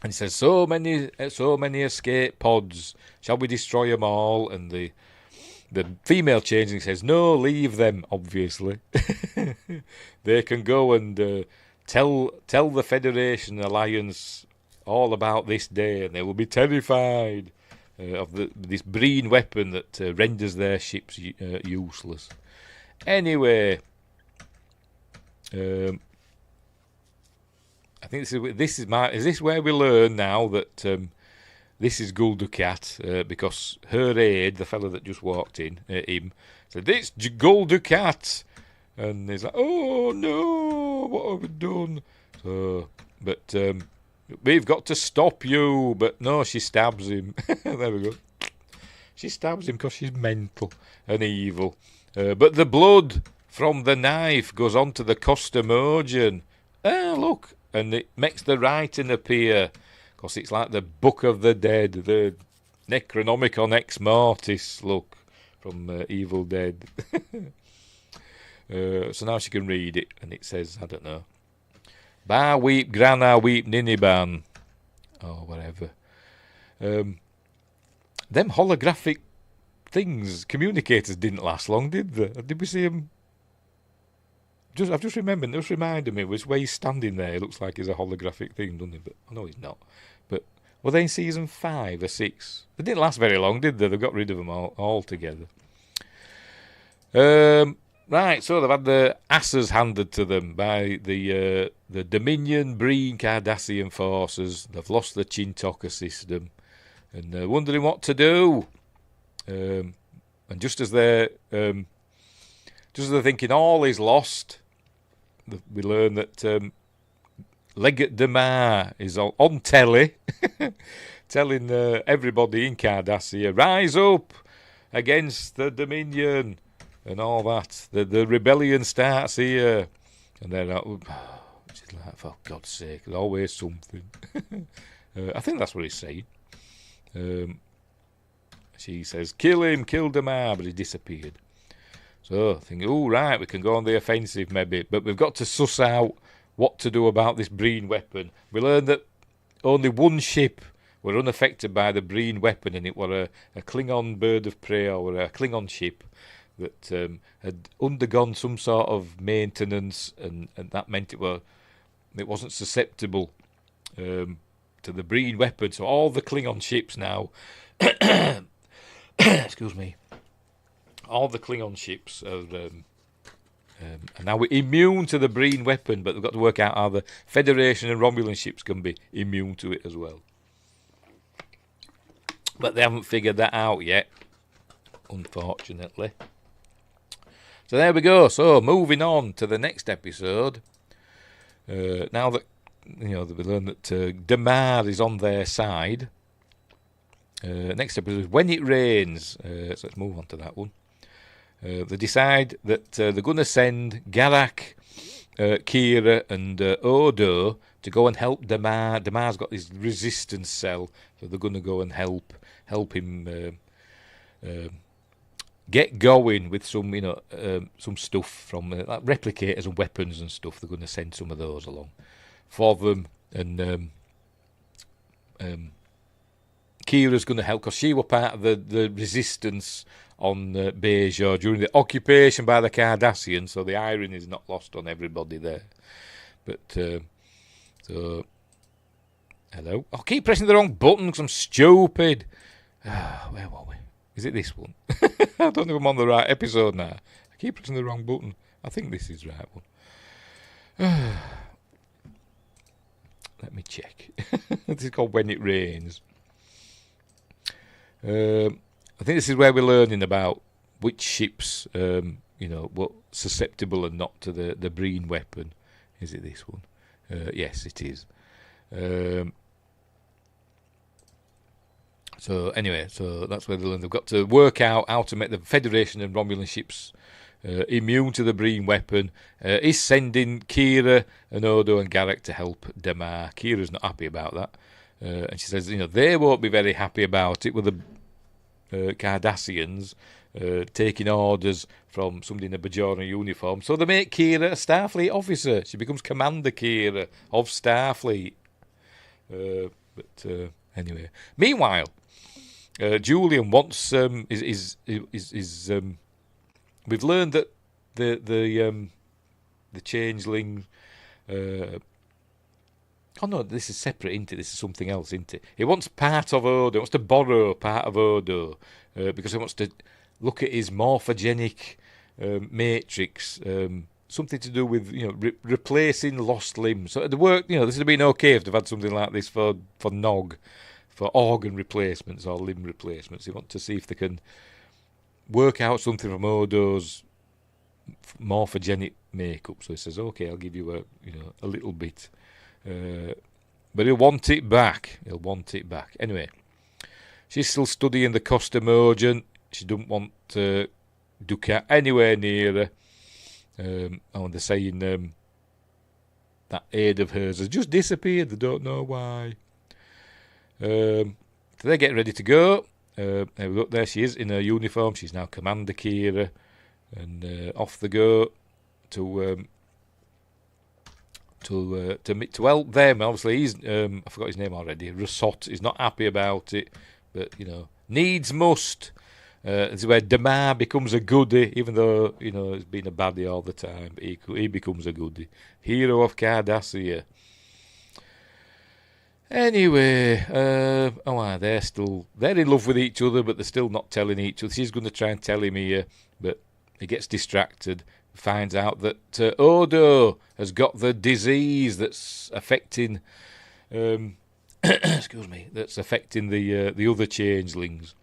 And he says, so many escape pods. Shall we destroy them all? And the female changeling says, no, leave them, obviously. They can go and tell the Federation Alliance all about this day, and they will be terrified of this Breen weapon that renders their ships useless. Anyway, I think is this where we learn now that this is Guldukat, because her aide, the fellow that just walked in, him, said, "This Guldukat," and he's like, "Oh no, what have we done?" So, but we've got to stop you. But no, she stabs him. There we go. She stabs him because she's mental and evil. But the blood from the knife goes onto the customodian. Look, and it makes the writing appear. Because it's like the Book of the Dead, the Necronomicon Ex Mortis, look, from Evil Dead. So now she can read it, and it says, I don't know, Bar weep, Grana weep, Niniban, or whatever. Them holographic things, communicators, didn't last long, did they? Did we see them? I've just remembered, just reminded me, was where he's standing there, it looks like he's a holographic thing, doesn't he? But I know he's not. But were they in season 5 or 6? They didn't last very long, did they? They got rid of them all altogether. Right, so they've had the asses handed to them by the Dominion Breen Cardassian forces. They've lost the Chintoka system, and they're wondering what to do. And just as they're thinking all is lost, we learn that Legate Damar is on telly, telling everybody in Cardassia, rise up against the Dominion and all that. The rebellion starts here. And they're like, she's like, for God's sake, there's always something. I think that's what he's saying. She says, kill him, kill Damar, but he disappeared. So I think, right, we can go on the offensive maybe, but we've got to suss out what to do about this Breen weapon. We learned that only one ship were unaffected by the Breen weapon, and it was a Klingon bird of prey, or a Klingon ship that had undergone some sort of maintenance, and that meant it wasn't susceptible to the Breen weapon. So all the Klingon ships now, excuse me, all the Klingon ships are now immune to the Breen weapon, but they've got to work out how the Federation and Romulan ships can be immune to it as well. But they haven't figured that out yet, unfortunately. So there we go. So moving on to the next episode. Now that we learn that Damar is on their side. Next episode is When It Rains. So let's move on to that one. They decide that they're going to send Garak, Kira, and Odo to go and help Damar. Damar's got this resistance cell, so they're going to go and help him get going with some, some stuff from like replicators and weapons and stuff. They're going to send some of those along for them, and Kira's going to help because she was part of the resistance on Bajor during the occupation by the Cardassians, so the irony is not lost on everybody there. But, so, hello. I keep pressing the wrong button because I'm stupid. Where were we? Is it this one? I don't know if I'm on the right episode now. I keep pressing the wrong button. I think this is the right one. Let me check. This is called When It Rains. I think this is where we're learning about which ships, what susceptible and not to the Breen weapon. Is it this one? Yes, it is. So anyway, so that's where they learn. They've got to work out how to make the Federation and Romulan ships immune to the Breen weapon. He's sending Kira and Odo and Garak to help Damar. Kira's not happy about that. And she says, they won't be very happy about it with the Cardassians taking orders from somebody in a Bajoran uniform. So they make Kira a Starfleet officer. She becomes Commander Kira of Starfleet. But anyway, meanwhile, Julian wants we've learned that the changeling. Oh no, this is separate, isn't it? This is something else, isn't it? He wants part of Odo. He wants to borrow part of Odo because he wants to look at his morphogenic matrix. Something to do with replacing lost limbs. So the work, this would have been okay if they've had something like this for Nog, for organ replacements or limb replacements. They want to see if they can work out something from Odo's morphogenic makeup. So he says, okay, I'll give you a little bit. But he'll want it back. Anyway, she's still studying the costomogen. She doesn't want Ducat anywhere near her. And they're saying that aide of hers has just disappeared. They don't know why. So they're getting ready to go. There she is in her uniform. She's now Commander Kira. And off they go to help them. Obviously, he's I forgot his name already. Rossot is not happy about it, but needs must. This is where Damar becomes a goodie, even though he's been a baddie all the time. But he becomes a goodie, hero of Cardassia. Anyway, they're in love with each other, but they're still not telling each other. She's going to try and tell him here, but he gets distracted. Finds out that Odo has got the disease that's affecting, that's affecting the other changelings,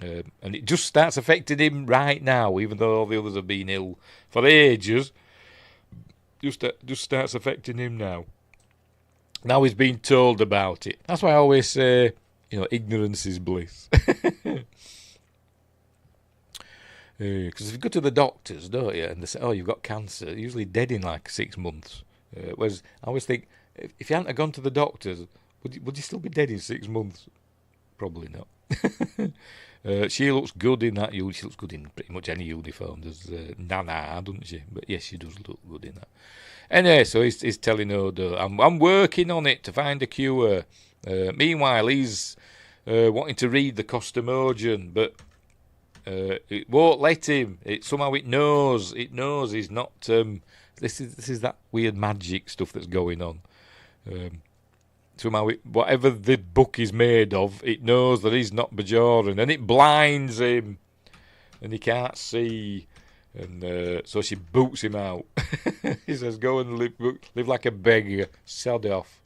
and it just starts affecting him right now, even though all the others have been ill for ages. Just starts affecting him now. Now he's been told about it. That's why I always say, ignorance is bliss. Because if you go to the doctors, don't you, and they say, oh, you've got cancer, you're usually dead in like 6 months. Whereas I always think, if you hadn't gone to the doctors, would you still be dead in 6 months? Probably not. She looks good in that. She looks good in pretty much any uniform. There's Nana, doesn't she? But yes, she does look good in that. Anyway, so he's telling Odo, I'm working on it to find a cure. Meanwhile, he's wanting to read the costomogen, but it won't let him. Somehow it knows he's not. This is that weird magic stuff that's going on. Somehow, whatever the book is made of, it knows that he's not Bajoran, and it blinds him, and he can't see. And so she boots him out. He says, "Go and live like a beggar. Sod off."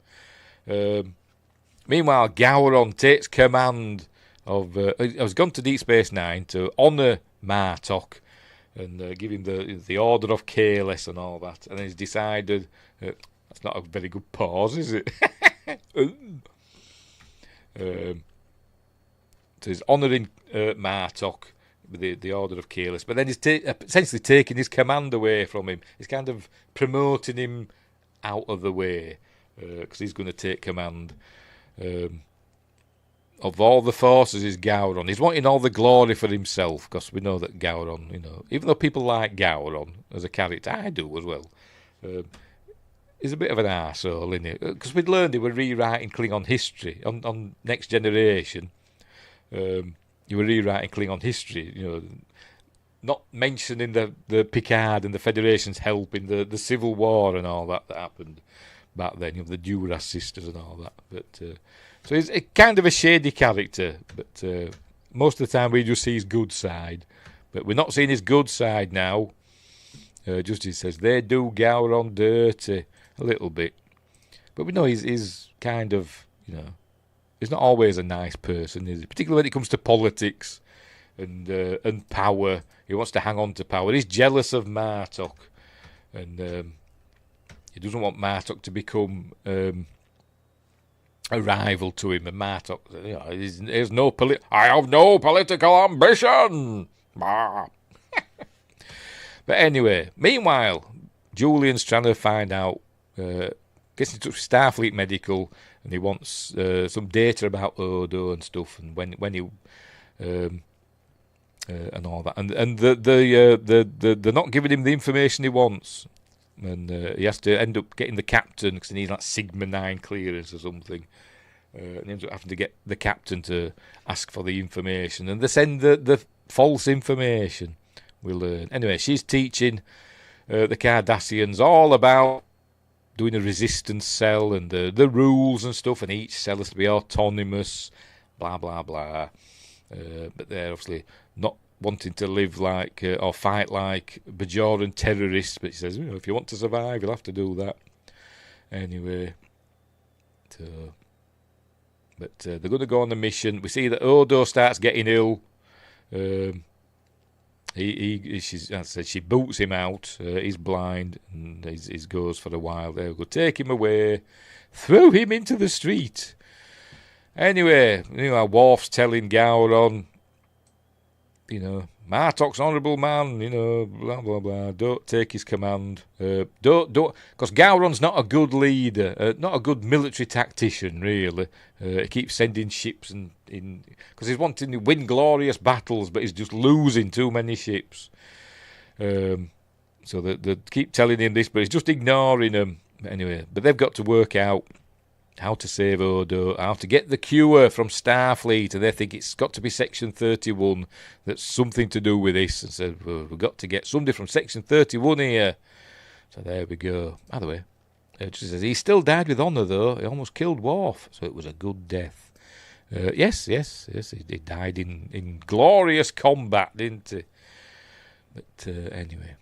Meanwhile, Gowron takes command of. Has gone to Deep Space Nine to honour Martok and give him the Order of Careless and all that. And he's decided that's not a very good pause, is it? So he's honouring Martok with the Order of Careless, but then he's essentially taking his command away from him. He's kind of promoting him out of the way because he's going to take command of all the forces. Is Gowron? He's wanting all the glory for himself because we know that Gowron, even though people like Gowron as a character, I do as well. He's a bit of an arsehole, isn't it? Because we'd learned he were rewriting Klingon history on Next Generation. You were rewriting Klingon history, not mentioning the Picard and the Federation's help in the Civil War and all that happened back then, the Duras sisters and all that. But so he's kind of a shady character, but most of the time we just see his good side. But we're not seeing his good side now. Justice says, they do Gowron dirty a little bit. But we know he's kind of, he's not always a nice person, is he? Particularly when it comes to politics and power. He wants to hang on to power. He's jealous of Martok, and he doesn't want Martok to become a rival to him. And Martok, there's no I have no political ambition. But anyway, meanwhile, Julian's trying to find out. Gets in touch with Starfleet Medical, and he wants some data about Odo and stuff, and when he and all that, and they're not giving him the information he wants, and he has to end up getting the captain because he needs like Sigma 9 clearance or something, and he ends up having to get the captain to ask for the information, and they send the false information. We learn anyway. She's teaching the Cardassians all about doing a resistance cell and the rules and stuff, and each cell has to be autonomous, blah, blah, blah. But they're obviously not wanting to live like or fight like Bajoran terrorists. But she says, if you want to survive, you'll have to do that. Anyway, so But they're going to go on a mission. We see that Odo starts getting ill. She boots him out. He's blind, and he goes for a while. They'll go take him away, throw him into the street. Anyway, Worf's telling Gowron, Martok's honourable man, blah blah blah. Don't take his command. Don't, because Gowron's not a good leader, not a good military tactician, really. He keeps sending ships because he's wanting to win glorious battles, but he's just losing too many ships. So they keep telling him this, but he's just ignoring them. Anyway, but they've got to work out how to save Odo, how to get the cure from Starfleet, and they think it's got to be Section 31 that's something to do with this, and said, well, we've got to get somebody from Section 31 here. So there we go. By the way, it says he still died with honour, though. He almost killed Worf, so it was a good death. Yes, he died in glorious combat, didn't he? But anyway.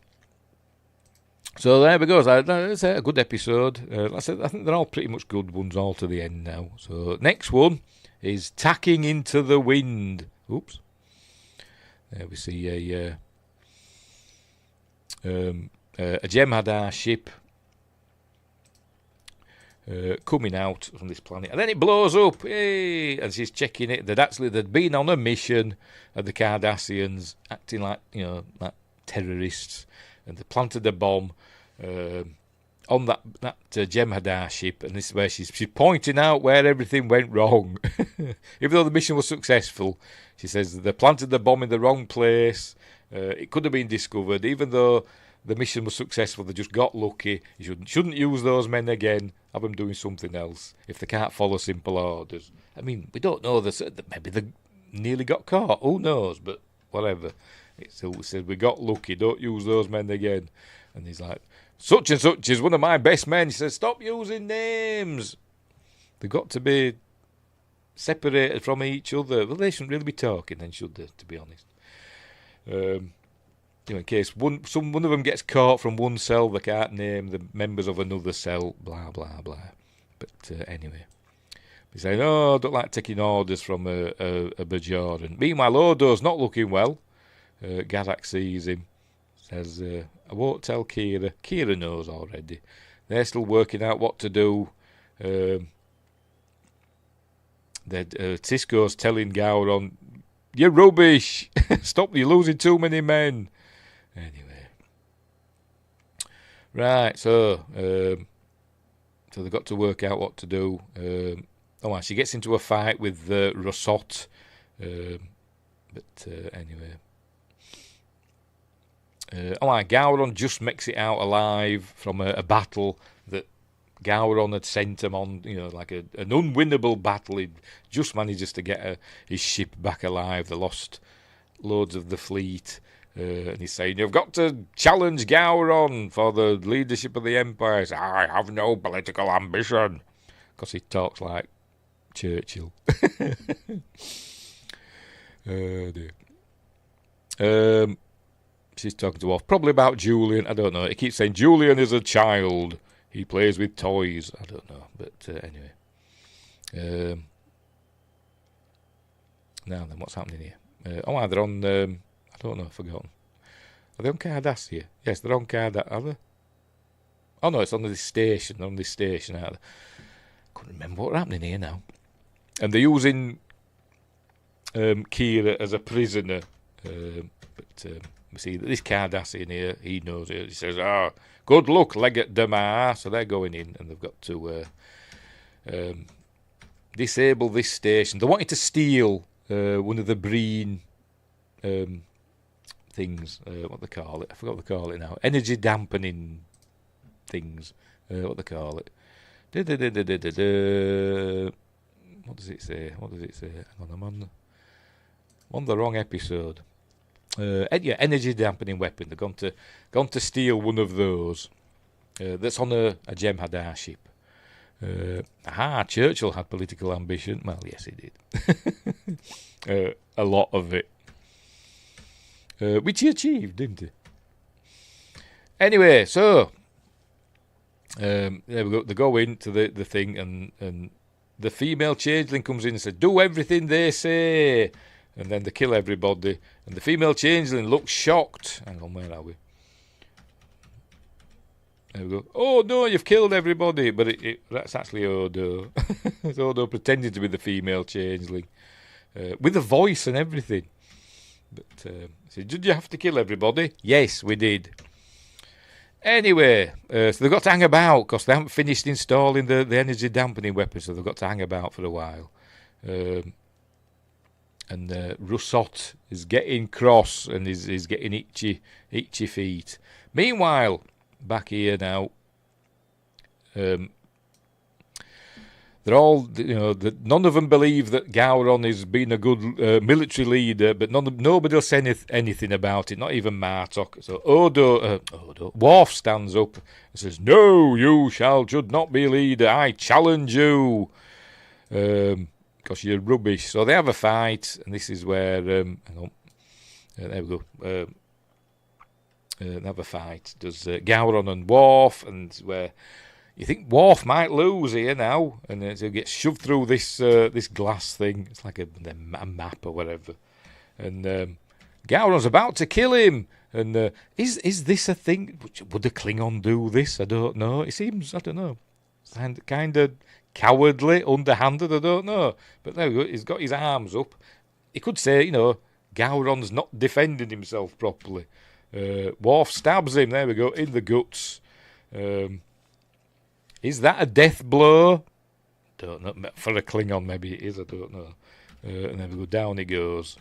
So there we go. It's a good episode. I think they're all pretty much good ones all to the end now. So next one is Tacking into the Wind. Oops. There we see a Jem'Hadar ship coming out from this planet, and then it blows up. Hey! And she's checking it. They'd been on a mission of the Cardassians, acting like like terrorists, and they planted a bomb on that Jem'Hadar ship, and this is where she's pointing out where everything went wrong. Even though the mission was successful, she says they planted the bomb in the wrong place. It could have been discovered. Even though the mission was successful, they just got lucky. You shouldn't use those men again. Have them doing something else if they can't follow simple orders. I mean, we don't know this. Maybe they nearly got caught. Who knows? But whatever. It still said we got lucky. Don't use those men again. And he's like, such and such is one of my best men. He says, stop using names. They've got to be separated from each other. Well, they shouldn't really be talking then, should they, to be honest? In case one of them gets caught from one cell, they can't name the members of another cell, blah, blah, blah. But anyway. He's saying, I don't like taking orders from a Bajoran. Meanwhile, Odo's not looking well. Garak sees him. Says, I won't tell Kira. Kira knows already. They're still working out what to do. Sisko's telling Gowron, you're rubbish. Stop, you're losing too many men. Anyway. Right, so they've got to work out what to do. She gets into a fight with Rossot. Anyway. Gowron just makes it out alive from a battle that Gowron had sent him on, like an unwinnable battle. He just manages to get his ship back alive. They lost loads of the fleet. And he's saying, you've got to challenge Gowron for the leadership of the Empire. He says, I have no political ambition. Because he talks like Churchill. Oh, dear. She's talking to Worf, probably about Julian. I don't know. He keeps saying Julian is a child. He plays with toys. I don't know. But anyway. Now then, what's happening here? They're on... I don't know, I've forgotten. Are they on Cardassia? Yes, they're on Cardassia. Are they? Oh no, it's on this station. They're on this station, aren't they? Couldn't remember what's happening here now. And they're using Kira as a prisoner. But we see that this Cardassian here, he knows it. He says, good luck, Leggett Damar. So they're going in, and they've got to disable this station. They wanted to steal one of the Breen things. What they call it? I forgot what they call it now. Energy dampening things. What they call it? What does it say? Hang on, I'm on the wrong episode. Energy dampening weapon. They're gone to steal one of those. That's on a Jem'Hadar ship. Churchill had political ambition. Well, yes, he did. A lot of it. Which he achieved, didn't he? Anyway, so there we go. They go into the thing, and the female changeling comes in and says, "Do everything they say," and then they kill everybody. And the female changeling looks shocked. Hang on, where are we? There we go. "Oh no, you've killed everybody!" But that's actually Odo. It's Odo pretending to be the female changeling, with a voice and everything. But so did you have to kill everybody? Yes, we did. Anyway, so they've got to hang about because they haven't finished installing the energy dampening weapon, so they've got to hang about for a while. And Rousseau is getting cross and is getting itchy feet. Meanwhile, back here now, they're all, none of them believe that Gowron has been a good military leader, but nobody will say anything about it, not even Martok. So Worf stands up and says, "No, you should not be leader. I challenge you, because you're rubbish." So they have a fight, and this is where, hang on, there we go. They have a fight. Does Gowron and Worf, and where you think Worf might lose here now, and he'll get shoved through this glass thing. It's like a map or whatever. And Gowron's about to kill him. And is this a thing? Would a Klingon do this? I don't know. It seems, I don't know, kind of cowardly, underhanded. I don't know. But there we go. He's got his arms up. He could say, Gowron's not defending himself properly. Worf stabs him. There we go, in the guts. Is that a death blow? Don't know. For a Klingon, maybe it is. I don't know. And then we go, down he goes.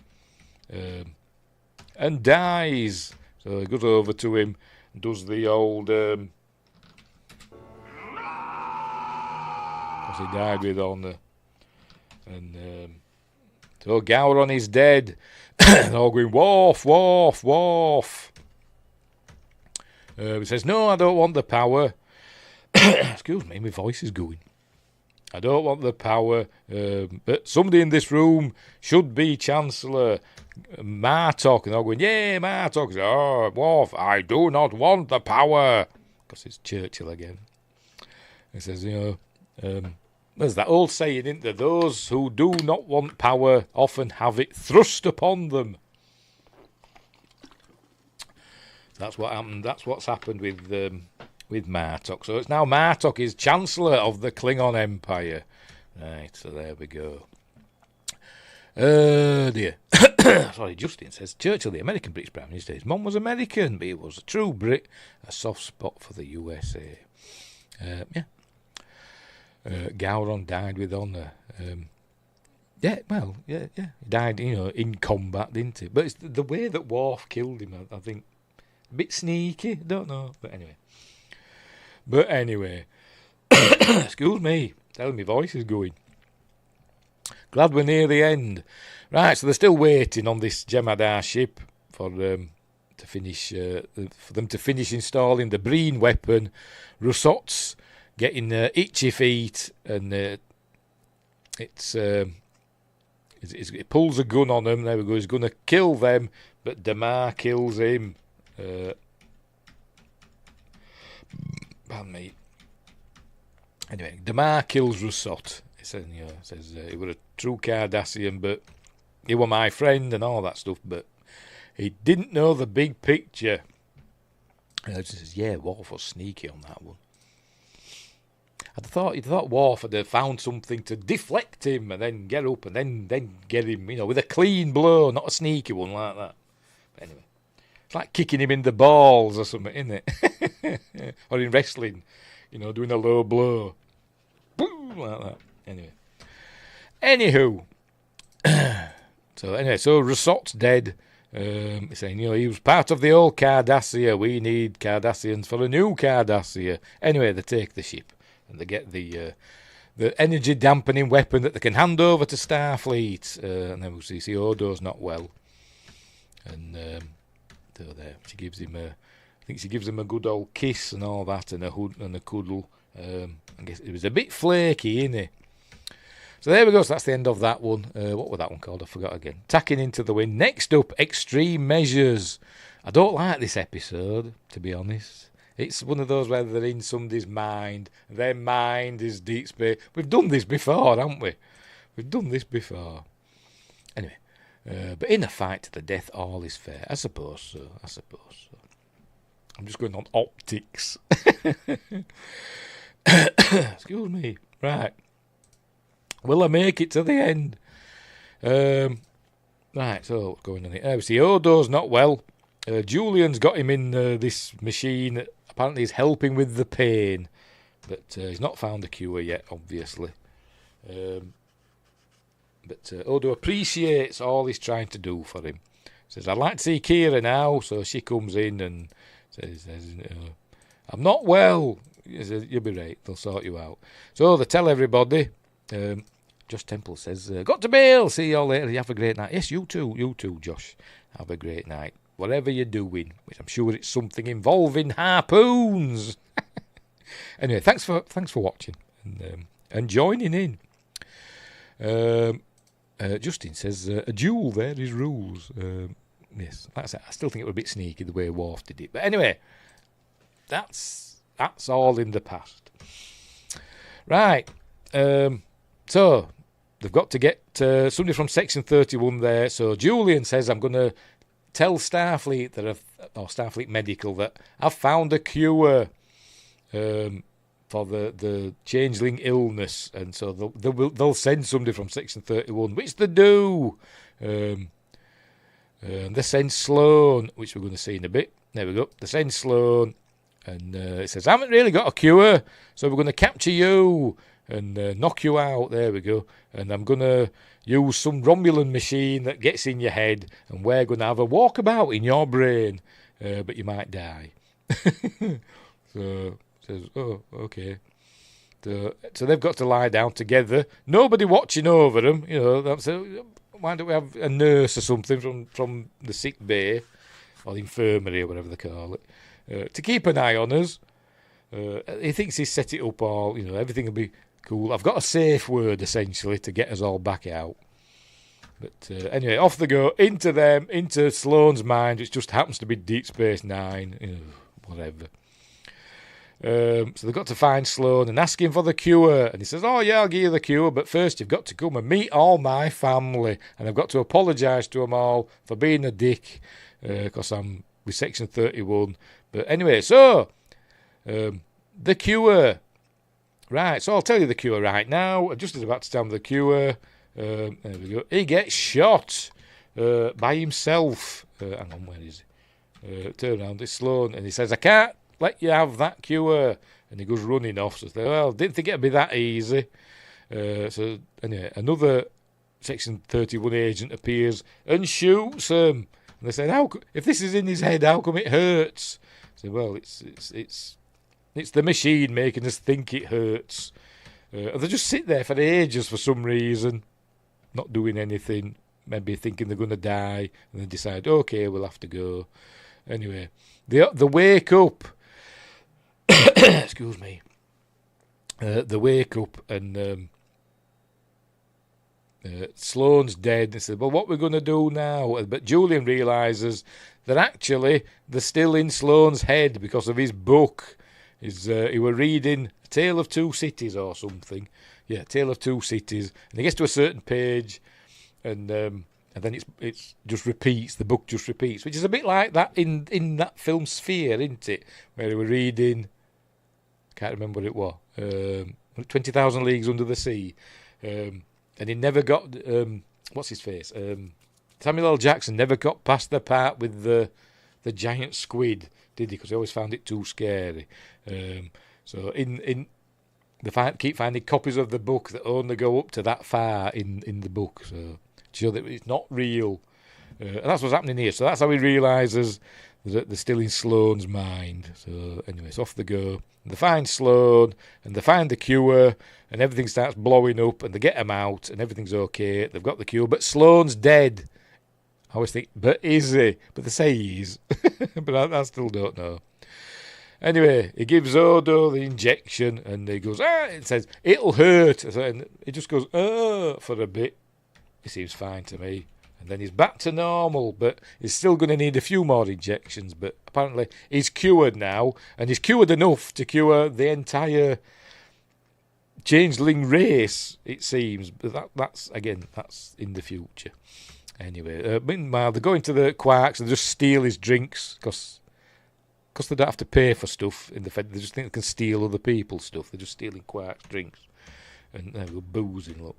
And dies. So he goes over to him, does the old... because he died with honour. And so Gowron is dead. They're all going, "Worf, Worf, Worf." He says, "No, I don't want the power." Excuse me, my voice is going. "I don't want the power, but somebody in this room should be Chancellor. Martok." And they're going, "Yeah, Martok." "Oh, Worf, I do not want the power." Because it's Churchill again. He says, there's that old saying, isn't there? "Those who do not want power often have it thrust upon them." That's what happened. That's what's happened with Martok. So it's now Martok is Chancellor of the Klingon Empire. Right, so there we go. Dear. Sorry, Justin says, "Churchill, the American British Prime Minister, his mum was American, but he was a true Brit, a soft spot for the USA." Yeah. Gowron died with honour. Yeah. He died, in combat, didn't he? But it's the way that Worf killed him, I think, a bit sneaky. Don't know, but anyway. Excuse me, telling my voice is going. Glad we're near the end. Right, so they're still waiting on this Jemadar ship for them to finish installing the Breen weapon. Rousseau's getting itchy feet, and it pulls a gun on him. There we go. He's going to kill them, but Damar kills him. Pardon me. Anyway, Damar kills Rousseau. He says, he was a true Cardassian, but he was my friend and all that stuff, but he didn't know the big picture. And he says, "Yeah, Worf was sneaky on that one." You'd thought Worf had found something to deflect him and then get up and then get him, with a clean blow, not a sneaky one like that. But anyway, it's like kicking him in the balls or something, isn't it? Or in wrestling, doing a low blow. Boom, like that. Anywho. So Rousseau's dead. He's saying, he was part of the old Cardassia. We need Cardassians for a new Cardassia. Anyway, they take the ship. And they get the energy dampening weapon that they can hand over to Starfleet. And then we'll see Odo's not well. And so there, she gives him a good old kiss and all that, and a hood and a cuddle. I guess it was a bit flaky, innit? So there we go. So that's the end of that one. What was that one called? I forgot again. Tacking into the Wind. Next up, Extreme Measures. I don't like this episode, to be honest. It's one of those where they're in somebody's mind. Their mind is deep space. We've done this before, haven't we? We've done this before. Anyway, but in a fight to the death, all is fair. I suppose so. I'm just going on optics. Excuse me. Right. Will I make it to the end? Right, so what's going on here? We see Odo's not well. Julian's got him in this machine that apparently is helping with the pain. But he's not found a cure yet, obviously. But Odo appreciates all he's trying to do for him. Says, I'd like to see Kira now. So she comes in and says I'm not well. He says, you'll be right. They'll sort you out. So they tell everybody. Josh Temple says, got to bail. See you all later. You have a great night. Yes, you too, Josh. Have a great night. Whatever you're doing, which I'm sure it's something involving harpoons. Anyway, thanks for watching and joining in. Justin says, a duel, there is rules. Yes, that's it. I still think it was a bit sneaky the way Worf did it. But anyway, that's all in the past. Right. So, they've got to get somebody from Section 31 there. So, Julian says, I'm going to tell Starfleet, or Starfleet Medical, that I've found a cure for the changeling illness. And so, they'll send somebody from Section 31, which they do. They send Sloan, which we're going to see in a bit. There we go. They send Sloan. And it says, I haven't really got a cure, so we're going to capture you and knock you out. There we go. And I'm going to use some Romulan machine that gets in your head, and we're going to have a walkabout in your brain, but you might die. So it says, oh, okay. So they've got to lie down together. Nobody watching over them. So why don't we have a nurse or something from the sick bay or the infirmary or whatever they call it? To keep an eye on us. He thinks he's set it up all, everything will be cool. I've got a safe word, essentially, to get us all back out. But anyway, off they go, into Sloane's mind, which just happens to be Deep Space Nine, whatever. So they've got to find Sloane and ask him for the cure. And he says, oh, yeah, I'll give you the cure, but first you've got to come and meet all my family. And I've got to apologise to them all for being a dick, because I'm with Section 31. But anyway, so, the cure. Right, so I'll tell you the cure right now. I'm just about to tell him the cure. There we go. He gets shot by himself. Hang on, where is he? Turn around, it's Sloane. And he says, I can't let you have that cure. And he goes running off. So well, didn't think it'd be that easy. So anyway, another Section 31 agent appears and shoots him. And they said, if this is in his head, how come it hurts? I said, well, it's the machine making us think it hurts. They just sit there for ages for some reason, not doing anything, maybe thinking they're going to die, and then decide, okay, we'll have to go. Anyway, they wake up. Excuse me. They wake up and Sloane's dead. They said, well, what are we going to do now? But Julian realises that actually they're still in Sloane's head because of his book. He were reading A Tale of Two Cities or something. Yeah, Tale of Two Cities. And he gets to a certain page and then it's just repeats, the book just repeats, which is a bit like that in that film Sphere, isn't it? Where they were reading, can't remember what it was, 20,000 Leagues Under the Sea. And he never got, what's his face? Samuel L. Jackson never got past the part with the giant squid, did he? Because he always found it too scary. So they keep finding copies of the book that only go up to that far in the book, so to show that it's not real. And that's what's happening here. So that's how he realises that they're still in Sloane's mind. So anyway, it's off they go. And they find Sloane, and they find the cure, and everything starts blowing up, and they get him out, and everything's okay. They've got the cure, but Sloane's dead. I always think, but is he? But they say he is. But I still don't know. Anyway, he gives Odo the injection, and he goes, it says, it'll hurt. And he just goes, for a bit. It seems fine to me. And then he's back to normal, but he's still going to need a few more injections. But apparently he's cured now, and he's cured enough to cure the entire changeling race, it seems. But that's in the future. Anyway, meanwhile, they're going to the Quarks and just steal his drinks because they don't have to pay for stuff in the Fed. They just think they can steal other people's stuff. They're just stealing Quarks drinks. And there we go, boozing, look.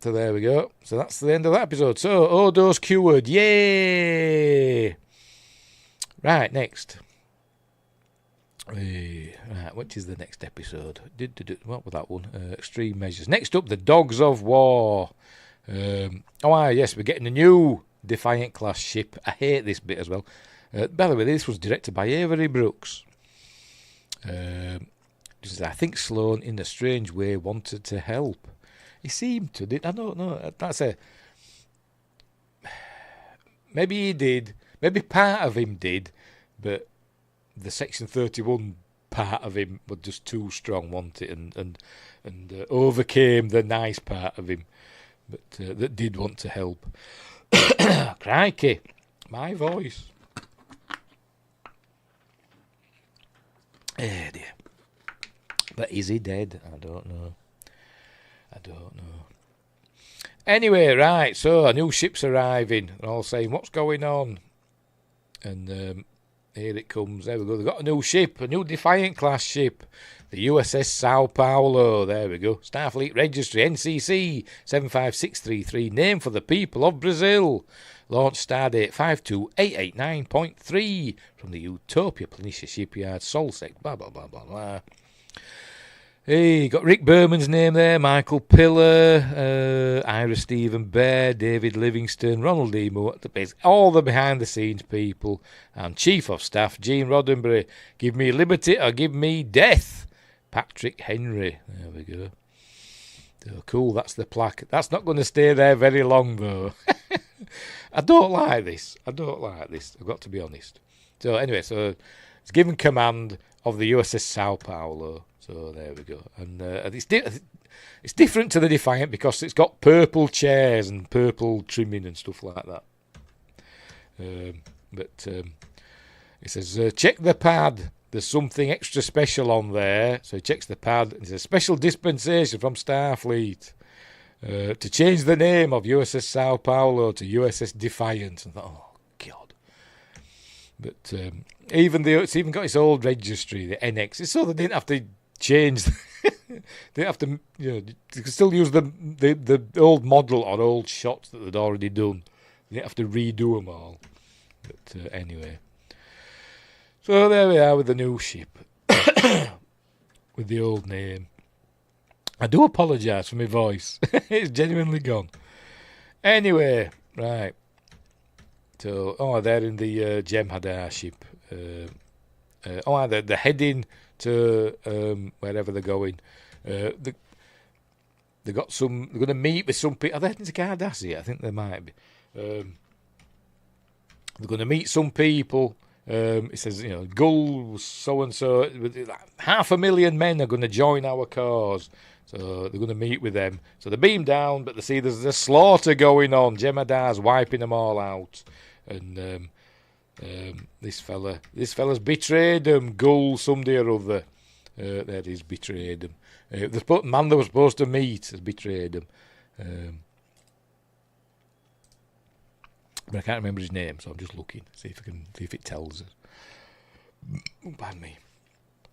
So there we go. So that's the end of that episode. So, Odo's cured. Yay! Right, next. Right, which is the next episode? What was that one? Extreme Measures. Next up, the Dogs of War. Yes, we're getting a new Defiant class ship. I hate this bit as well. By the way, this was directed by Avery Brooks. I think Sloan, in a strange way, wanted to help. He seemed to, I don't know. Maybe he did. Maybe part of him did, but the Section 31 part of him was just too strong, wasn't it? And overcame the nice part of him, but that did want to help. Crikey, my voice. Eh dear. But is he dead? I don't know. Anyway, right, so a new ship's arriving. They're all saying, what's going on? And here it comes. There we go. They've got a new ship, a new Defiant class ship. The USS Sao Paulo. There we go. Starfleet Registry, NCC 75633. Name for the people of Brazil. Launch stardate 52889.3 from the Utopia Planitia Shipyard, Solsec. Blah, blah, blah, blah, blah. Hey, got Rick Berman's name there, Michael Piller, Ira Stephen Bear, David Livingston, Ronald D. Moore at the base, all the behind-the-scenes people, and Chief of Staff Gene Roddenberry. Give me liberty or give me death. Patrick Henry. There we go. So cool, that's the plaque. That's not going to stay there very long, though. I don't like this. I've got to be honest. So anyway, so it's given command of the USS Sao Paulo. So there we go. And it's different to the Defiant because it's got purple chairs and purple trimming and stuff like that. But it says, check the pad. There's something extra special on there. So he checks the pad. It's a special dispensation from Starfleet to change the name of USS Sao Paulo to USS Defiant. And I thought, oh, God. But it's even got its old registry, the NX. So they didn't have to change. They have to, they could still use the old model or old shots that they'd already done. They didn't have to redo them all. But anyway, so there we are with the new ship with the old name. I do apologise for my voice. It's genuinely gone. Anyway, right. So, they're in the Jem'Hadar ship. They're heading to wherever they're going. They're going to meet with some people. Are they heading to Cardassia? I think they might be. They're going to meet some people. It says, Gull, so-and-so, 500,000 men are going to join our cause. So they're going to meet with them. So they beam down, but they see there's a slaughter going on. Jem'Hadar's wiping them all out. And this fella's betrayed them. Gull, somebody or other. There he's betrayed them. The man they were supposed to meet has betrayed them. But I can't remember his name, so I'm just looking. See if it tells us. Pardon me.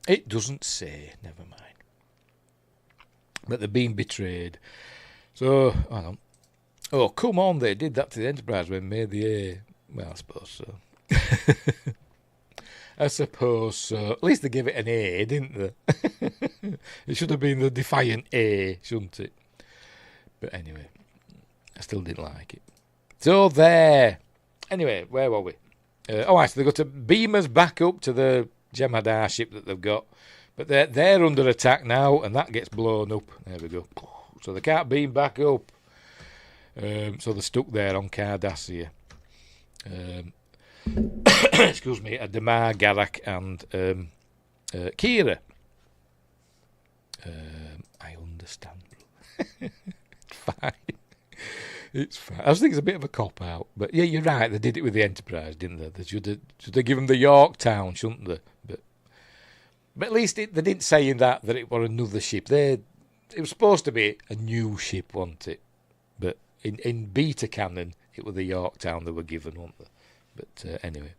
It doesn't say. Never mind. But they're being betrayed. So, hang on. Oh, come on, they did that to the Enterprise when they made the A. Well, I suppose so. I suppose so. At least they gave it an A, didn't they? It should have been the Defiant A, shouldn't it? But anyway, I still didn't like it. So there. Anyway, where were we? So they got to beam us back up to the Jem'Hadar ship that they've got. But they're under attack now, and that gets blown up. There we go. So they can't beam back up. So they're stuck there on Cardassia. Excuse me, Damar, Garak, and Kira. I understand. Fine. It's fine. I just think it's a bit of a cop out, but yeah, you're right. They did it with the Enterprise, didn't they? They should have given them the Yorktown, shouldn't they? But at least they didn't say in that it was another ship. It was supposed to be a new ship, wasn't it? But in beta canon, it was the Yorktown they were given, weren't they? But anyway.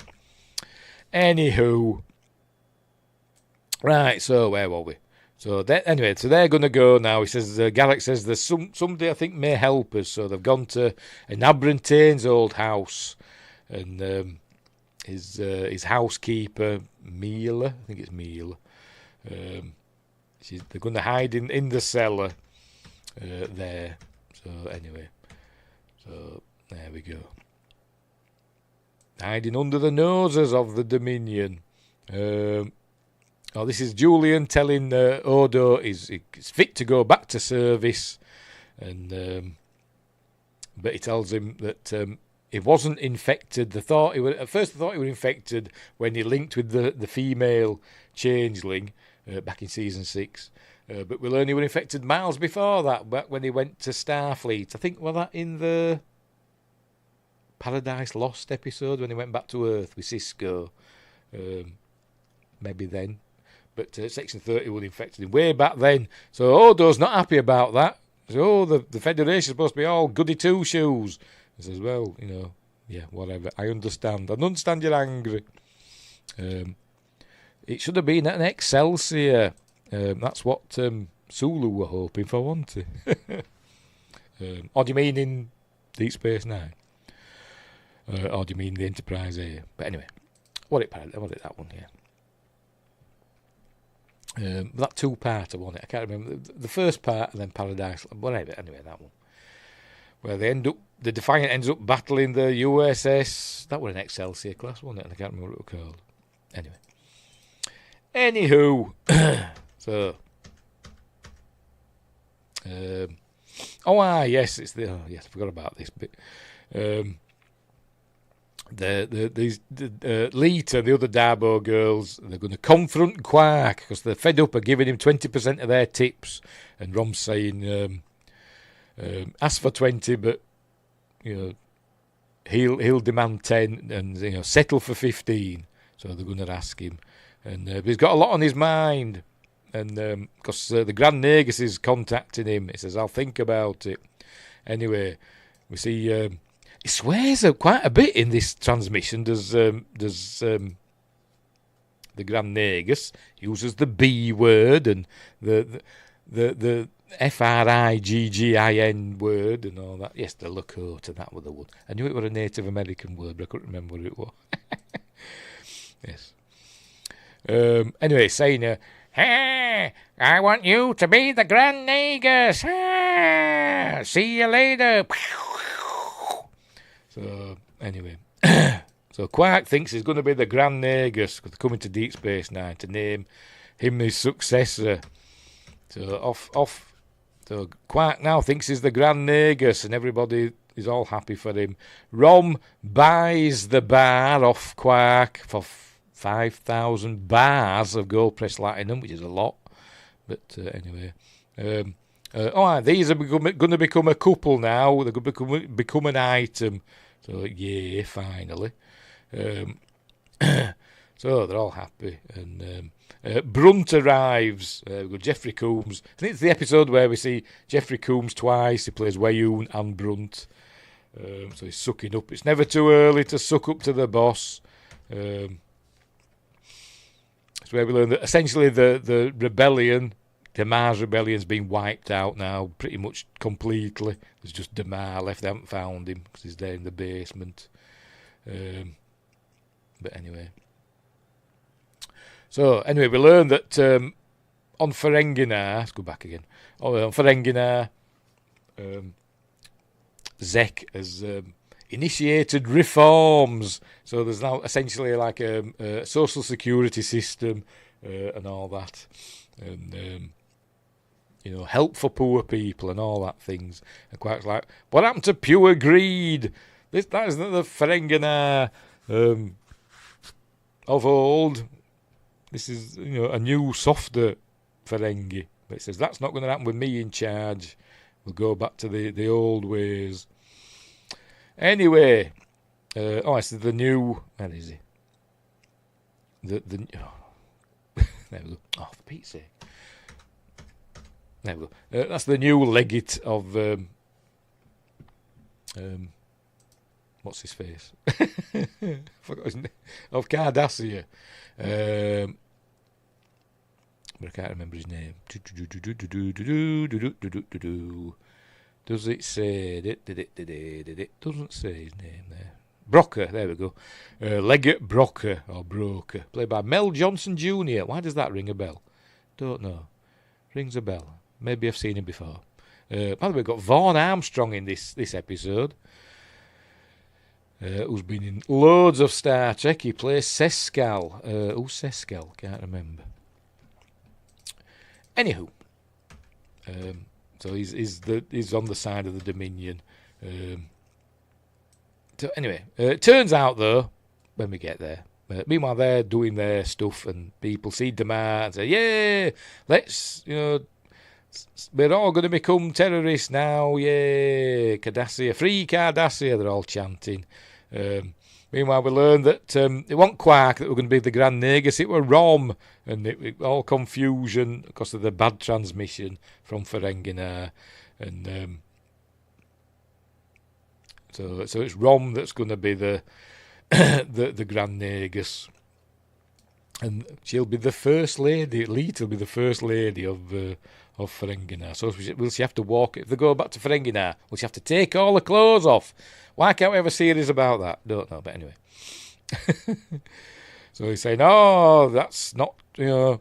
Anywho. Right, so where were we? So anyway, so they're going to go now. He says, Garrick says there's somebody I think may help us. So they've gone to Abrantain's old house. And his housekeeper, Meala, I think it's Meala. They're going to hide in the cellar there. So anyway, so there we go. Hiding under the noses of the Dominion. This is Julian telling Odo he's fit to go back to service, and but he tells him that he wasn't infected. At first they thought he was infected when he linked with the female changeling back in season 6. But we learn he was infected miles before that, back when he went to Starfleet. I think that in the Paradise Lost episode when he went back to Earth with Cisco. Maybe then. But Section 30 was infected him way back then. So Odo's not happy about that. So the Federation's supposed to be all goody two-shoes. He says, well, yeah, whatever. I understand you're angry. It should have been an Excelsior. That's what Sulu were hoping for, wasn't it? Or do you mean in Deep Space Nine? Or do you mean the Enterprise A? But anyway, what it that one, yeah. That two-parter, wasn't it? I can't remember. The first part and then Paradise, whatever. Anyway, that one. Where the Defiant ends up battling the USS. That was an Excelsior class, wasn't it? And I can't remember what it was called. Anyway. Anywho. So. Yes, I forgot about this bit. Lita, the other Darbo girls, they're going to confront Quark because they're fed up of giving him 20% of their tips, and Rom's saying, ask for 20, but he'll demand 10, and settle for 15. So they're going to ask him, and but he's got a lot on his mind, and because the Grand Nagus is contacting him, he says, I'll think about it. Anyway, we see. He swears quite a bit in this transmission. Does the Grand Nagus uses the B word and the FRIGGIN word and all that. Yes, the Lakota, that was the one. I knew it was a Native American word, but I couldn't remember what it was. Yes. Anyway, saying, hey, I want you to be the Grand Nagus. See you later. So, anyway. So, Quark thinks he's going to be the Grand Nagus because they're coming to Deep Space Nine to name him his successor. So, off. So, Quark now thinks he's the Grand Nagus and everybody is all happy for him. Rom buys the bar off Quark for 5,000 bars of gold pressed platinum, which is a lot. But, anyway. These are going to become a couple now. They're going to become an item. So, yeah, finally. So, they're all happy. And Brunt arrives. We've got Jeffrey Combs. I think it's the episode where we see Jeffrey Combs twice. He plays Wayoon and Brunt. So, he's sucking up. It's never too early to suck up to the boss. That's where we learn that essentially the rebellion... The Mars Rebellion's been wiped out now, pretty much completely. There's just Damar left. They haven't found him because he's there in the basement. But anyway. So, anyway, we learn that on Ferenginar... Let's go back again. On Ferenginar, Zek has initiated reforms. So there's now essentially like a social security system and all that. And... help for poor people and all that things. And Quark's like, what happened to pure greed? That isn't the Ferenginar of old. This is, a new, softer Ferengi. But it says, that's not going to happen with me in charge. We'll go back to the old ways. Anyway, it's the new. Where is he? The there we go. Oh, for Pete's sake. There we go. That's the new legate of what's his face? Forgot his name. Of Cardassia. But I can't remember his name. Does it say? It doesn't say his name there. Brocker, there we go. Legate Brocker, or Broker, played by Mel Johnson Jr. Why does that ring a bell? Don't know. Rings a bell. Maybe I've seen him before. By the way, we've got Vaughan Armstrong in this episode, who's been in loads of Star Trek. He plays Seskal. Who's Seskal? Can't remember. Anywho, so he's on the side of the Dominion. So anyway, it turns out though, when we get there, meanwhile they're doing their stuff and people see Damar and say, "Yeah, let's we're all going to become terrorists now, yeah, Cardassia, free Cardassia," they're all chanting. Meanwhile, we learn that it wasn't Quark that were going to be the Grand Nagus, it were Rom, and it all confusion because of the bad transmission from Ferenginar, and so it's Rom that's going to be the the Grand Nagus, and she'll be the first lady. Leet will be the first lady of Ferenginar. So will she have to walk if they go back to Ferenginar? Will she have to take all the clothes off? Why can't we have a series about that? Don't know, but anyway. So he's saying, "Oh, that's not the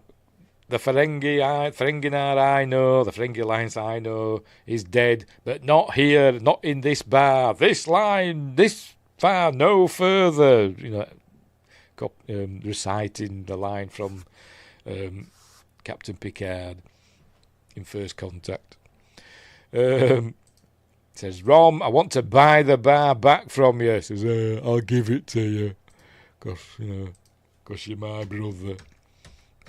Ferenginar I know, the Ferengi Alliance I know is dead, but not here, not in this bar. This line, this far, no further." Reciting the line from Captain Picard in First Contact. Says, "Rom, I want to buy the bar back from you." Says, "I'll give it to you, because you're my brother."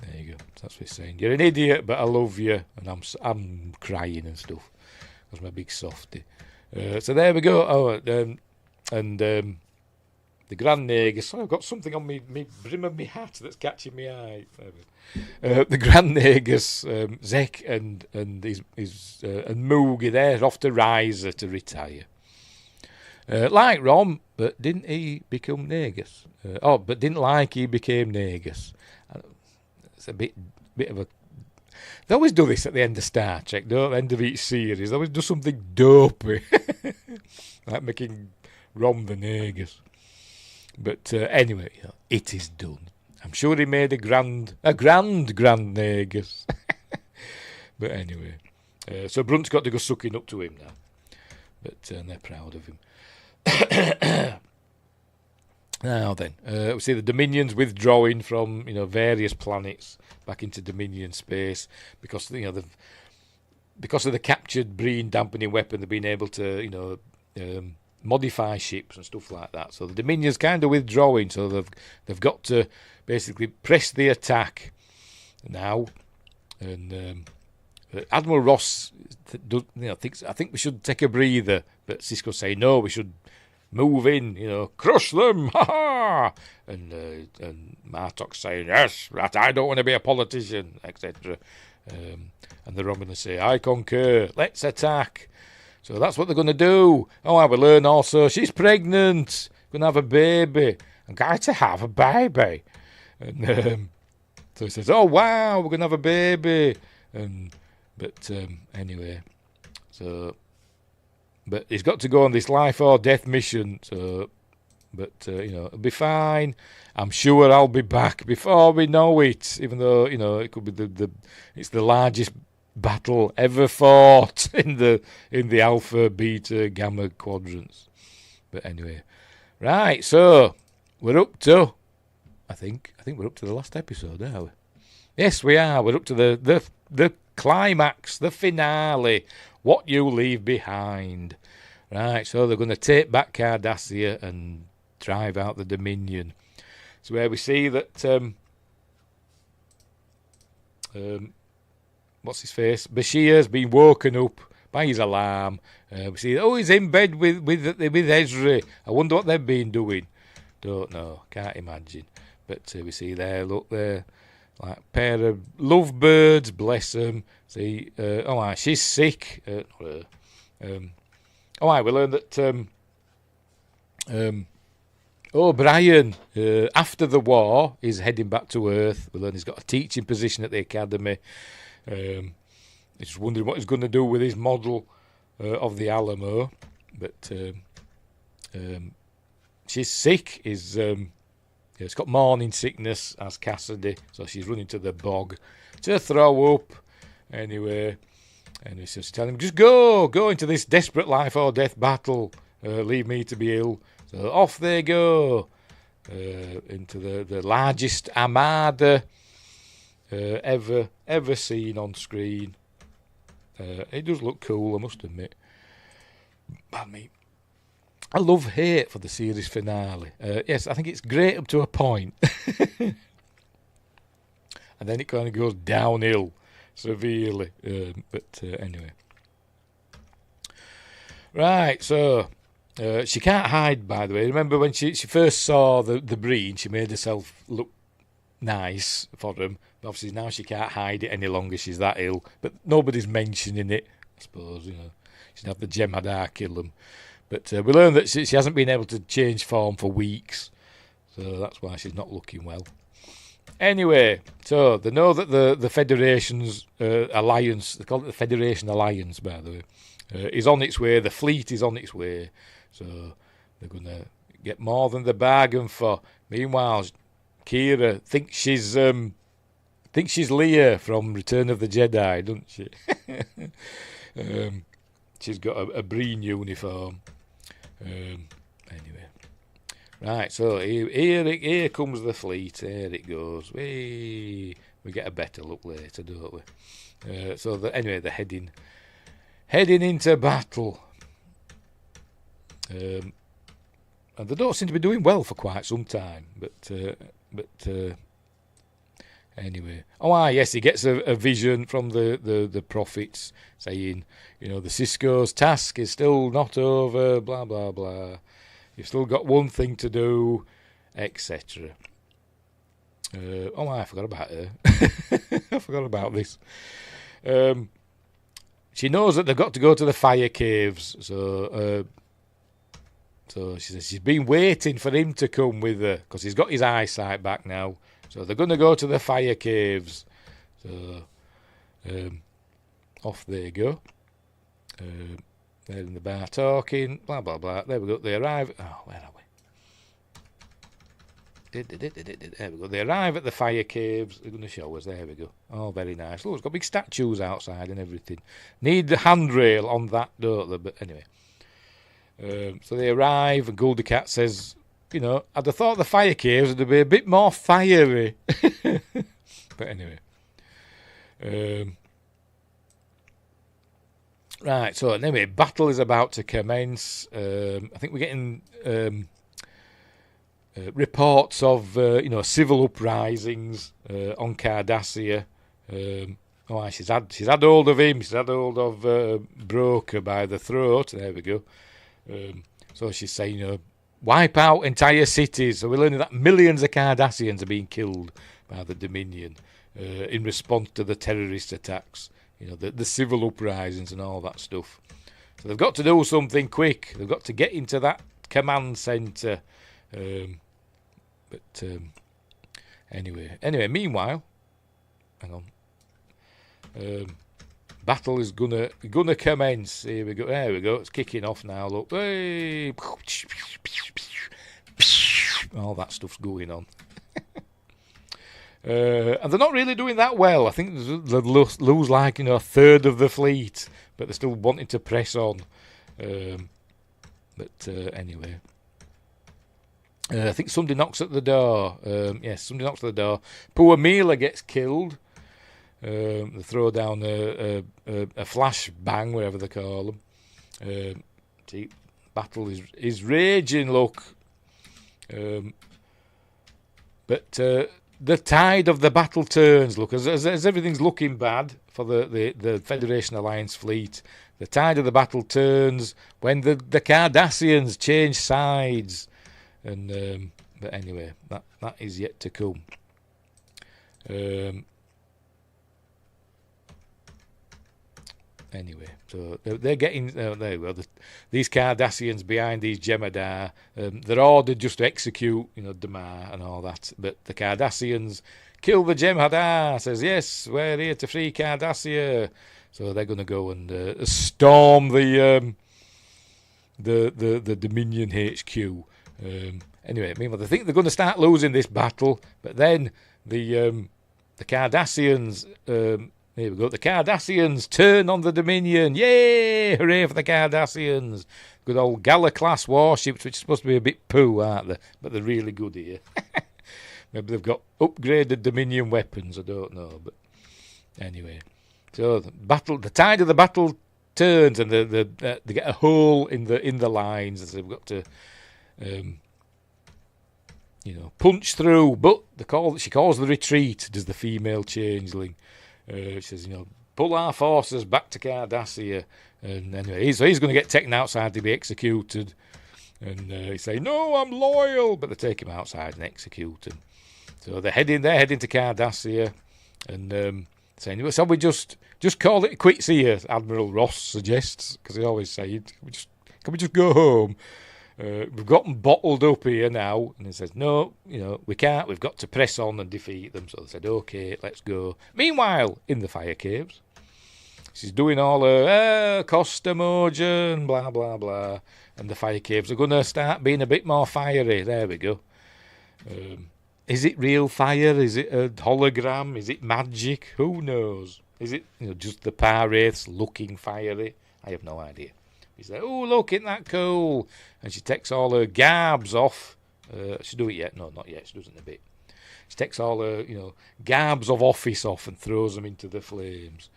There you go. That's what he's saying. "You're an idiot, but I love you," and I'm crying and stuff because I'm a big softie. So there we go. Oh, and the Grand Nagus. Oh, I've got something on me brim of my hat that's catching my eye. The Grand Nagus, Zek and Moogie, they're off to Riser to retire. Like Rom, but didn't he become Nagus? But didn't like he became Nagus. It's a bit of a. They always do this at the end of Star Trek, don't they? At the end of each series, they always do something dopey, like making Rom the Nagus. But anyway, it is done. I'm sure he made a grand Nagus. But anyway, so Brunt's got to go sucking up to him now. But they're proud of him. Now then, we see the Dominions withdrawing from various planets back into Dominion space because because of the captured Breen dampening weapon. They've been able to modify ships and stuff like that. So the Dominion's kind of withdrawing. So they've got to basically press the attack now. And Admiral Ross thinks, "I think we should take a breather," but Cisco's saying, "No, we should move in, crush them, ha ha!" And Martok's saying, "Yes, that I don't want to be a politician," etc. And the Romulans say, "I concur, let's attack." So that's what they're going to do. Oh, I will learn also, she's pregnant, going to have a baby. I'm going to have a baby. And so he says, "Oh, wow, we're going to have a baby." But anyway, but he's got to go on this life or death mission. So, but it'll be fine. I'm sure I'll be back before we know it. Even though it could be it's the largest battle ever fought in the alpha, beta, gamma quadrants. But anyway, right. So we're up to, I think we're up to the last episode, are we? Yes, we are. We're up to the climax, the finale. What you leave behind. Right. So they're going to take back Cardassia and drive out the Dominion. So where we see that what's his face? Bashir's been woken up by his alarm. We see, he's in bed with Ezra. I wonder what they've been doing. Don't know, can't imagine. But we see there, look there, like a pair of lovebirds, bless them. See, she's sick. Not her. We learned that O'Brien, after the war, is heading back to Earth. We learn he's got a teaching position at the academy. He's wondering what he's going to do with his model of the Alamo. But she's sick. She's got morning sickness, as Cassidy, so she's running to the bog to throw up. Anyway, and he's just telling him, just go into this desperate life or death battle. Leave me to be ill. So off they go into the largest armada ever seen on screen. It does look cool, I must admit. Pardon me. I love hate for the series finale. Yes, I think it's great up to a point. And then it kind of goes downhill severely. Anyway. Right, so she can't hide, by the way. Remember when she first saw the breen, she made herself look nice for him. But obviously now she can't hide it any longer. She's that ill. But nobody's mentioning it, I suppose. She'd have the Jem'Hadar kill them. But we learned that she hasn't been able to change form for weeks. So that's why she's not looking well. Anyway, so they know that the Federation's alliance, they call it the Federation Alliance, by the way, is on its way. The fleet is on its way. So they're going to get more than the bargain for. Meanwhile, Kira thinks she's Leia from Return of the Jedi, doesn't she? She's got a breen uniform. Anyway, right. So here comes the fleet. There it goes. We get a better look later, don't we? Anyway, they're heading into battle. And they don't seem to be doing well for quite some time. But anyway. Yes, he gets a vision from the prophets saying, the Cisco's task is still not over, blah, blah, blah. You've still got one thing to do, etc. I forgot about her. I forgot about this. She knows that they've got to go to the fire caves, so she says she's been waiting for him to come with her, because he's got his eyesight back now. So they're going to go to the fire caves. So off they go. They're in the bar talking, blah, blah, blah. There we go. They arrive. Oh, where are we? There we go. They arrive at the fire caves. They're going to show us. There we go. Oh, very nice. Look, it's got big statues outside and everything. Need the handrail on that, don't they? But anyway. So they arrive, and Gouldy Cat says, I'd have thought the fire caves would be a bit more fiery. But anyway. Right, so anyway, battle is about to commence. I think we're getting reports of, civil uprisings on Cardassia. She's had hold of him. She's had hold of Broker by the throat. There we go. So she's saying, wipe out entire cities. So we're learning that millions of Cardassians are being killed by the Dominion in response to the terrorist attacks. The civil uprisings and all that stuff. So they've got to do something quick. They've got to get into that command centre. Anyway, meanwhile, hang on. Battle is gonna commence. Here we go. There we go. It's kicking off now. Look, hey, all that stuff's going on. And they're not really doing that well. I think they lose like a third of the fleet, but they're still wanting to press on. Anyway, I think somebody knocks at the door. Yes, somebody knocks at the door. Poor Mila gets killed. They throw down a flash bang, whatever they call them. Battle is raging. Look, but the tide of the battle turns. Look, as everything's looking bad for the Federation Alliance fleet, the tide of the battle turns when the Cardassians change sides. And but anyway, that is yet to come. Anyway, so they're getting there. Well, these Cardassians behind these Jem'Hadar, they're ordered just to execute, Damar and all that. But the Cardassians kill the Jem'Hadar. Says yes, we're here to free Cardassia. So they're going to go and storm the Dominion HQ. Anyway, meanwhile, they think they're going to start losing this battle, but then the Cardassians. Here we go. The Cardassians turn on the Dominion. Yay! Hooray for the Cardassians. Good old Gala-class warships, which are supposed to be a bit poo, aren't they? But they're really good here. Maybe they've got upgraded Dominion weapons. I don't know. But anyway. So the tide of the battle turns, and they get a hole in the lines. So they've got to, punch through. But she calls the retreat, does the female changeling. She says, pull our forces back to Cardassia. And anyway, so he's going to get taken outside to be executed. And he say, no, I'm loyal. But they take him outside and execute him. So they're heading to Cardassia. And saying, so we just call it quits here, Admiral Ross suggests. Because he always said, can we just go home? We've got them bottled up here now. And he says, no, we can't. We've got to press on and defeat them. So they said, okay, let's go. Meanwhile, in the fire caves, she's doing all her Costa Mojan, blah, blah, blah. And the fire caves are going to start being a bit more fiery. There we go. Is it real fire? Is it a hologram? Is it magic? Who knows? Is it just the Paraths looking fiery? I have no idea. He's like, oh, look, isn't that cool? And she takes all her garbs off. She do it yet? No, not yet. She does it in a bit. She takes all her, garbs of office off and throws them into the flames.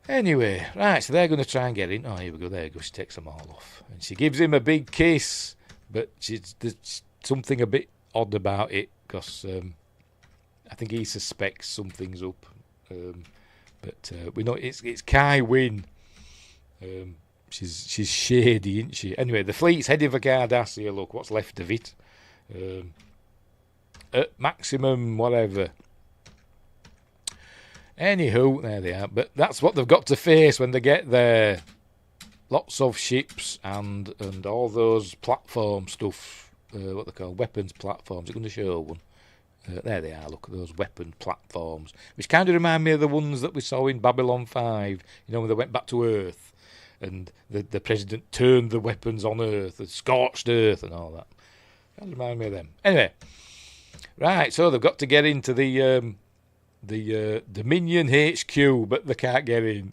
Anyway, right, so they're going to try and get in. Oh, here we go. There you go. She takes them all off. And she gives him a big kiss. But there's something a bit odd about it because I think he suspects something's up. But we know it's Kai Wynn. She's shady, isn't she? Anyway, the fleet's heading for Cardassia. Look, what's left of it. At maximum, whatever. Anywho, there they are. But that's what they've got to face when they get there. Lots of ships and all those platform stuff. What they call weapons platforms. I'm going to show one. There they are. Look at those weapon platforms, which kind of remind me of the ones that we saw in Babylon 5. When they went back to Earth. And the president turned the weapons on Earth, the scorched Earth and all that. That reminds me of them. Anyway, right, so they've got to get into the Dominion HQ, but they can't get in.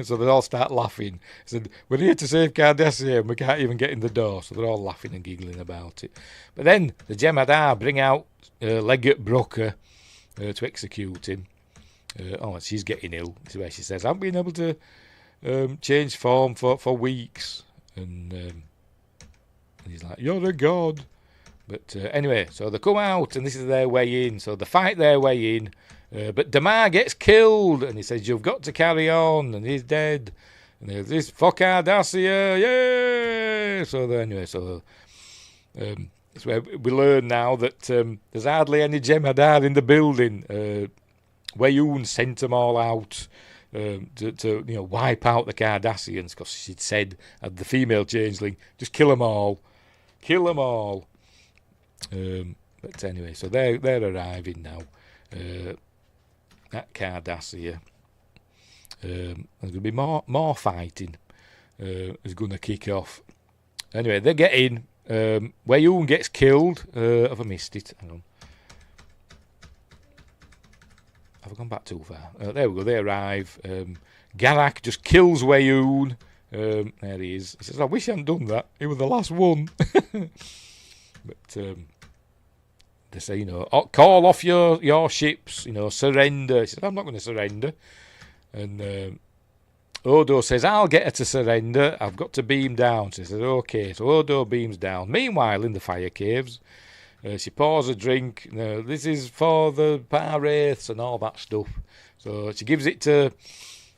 So they all start laughing. Said, we're here to save Cardassia and we can't even get in the door. So they're all laughing and giggling about it. But then the Jem'Hadar bring out Legate Broker to execute him. She's getting ill. This is where she says, I've been able to change form for weeks. And he's like, you're a god. But anyway, so they come out and this is their way in. So they fight their way in. But Damar gets killed. And he says, you've got to carry on. And he's dead. And there's this for Cardassia. Yay! So anyway, it's where we learn now that there's hardly any Jem'Hadar in the building. Wayoon sent them all out. To wipe out the Cardassians because she'd said the female changeling just kill them all. But anyway, so they're arriving now at Cardassia. There's going to be more fighting. Is going to kick off. Anyway, they get in. Wayoon gets killed. Have I missed it? Hang on. Have I gone back too far? There we go. They arrive. Garak just kills Wayoon. There he is. He says, I wish I hadn't done that. He was the last one. But they say, call off your ships. Surrender. He says, I'm not going to surrender. And Odo says, I'll get her to surrender. I've got to beam down. So he says, okay. So Odo beams down. Meanwhile, in the fire caves, She pours a drink. This is for the Paraiths and all that stuff. So she gives it to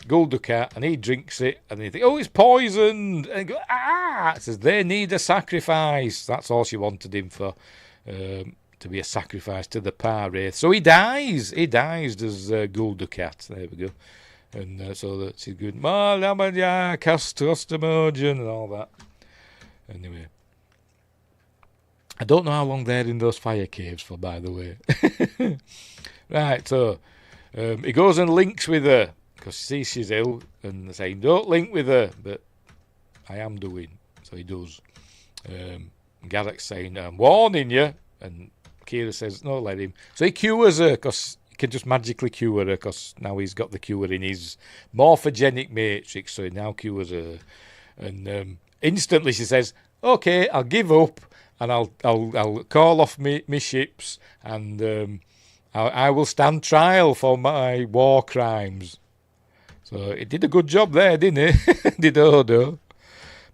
Gul Dukat, and he drinks it, and they think, oh, it's poisoned. And he goes, ah! It says, they need a sacrifice. That's all she wanted him for, to be a sacrifice to the Paraith. So he dies. He dies as Gul Dukat. There we go. And so that she's good. Customogen and all that. Anyway. I don't know how long they're in those fire caves for, by the way. Right, so he goes and links with her because he sees she's ill, and they're saying, don't link with her, but I am doing. So he does. Garrick's saying, I'm warning you, and Kira says, no, let him. So he cures her because he can just magically cure her because now he's got the cure in his morphogenic matrix, so he now cures her. And instantly she says, okay, I'll give up, and I'll call off me ships, and I will stand trial for my war crimes. So it did a good job there, didn't it? Did Odo.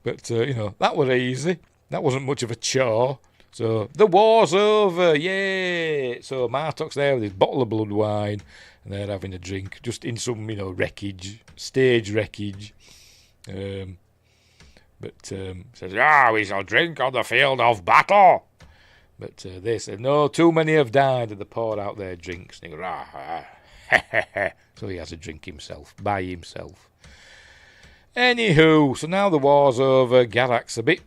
But, that was easy. That wasn't much of a chore. So the war's over, yay! So Martok's there with his bottle of blood wine, and they're having a drink, just in some, wreckage, stage wreckage. Says, we shall drink on the field of battle. But they said, no, too many have died, and they pour out their drinks. And he goes, so he has a drink himself, by himself. Anywho, so now the war's over. Garak's a bit,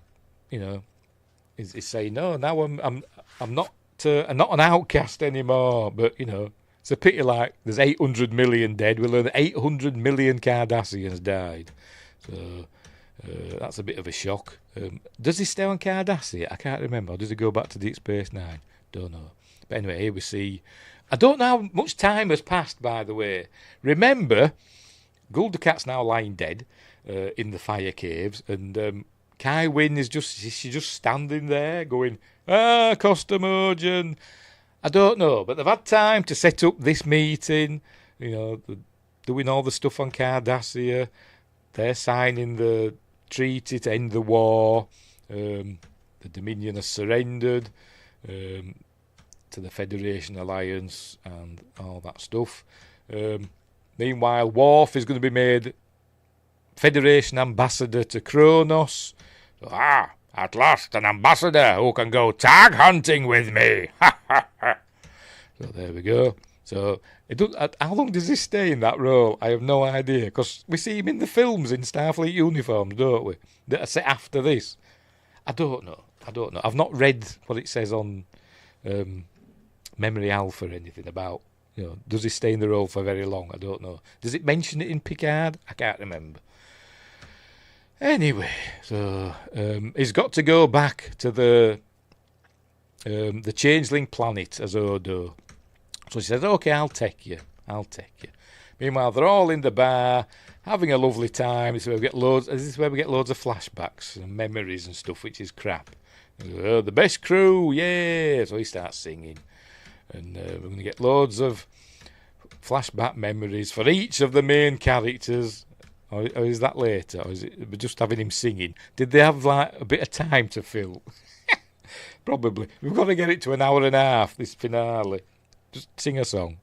he's saying, no, now I'm not an outcast anymore. But it's a pity. Like there's 800 million dead. We learn that 800 million Cardassians died. So that's a bit of a shock. Does he stay on Cardassia? I can't remember. Or does he go back to Deep Space Nine? Don't know. But anyway, here we see. I don't know how much time has passed, by the way. Remember, Gul Dukat's now lying dead in the fire caves, and Kai Wynn is just standing there going, Costamogen. I don't know, but they've had time to set up this meeting, doing all the stuff on Cardassia. They're signing the treaty to end the war. The Dominion has surrendered to the Federation Alliance and all that stuff. Meanwhile, Worf is going to be made Federation ambassador to Kronos. So, at last, an ambassador who can go tag hunting with me. So there we go. So how long does he stay in that role? I have no idea, because we see him in the films in Starfleet uniforms, don't we? That are set after this. I don't know. I've not read what it says on Memory Alpha or anything about, does he stay in the role for very long? I don't know. Does it mention it in Picard? I can't remember. Anyway, so he's got to go back to the changeling planet as Odo. So he says, okay, I'll take you. Meanwhile, they're all in the bar, having a lovely time. This is where we get loads of flashbacks and memories and stuff, which is crap. The best crew, yeah! So he starts singing. And we're going to get loads of flashback memories for each of the main characters. Or is that later? Or is it just having him singing? Did they have a bit of time to fill? Probably. We've got to get it to an hour and a half, this finale. Just sing a song.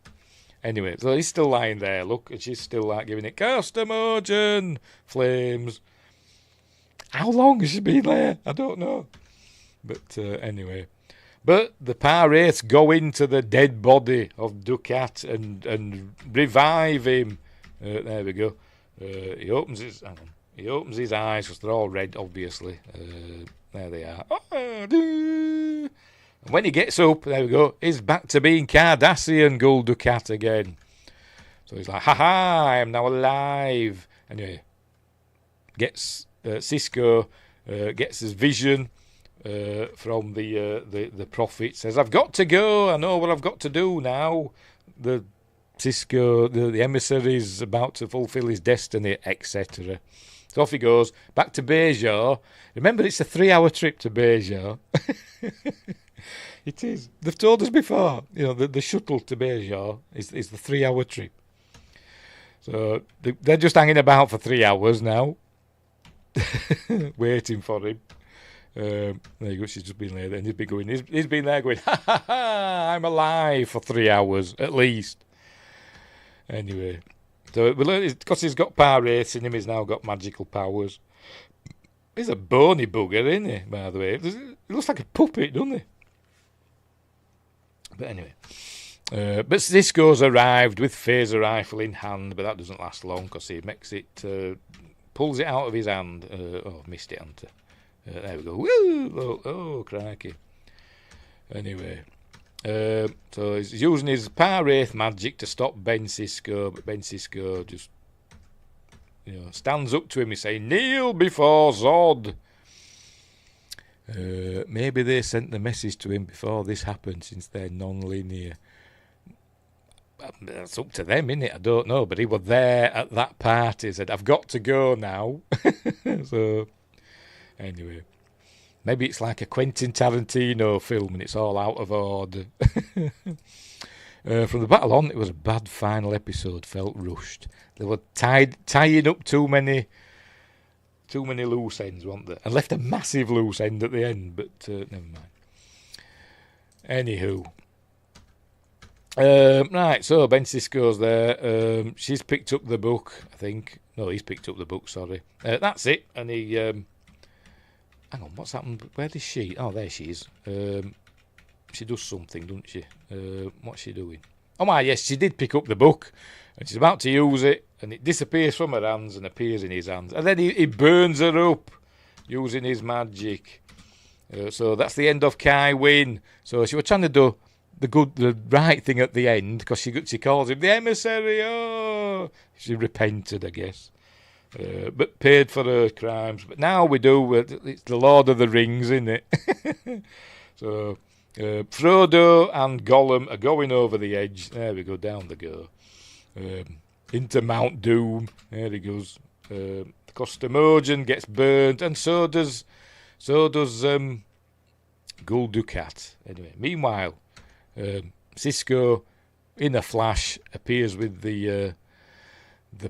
Anyway, so he's still lying there, look, and she's still giving it Customogen flames. How long has she been there? I don't know. But anyway. But the Paraiths go into the dead body of Dukat and revive him. There we go. He opens his eyes because they're all red, obviously. There they are. And when he gets up, there we go, he's back to being Cardassian Gul Dukat again. So he's like, ha, I am now alive. Anyway, Cisco gets his vision from the prophet. Says, I've got to go. I know what I've got to do now. The emissary is about to fulfill his destiny, etc. So off he goes, back to Bajor. Remember, it's a 3-hour trip to Bajor. It is. They've told us before, the shuttle to Bajor is the 3-hour trip. So they're just hanging about for 3 hours now, waiting for him. There you go. She's just been there, and he's been there going, ha ha ha! I'm alive for 3 hours at least. Anyway, so we learned because he's got power race in him. He's now got magical powers. He's a bony bugger, isn't he? By the way, he looks like a puppet, doesn't he? But anyway, but Cisco's arrived with phaser rifle in hand, but that doesn't last long because he makes it, pulls it out of his hand. Missed it, Hunter. There we go. Woo! Oh, crikey. Anyway, so he's using his power wraith magic to stop Ben Cisco, but Ben Cisco just, stands up to him. He's saying, "Kneel before Zod." Maybe they sent the message to him before this happened, since they're non-linear. That's up to them, innit? I don't know, but he was there at that party. He said, "I've got to go now." So, anyway, maybe it's like a Quentin Tarantino film and it's all out of order. From the battle on, it was a bad final episode. Felt rushed. They were tying up too many loose ends, weren't they? And left a massive loose end at the end, but never mind. Anywho. Right, so Ben Cisco's there. She's picked up the book, I think. No, he's picked up the book, sorry. That's it. And he... hang on, what's happened? Where is she? Oh, there she is. She does something, doesn't she? What's she doing? Oh, my, yes, she did pick up the book. And she's about to use it. And it disappears from her hands and appears in his hands. And then he burns her up using his magic. So that's the end of Kai Wynn. So she was trying to do the right thing at the end, because she calls him the emissary. Oh, she repented, I guess. But paid for her crimes. But now we do. It's the Lord of the Rings, isn't it? So Frodo and Gollum are going over the edge. There we go, down they go. Into Mount Doom. There he goes. The Costamojan gets burnt, and so does Gul Dukat. Anyway, meanwhile, Cisco, in a flash, appears with the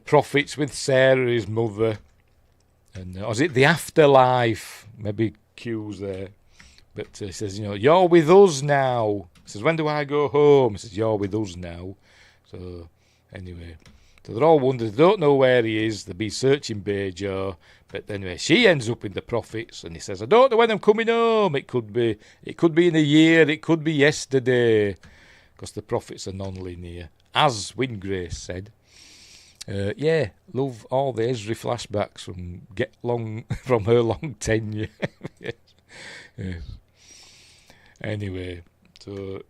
prophets, with Sarah, his mother, and is it the afterlife? Maybe Q's there, but he says, "You're with us now." He says, "When do I go home?" He says, "You're with us now." So anyway. So they're all wondering, they don't know where he is, they'll be searching Bajor, but anyway, she ends up in the prophets, and he says, "I don't know when I'm coming home, it could be in a year, it could be yesterday," because the prophets are non-linear, as Windgrace said. Love all the Esri flashbacks from her long tenure. Yes. Anyway, so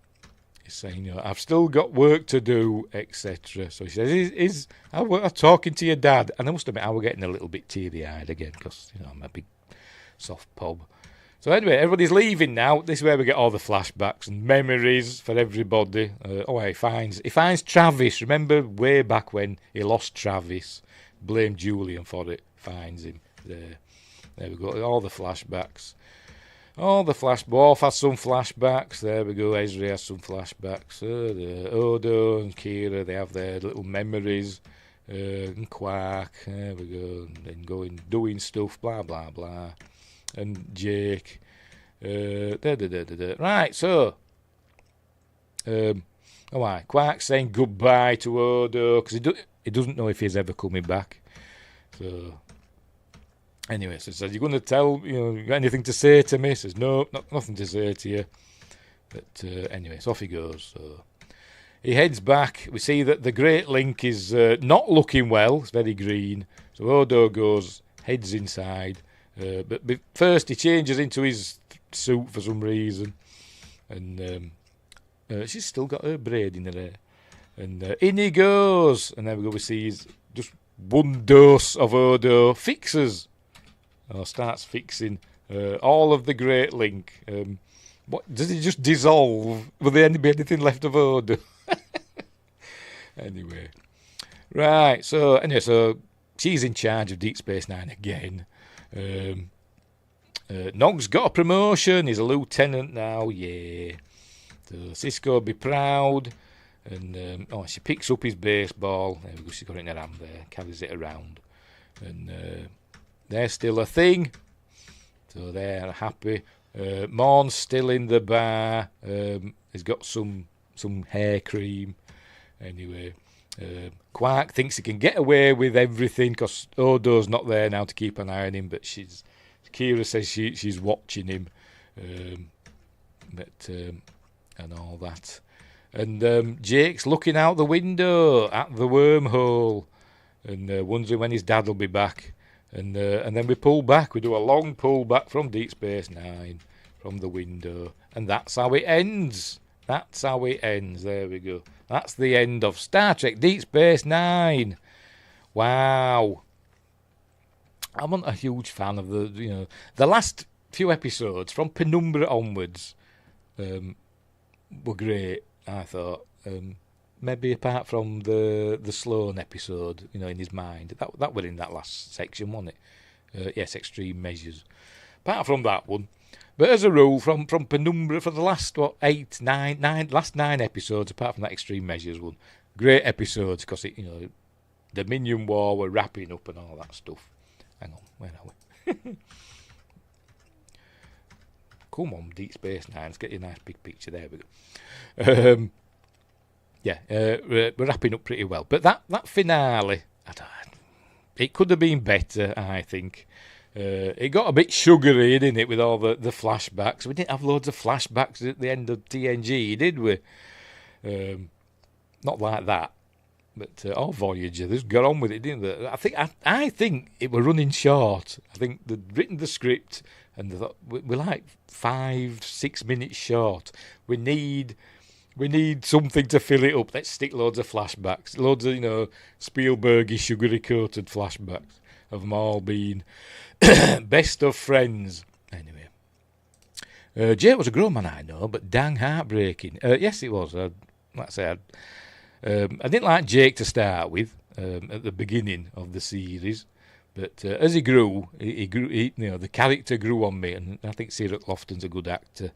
he's saying, "I've still got work to do," etc. So he says, I was talking to your dad, and I must admit, I was getting a little bit teary-eyed again, because I'm a big soft pub. So anyway, everybody's leaving now. This is where we get all the flashbacks and memories for everybody. He finds Travis. Remember way back when he lost Travis, blamed Julian for it. Finds him there. There we go. All the flashbacks. Worf has some flashbacks. There we go. Ezri has some flashbacks. Odo and Kira, they have their little memories. And Quark. There we go. And then doing stuff. Blah blah blah. And Jake. Right, so. Quark's saying goodbye to Odo, because he doesn't know if he's ever coming back. So. Anyway, so he says, "You're going to tell, you got anything to say to me?" He says, "No, nothing to say to you." But anyway, so off he goes. So he heads back. We see that the Great Link is not looking well. It's very green. So Odo heads inside. But first he changes into his suit for some reason. And she's still got her braid in her hair. And in he goes. And there we go. We see just one dose of Odo fixes. Starts fixing all of the Great Link. What does it just dissolve? Will there be anything left of Odo? Anyway, right. So she's in charge of Deep Space Nine again. Nog's got a promotion. He's a lieutenant now. Yeah. So Cisco will be proud. And she picks up his baseball. There we go. She's got it in her hand there. Carries it around. And they're still a thing. So they're happy. Morn's still in the bar. He's got some hair cream. Anyway, Quark thinks he can get away with everything because Odo's not there now to keep an eye on him. But Kira says she's watching him, and all that. And Jake's looking out the window at the wormhole and wondering when his dad will be back. And then we pull back. We do a long pull back from Deep Space Nine from the window, and that's how it ends. That's how it ends. There we go. That's the end of Star Trek Deep Space Nine. Wow. I'm not a huge fan of the last few episodes from Penumbra onwards were great, I thought. Maybe apart from the Sloan episode, in his mind. That were in that last section, wasn't it? Yes, Extreme Measures. Apart from that one. But as a rule, from Penumbra for the last last 9 episodes, apart from that Extreme Measures one, great episodes because the Dominion War were wrapping up and all that stuff. Hang on, where are we? Come on, Deep Space Nine, let's get you a nice big picture. There we go. We're wrapping up pretty well. But that finale, it could have been better, I think. It got a bit sugary, didn't it, with all the flashbacks. We didn't have loads of flashbacks at the end of TNG, did we? Not like that. But all Voyager, they just got on with it, didn't they? I think it were running short. I think they'd written the script and they thought, we're like 5-6 minutes short. We need something to fill it up. Let's stick loads of flashbacks. Loads of, Spielberg-y, sugary-coated flashbacks of them all being best of friends. Anyway. Jake was a grown man, I know, but dang heartbreaking. Yes, it was. Like I said, I didn't like Jake to start with at the beginning of the series. But as he grew, he grew. The character grew on me, and I think Cyril Lofton's a good actor.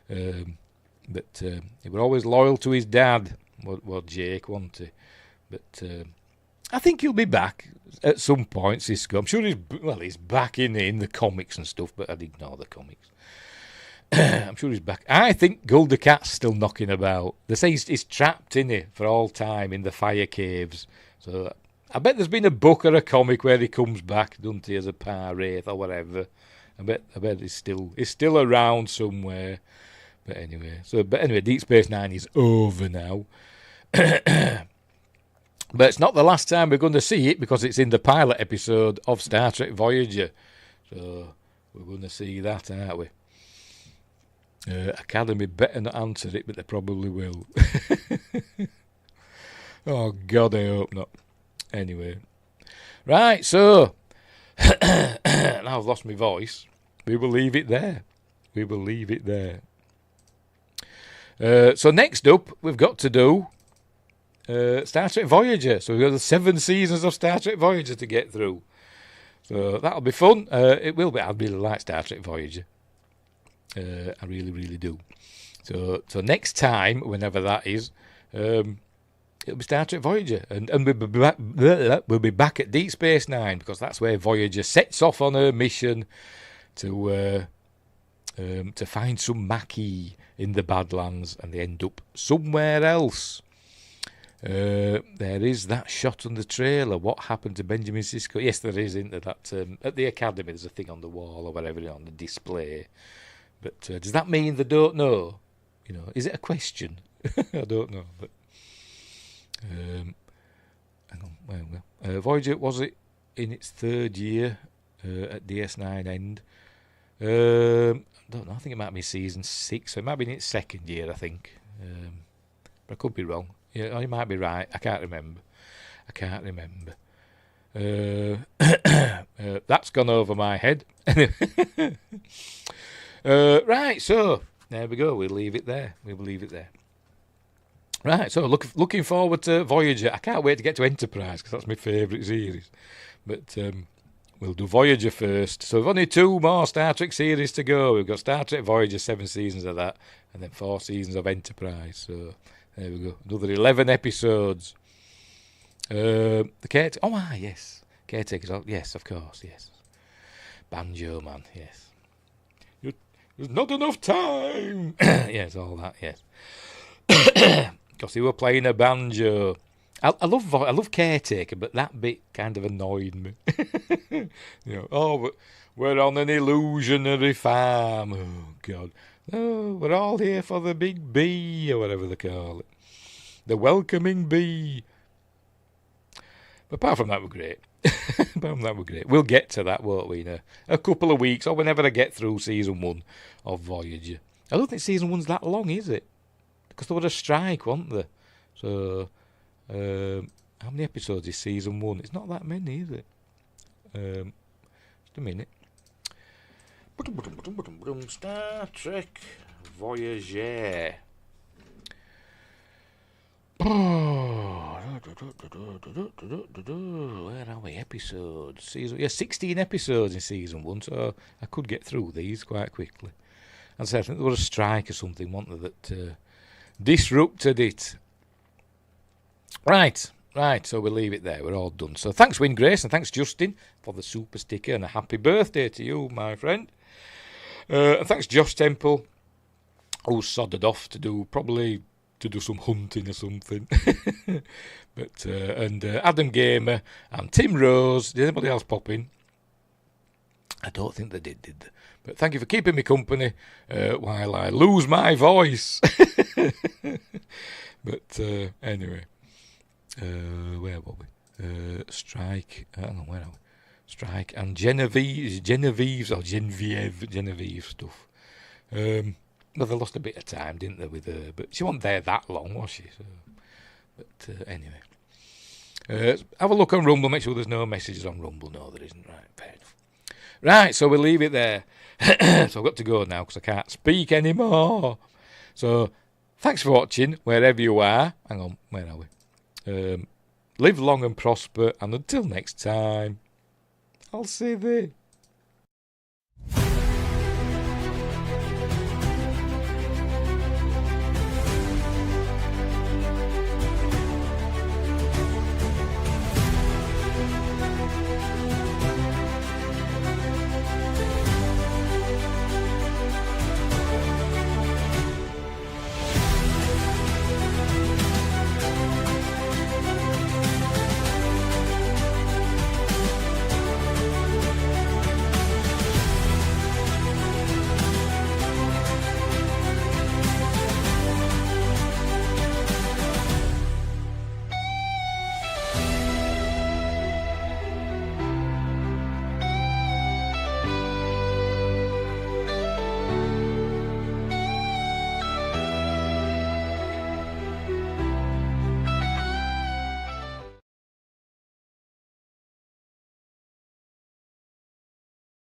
But he was always loyal to his dad, what Jake wanted. But I think he'll be back at some point, Sisko. I'm sure he's back in the comics and stuff, but I'd ignore the comics. I'm sure he's back. I think Gulder Cat's still knocking about. They say he's trapped in it for all time in the fire caves. So I bet there's been a book or a comic where he comes back, doesn't he, as a power wraith or whatever. I bet he's still around somewhere. But anyway, Deep Space Nine is over now. But it's not the last time we're going to see it because it's in the pilot episode of Star Trek Voyager. So we're going to see that, aren't we? Academy better not answer it, but they probably will. Oh, God, I hope not. Anyway. Right, so now I've lost my voice. We will leave it there. So next up, we've got to do Star Trek Voyager. So we've got the 7 seasons of Star Trek Voyager to get through. So that'll be fun. It will be. I really like Star Trek Voyager. I really, really do. So next time, whenever that is, it'll be Star Trek Voyager. And we'll be back at Deep Space Nine because that's where Voyager sets off on her mission to find some Maquis in the Badlands, and they end up somewhere else. There is that shot on the trailer. What happened to Benjamin Sisko? Yes, there is, isn't there? That at the Academy, there's a thing on the wall or whatever on the display. But does that mean they don't know? Is it a question? I don't know. But hang on. Voyager, was it in its 3rd year at DS9 end? I don't know. I think it might be season 6. So it might be in its 2nd year, I think. But I could be wrong. Yeah, you might be right. I can't remember. That's gone over my head. Right, so there we go. We'll leave it there. Right, so looking forward to Voyager. I can't wait to get to Enterprise because that's my favourite series. But we'll do Voyager first. So we've only 2 more Star Trek series to go. We've got Star Trek Voyager, 7 seasons of that, and then 4 seasons of Enterprise. So there we go. Another 11 episodes. The Caretaker. Oh, yes. Caretaker's. Yes, of course, yes. Banjo Man, yes. There's not enough time. Yes, all that, yes. Because he were playing a banjo. I love Caretaker, but that bit kind of annoyed me. But we're on an illusionary farm. Oh, God. Oh, we're all here for the big bee, or whatever they call it. The welcoming bee. But apart from that, we're great. We'll get to that, won't we, in a couple of weeks, or whenever I get through season 1 of Voyager. I don't think season 1's that long, is it? Because there was a strike, wasn't there? So, how many episodes is season 1? It's not that many, is it? Just a minute. Star Trek Voyager. Where are we? Episodes. 16 episodes in season 1, so I could get through these quite quickly. And so I think there was a strike or something, wasn't there, that disrupted it. Right, so we'll leave it there. We're all done. So thanks, Win Grace, and thanks, Justin, for the super sticker, and a happy birthday to you, my friend. And thanks, Josh Temple, who sodded off to do some hunting or something. But and Adam Gamer and Tim Rose. Did anybody else pop in? I don't think they did they? But thank you for keeping me company while I lose my voice. But anyway, where were we? Strike. I don't know, where are we? Strike and Genevieve stuff. Well, they lost a bit of time, didn't they, with her? But she wasn't there that long, was she? So, but anyway. Have a look on Rumble. Make sure there's no messages on Rumble. No, there isn't. Right, fair enough. Right, so we'll leave it there. So I've got to go now because I can't speak anymore. So, thanks for watching, wherever you are. Hang on, where are we? Live long and prosper, and until next time, I'll say this.